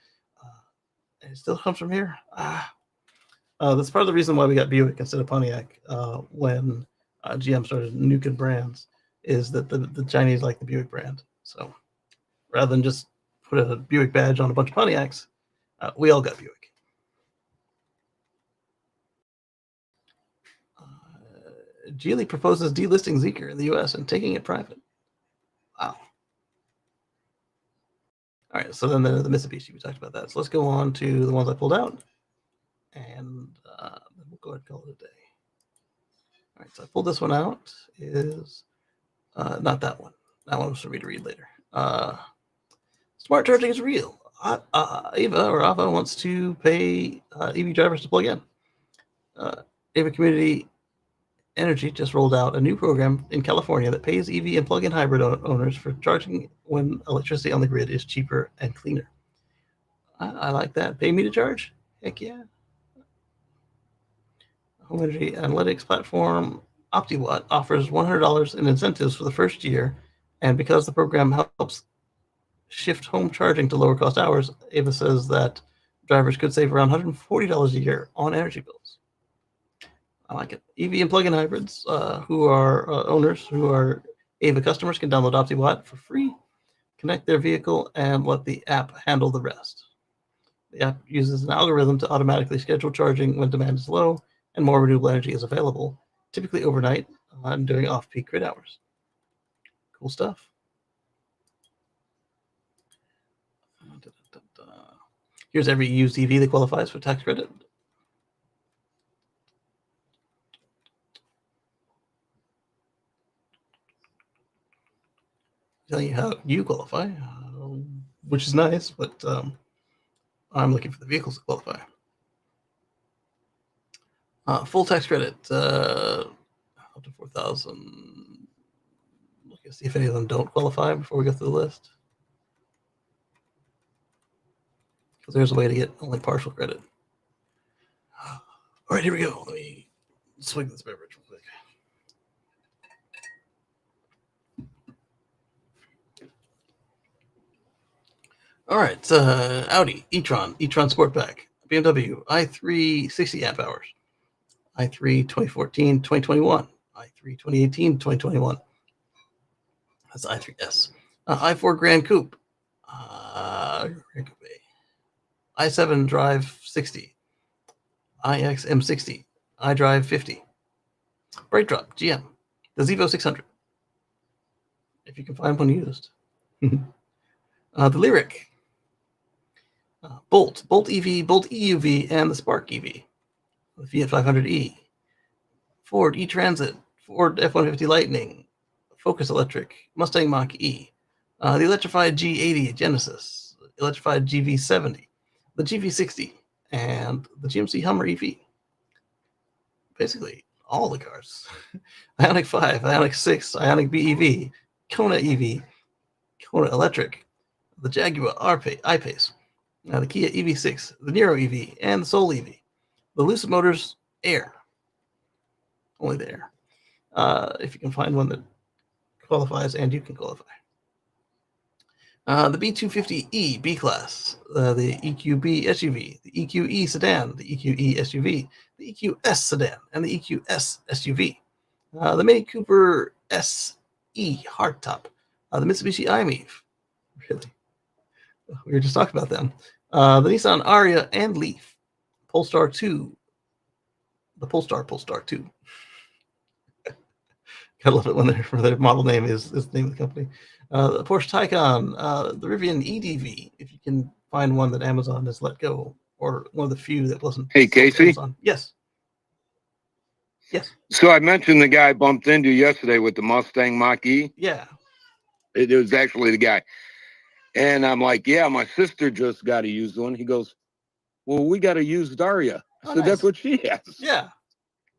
And it still comes from here. That's part of the reason why we got Buick instead of Pontiac when GM started nuking brands, is that the Chinese like the Buick brand. So rather than just put a Buick badge on a bunch of Pontiacs, we all got Buick. Geely proposes delisting Zeekr in the U.S. and taking it private. Wow. All right, so then the Mitsubishi, we talked about that. So let's go on to the ones I pulled out, and we'll go ahead and call it a day. All right, so I pulled this one out. Is Not that one. That one was for me to read later. Smart charging is real. Ava wants to pay EV drivers to plug in. Ava Community Energy just rolled out a new program in California that pays EV and plug-in hybrid owners for charging when electricity on the grid is cheaper and cleaner. I like that. Pay me to charge? Heck yeah. Home energy analytics platform OptiWatt offers $100 in incentives for the first year, and because the program helps shift home charging to lower cost hours, Ava says that drivers could save around $140 a year on energy bills. I like it. EV and plug-in hybrids who are owners who are Ava customers can download OptiWatt for free, connect their vehicle, and let the app handle the rest. The app uses an algorithm to automatically schedule charging when demand is low and more renewable energy is available, typically overnight and during off-peak grid hours. Cool stuff. Here's every used EV that qualifies for tax credit. Tell you how you qualify, which is nice, but I'm looking for the vehicles to qualify. Full tax credit, up to 4,000. Look and see if any of them don't qualify before we go through the list. Because there's a way to get only partial credit. All right, here we go. Let me swig this beverage real quick. All right, Audi, e-tron Sportback, BMW i3 60 amp hours, i3 2014, 2021, i3 2018, 2021. That's i3S. i4 Grand Coupe, i7 Drive 60, iX M60, iDrive 50, BrightDrop GM, the Zevo 600, if you can find one used. The Lyric, Bolt EV, Bolt EUV, and the Spark EV, the Fiat 500e, Ford e-Transit, Ford F-150 Lightning, Focus Electric, Mustang Mach-E, the electrified G80 Genesis, electrified GV70, the GV60, and the GMC Hummer EV. Basically, all the cars. Ioniq 5, Ioniq 6, Ioniq BEV, Kona EV, Kona Electric, the Jaguar I-Pace, the Kia EV6, the Niro EV, and the Soul EV. The Lucid Motors Air. Only the Air. If you can find one that qualifies, and you can qualify. The B250E B-Class, the EQB SUV, the EQE Sedan, the EQE SUV, the EQS Sedan, and the EQS SUV. The Mini Cooper SE Hardtop, the Mitsubishi i-MiEV. Really? We were just talking about them. The Nissan Ariya and Leaf. Polestar 2. The Polestar 2. Gotta love it when their model name is the name of the company. The Porsche Taycan, the Rivian EDV, if you can find one that Amazon has let go, or one of the few that wasn't. Hey, Casey? Amazon. Yes. Yes. So I mentioned the guy I bumped into yesterday with the Mustang Mach-E. Yeah. It was actually the guy. And I'm like, yeah, my sister just got a used one. He goes, well, we got a used Ariya. Oh, So nice. that's what she has. Yeah.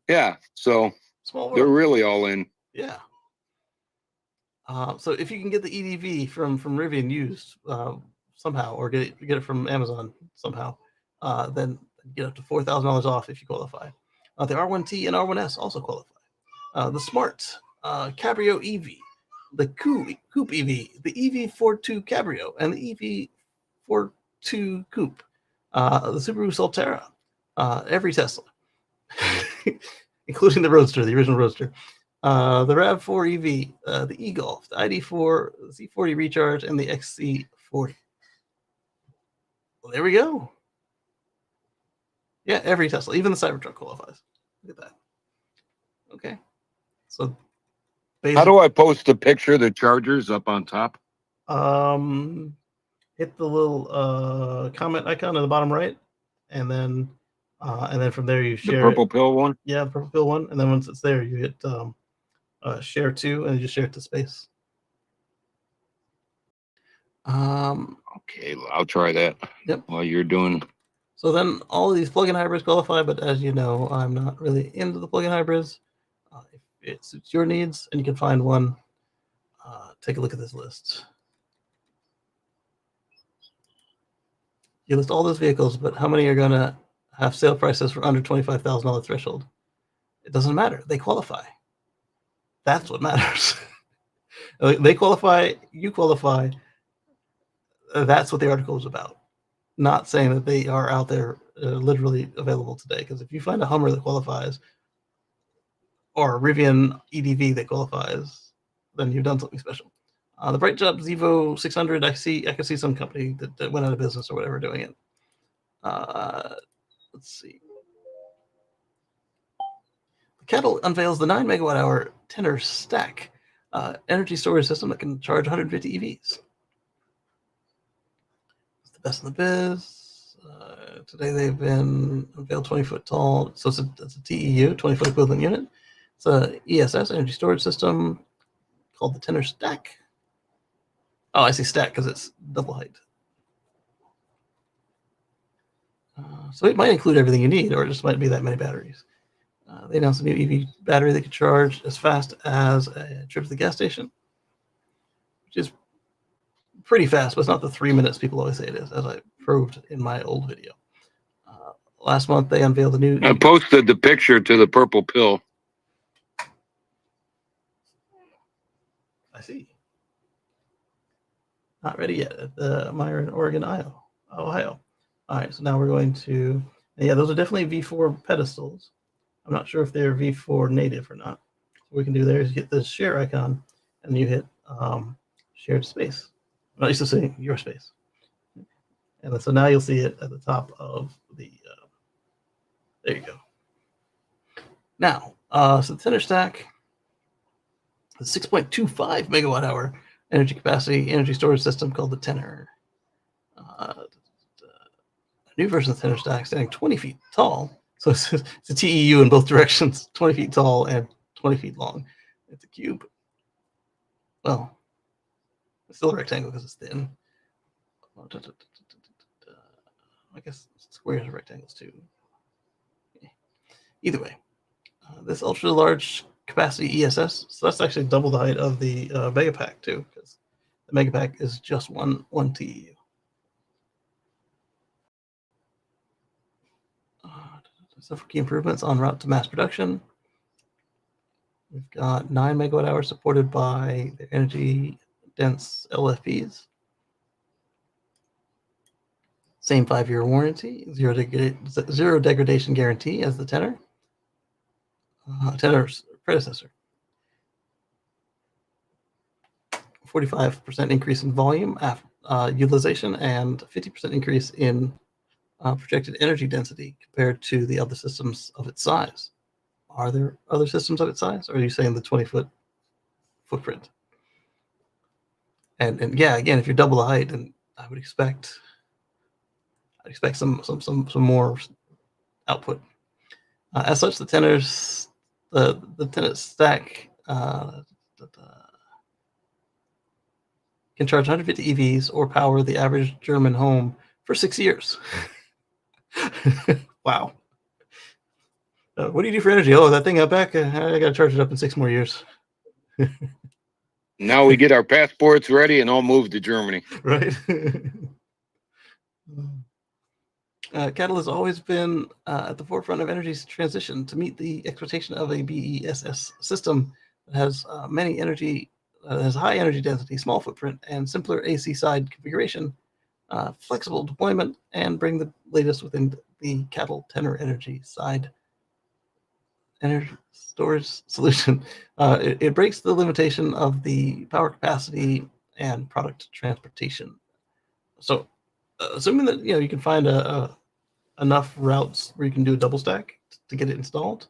Yeah. So Small world. they're really all in. Yeah. So if you can get the EDV from Rivian used somehow, or get it from Amazon somehow, then get up to $4,000 off if you qualify. The R1T and R1S also qualify. The Smart Cabrio EV, the Coupe EV, the EV42 Cabrio, and the EV42 Coupe, the Subaru Solterra, every Tesla, including the Roadster, the original Roadster. The RAV4 EV, the e-Golf, the ID4, the C40 Recharge, and the XC40. Well, there we go. Yeah, every Tesla, even the Cybertruck qualifies. Look at that. Okay. So, how do I post a picture of the chargers up on top? Hit the little comment icon in the bottom right, and then from there you share the purple pill one. Yeah, the purple pill one, and then once it's there, you hit share to, and you just share it to space. Okay, I'll try that. Yep. While you're doing. So then all of these plug-in hybrids qualify, but as you know, I'm not really into the plug-in hybrids. If it suits your needs and you can find one, take a look at this list. You list all those vehicles, but how many are going to have sale prices for under $25,000 threshold? It doesn't matter. They qualify. That's what matters. They qualify, you qualify. That's what the article is about. Not saying that they are out there literally available today. Because if you find a Hummer that qualifies, or a Rivian EDV that qualifies, then you've done something special. The Bright Job Zevo 600, I can see some company that went out of business or whatever doing it. Let's see. Kettle unveils the 9 megawatt hour tenor stack energy storage system that can charge 150 EVs. It's the best in the biz. Today they've been unveiled 20-foot tall. So it's a TEU, 20-foot equivalent unit. It's a ESS, energy storage system, called the tenor stack. Oh, I see stack because it's double height. So it might include everything you need, or it just might be that many batteries. They announced a new EV battery that could charge as fast as a trip to the gas station, which is pretty fast, but it's not the 3 minutes people always say it is, as I proved in my old video. Last month, they unveiled a new... I posted the picture to the purple pill. I see. Not ready yet at the Myron, Oregon, Ohio. All right, so now we're going to... Yeah, those are definitely V4 pedestals. I'm not sure if they're V4 native or not. What we can do there is hit the share icon, and you hit shared space. I'm not used to saying your space. And so now you'll see it at the top of the... there you go. Now, so the tenor stack, the 6.25 megawatt hour energy capacity energy storage system called the Tenor. A new version of the Tenor stack standing 20 feet tall. So it's a TEU in both directions, 20 feet tall and 20 feet long. It's a cube. Well, it's still a rectangle because it's thin. I guess squares are rectangles too. Either way, this ultra large capacity ESS, so that's actually double the height of the Megapack too, because the Megapack is just one TEU. Several key improvements en route to mass production. We've got 9 megawatt hours supported by the energy dense LFPs. Same 5-year warranty, zero degradation guarantee as the Tenor. Tenor's predecessor. 45% increase in volume utilization and 50% increase in projected energy density compared to the other systems of its size. Are there other systems of its size, or are you saying the 20-foot footprint? And yeah, again, if you're double the height, then I would expect some more output. As such, the Tenor's the Tenor stack can charge 150 EVs or power the average German home for 6 years. Wow. What do you do for energy? Oh, that thing out back, I got to charge it up in 6 more years. Now we get our passports ready and I'll move to Germany. Right. Cattle has always been at the forefront of energy's transition to meet the expectation of a BESS system that has has high energy density, small footprint, and simpler AC side configuration, flexible deployment, and bring the latest within the Cattle Tenor energy side energy storage solution. It breaks the limitation of the power capacity and product transportation. So, assuming that you can find enough routes where you can do a double stack to get it installed,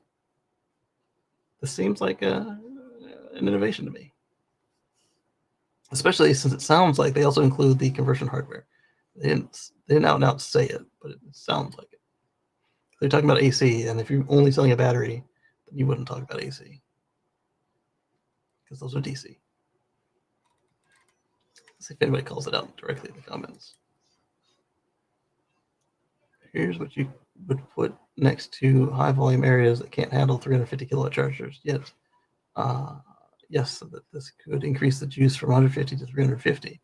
this seems like an innovation to me. Especially since it sounds like they also include the conversion hardware. They didn't out and out say it, but it sounds like it. They're talking about AC, and if you're only selling a battery, then you wouldn't talk about AC. because those are DC. Let's see if anybody calls it out directly in the comments. Here's what you would put next to high volume areas that can't handle 350 kilowatt chargers yet. Yes, so that this could increase the juice from 150 to 350.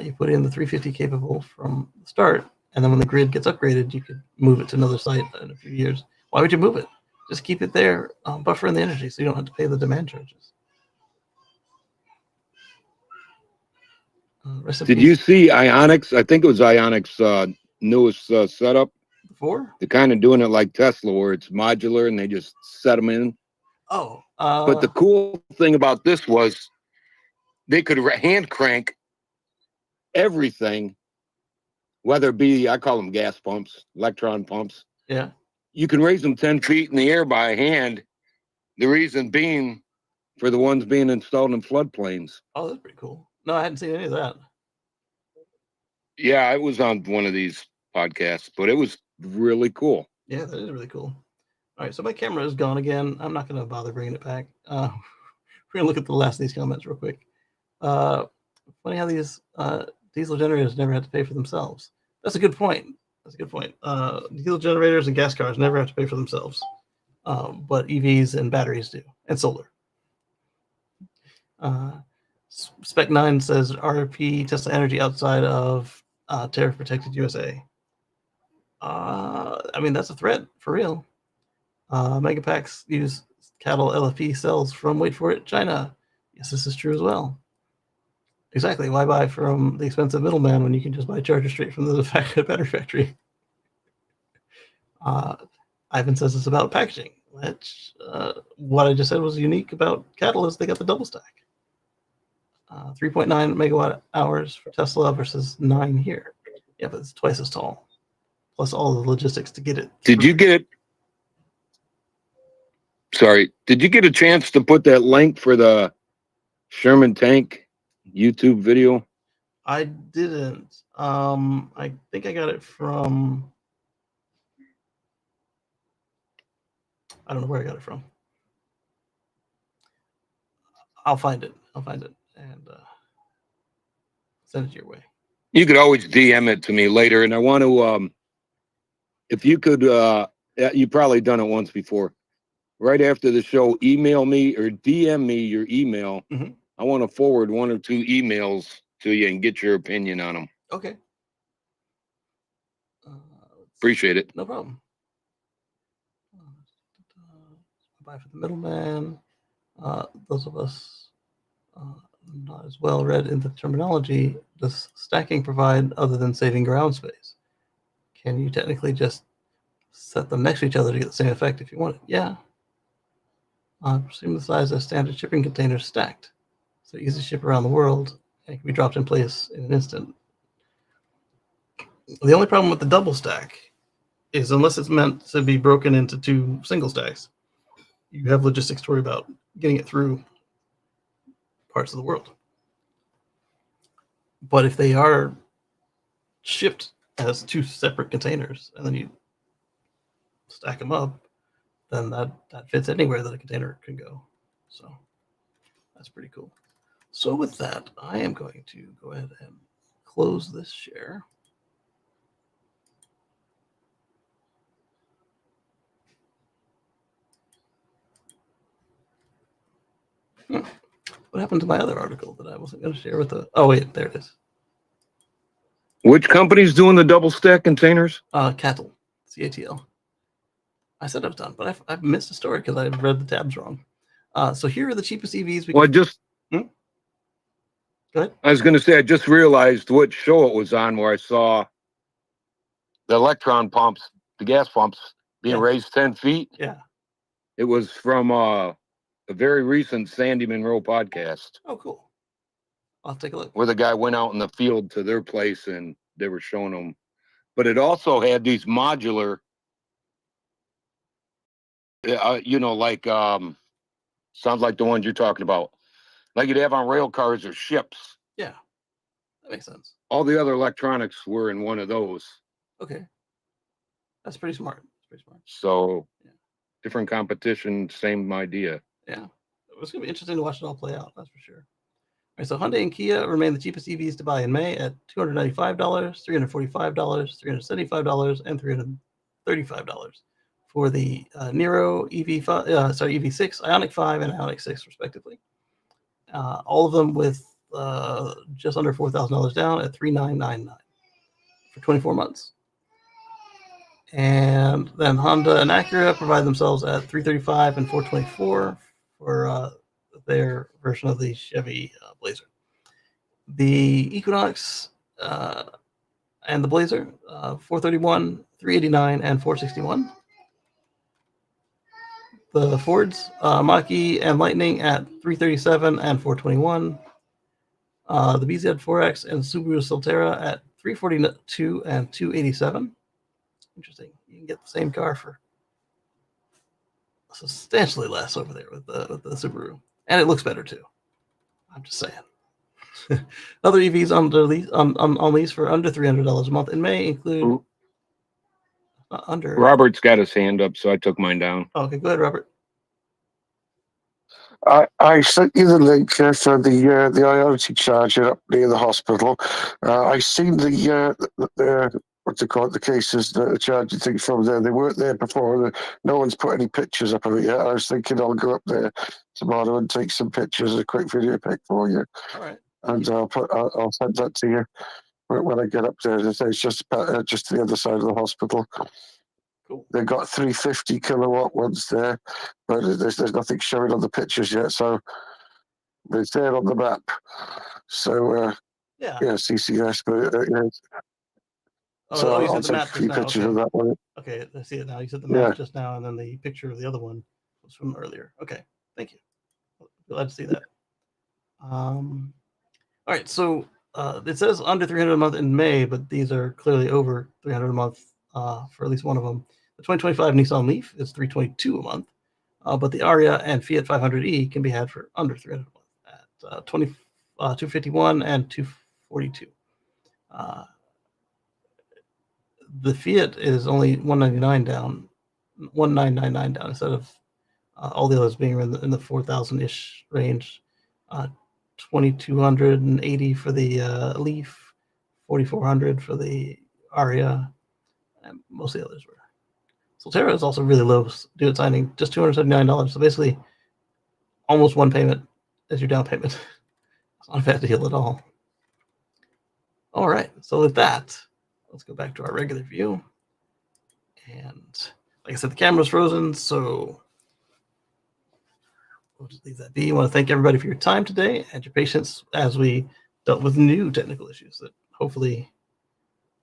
You put in the 350 capable from the start, and then when the grid gets upgraded, you could move it to another site in a few years. Why would you move it? Just keep it there, buffering the energy so you don't have to pay the demand charges. Did you see Ionix? I think it was Ionix newest setup. Before? They're kind of doing it like Tesla, where it's modular and they just set them in. Oh, but the cool thing about this was they could hand crank everything, whether it be, I call them gas pumps, electron pumps. Yeah. You can raise them 10 feet in the air by hand. The reason being for the ones being installed in floodplains. Oh, that's pretty cool. No, I hadn't seen any of that. Yeah, I was on one of these podcasts, but it was really cool. Yeah, that is really cool. All right, so my camera is gone again. I'm not going to bother bringing it back. We're going to look at the last of these comments real quick. Funny how these diesel generators never had to pay for themselves. That's a good point. That's a good point. Diesel generators and gas cars never have to pay for themselves, but EVs and batteries do, and solar. Spec 9 says RP Tesla Energy outside of tariff protected USA. I mean, that's a threat for real. Megapacks use cattle LFP cells from, wait for it, China. Yes, this is true as well. Exactly. Why buy from the expensive middleman when you can just buy chargers straight from the battery factory? Ivan says it's about packaging. Which, what I just said was unique about cattle is they got the double stack. 3.9 megawatt hours for Tesla versus 9 here. Yeah, but it's twice as tall. Plus all the logistics to get it. Did you get? Sorry, did you get a chance to put that link for the Sherman tank YouTube video? I didn't. I think I got it from. I don't know where I got it from. I'll find it. I'll find it and send it your way. You could always DM it to me later, and I want to, if you could, you probably done it once before. Right after the show, email me or DM me your email. Mm-hmm. I want to forward 1 or 2 emails to you and get your opinion on them. Okay. Appreciate it. No problem. Bye for the middleman. Those of us not as well read in the terminology, does stacking provide other than saving ground space? Can you technically just set them next to each other to get the same effect if you want it? Yeah. Presume the size of standard shipping containers stacked, so easy to ship around the world and can be dropped in place in an instant. The only problem with the double stack is unless it's meant to be broken into 2 single stacks, you have logistics to worry about getting it through parts of the world. But if they are shipped as 2 separate containers and then you stack them up, then that fits anywhere that a container can go. So that's pretty cool. So with that, I am going to go ahead and close this share. What happened to my other article that I wasn't going to share with the... Oh, wait, there it is. Which company's doing the double stack containers? Cattle, CATL. I said I was done, but I've missed a story because I read the tabs wrong. So here are the cheapest EVs we can... Go ahead. I was going to say, I just realized what show it was on where I saw the electron pumps, the gas pumps being raised 10 feet. Yeah. It was from a very recent Sandy Monroe podcast. Oh, cool. I'll take a look. Where the guy went out in the field to their place and they were showing them. But it also had these modular, like, sounds like the ones you're talking about. Like you'd have on rail cars or ships. Yeah, that makes sense. All the other electronics were in one of those. Okay. That's pretty smart. That's pretty smart. So, different competition, same idea. Yeah. it's going to be interesting to watch it all play out. That's for sure. All right, so Hyundai and Kia remain the cheapest EVs to buy in May at $295, $345, $375, and $335 for the Niro EV6, Ioniq 5, and Ioniq 6, respectively. All of them with just under $4,000 down at $3,999 for 24 months. And then Honda and Acura provide themselves at $335 and $424 for their version of the Chevy Blazer. The Equinox and the Blazer, $431, $389, and $461. The Fords, Mach-E and Lightning at $337 and $421. The BZ4X and Subaru Solterra at $342 and $287. Interesting. You can get the same car for substantially less over there with the Subaru, and it looks better too. I'm just saying. Other EVs on lease for under $300 a month in May include under. Robert's got his hand up, so I took mine down. Okay, go ahead, Robert. I sent you the link for the IoT charger up near the hospital. I seen the what's it called, the cases, the charging thing from there. They weren't there before. No one's put any pictures up of it yet. I was thinking I'll go up there tomorrow and take some pictures, a quick video pic for you. All right. And I'll send that to you when I get up there. It's just the other side of the hospital. Cool. They've got 350 kilowatt ones there, but there's nothing showing on the pictures yet. So it's there on the map. So yeah, CCS, but yeah. So you I'll said the take a map few just now. pictures Okay. of that one. Okay, I see it now. You said the map just now, and then the picture of the other one was from earlier. Okay, thank you. Glad to see that. All right, so it says under $300 a month in May, but these are clearly over $300 a month for at least one of them. The 2025 Nissan Leaf is $322 a month, but the Aria and Fiat 500e can be had for under $300 a month at $251 and $242. The Fiat is only $199 down, $1999 down instead of all the others being in the 4,000-ish range. $2,280 for the Leaf, $4,400 for the Aria, and most of the others were. Solterra is also really low due at signing, just $279. So basically, almost one payment as your down payment. It's not a bad deal at all. All right, so with that, let's go back to our regular view. And like I said, the camera's frozen, so we'll just leave that be. I want to thank everybody for your time today and your patience as we dealt with new technical issues that hopefully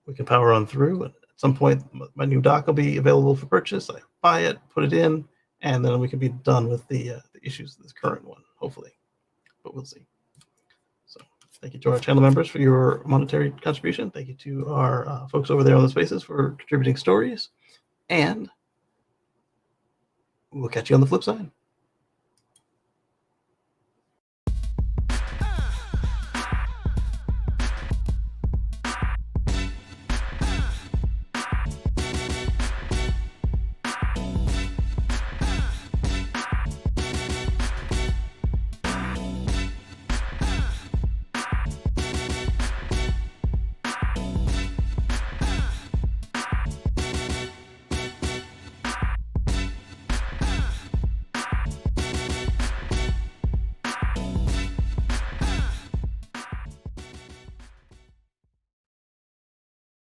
we can power on through. And at some point, my new dock will be available for purchase. I buy it, put it in, and then we can be done with the issues of this current one, hopefully. But we'll see. So thank you to our channel members for your monetary contribution. Thank you to our folks over there on the Spaces for contributing stories. And we'll catch you on the flip side.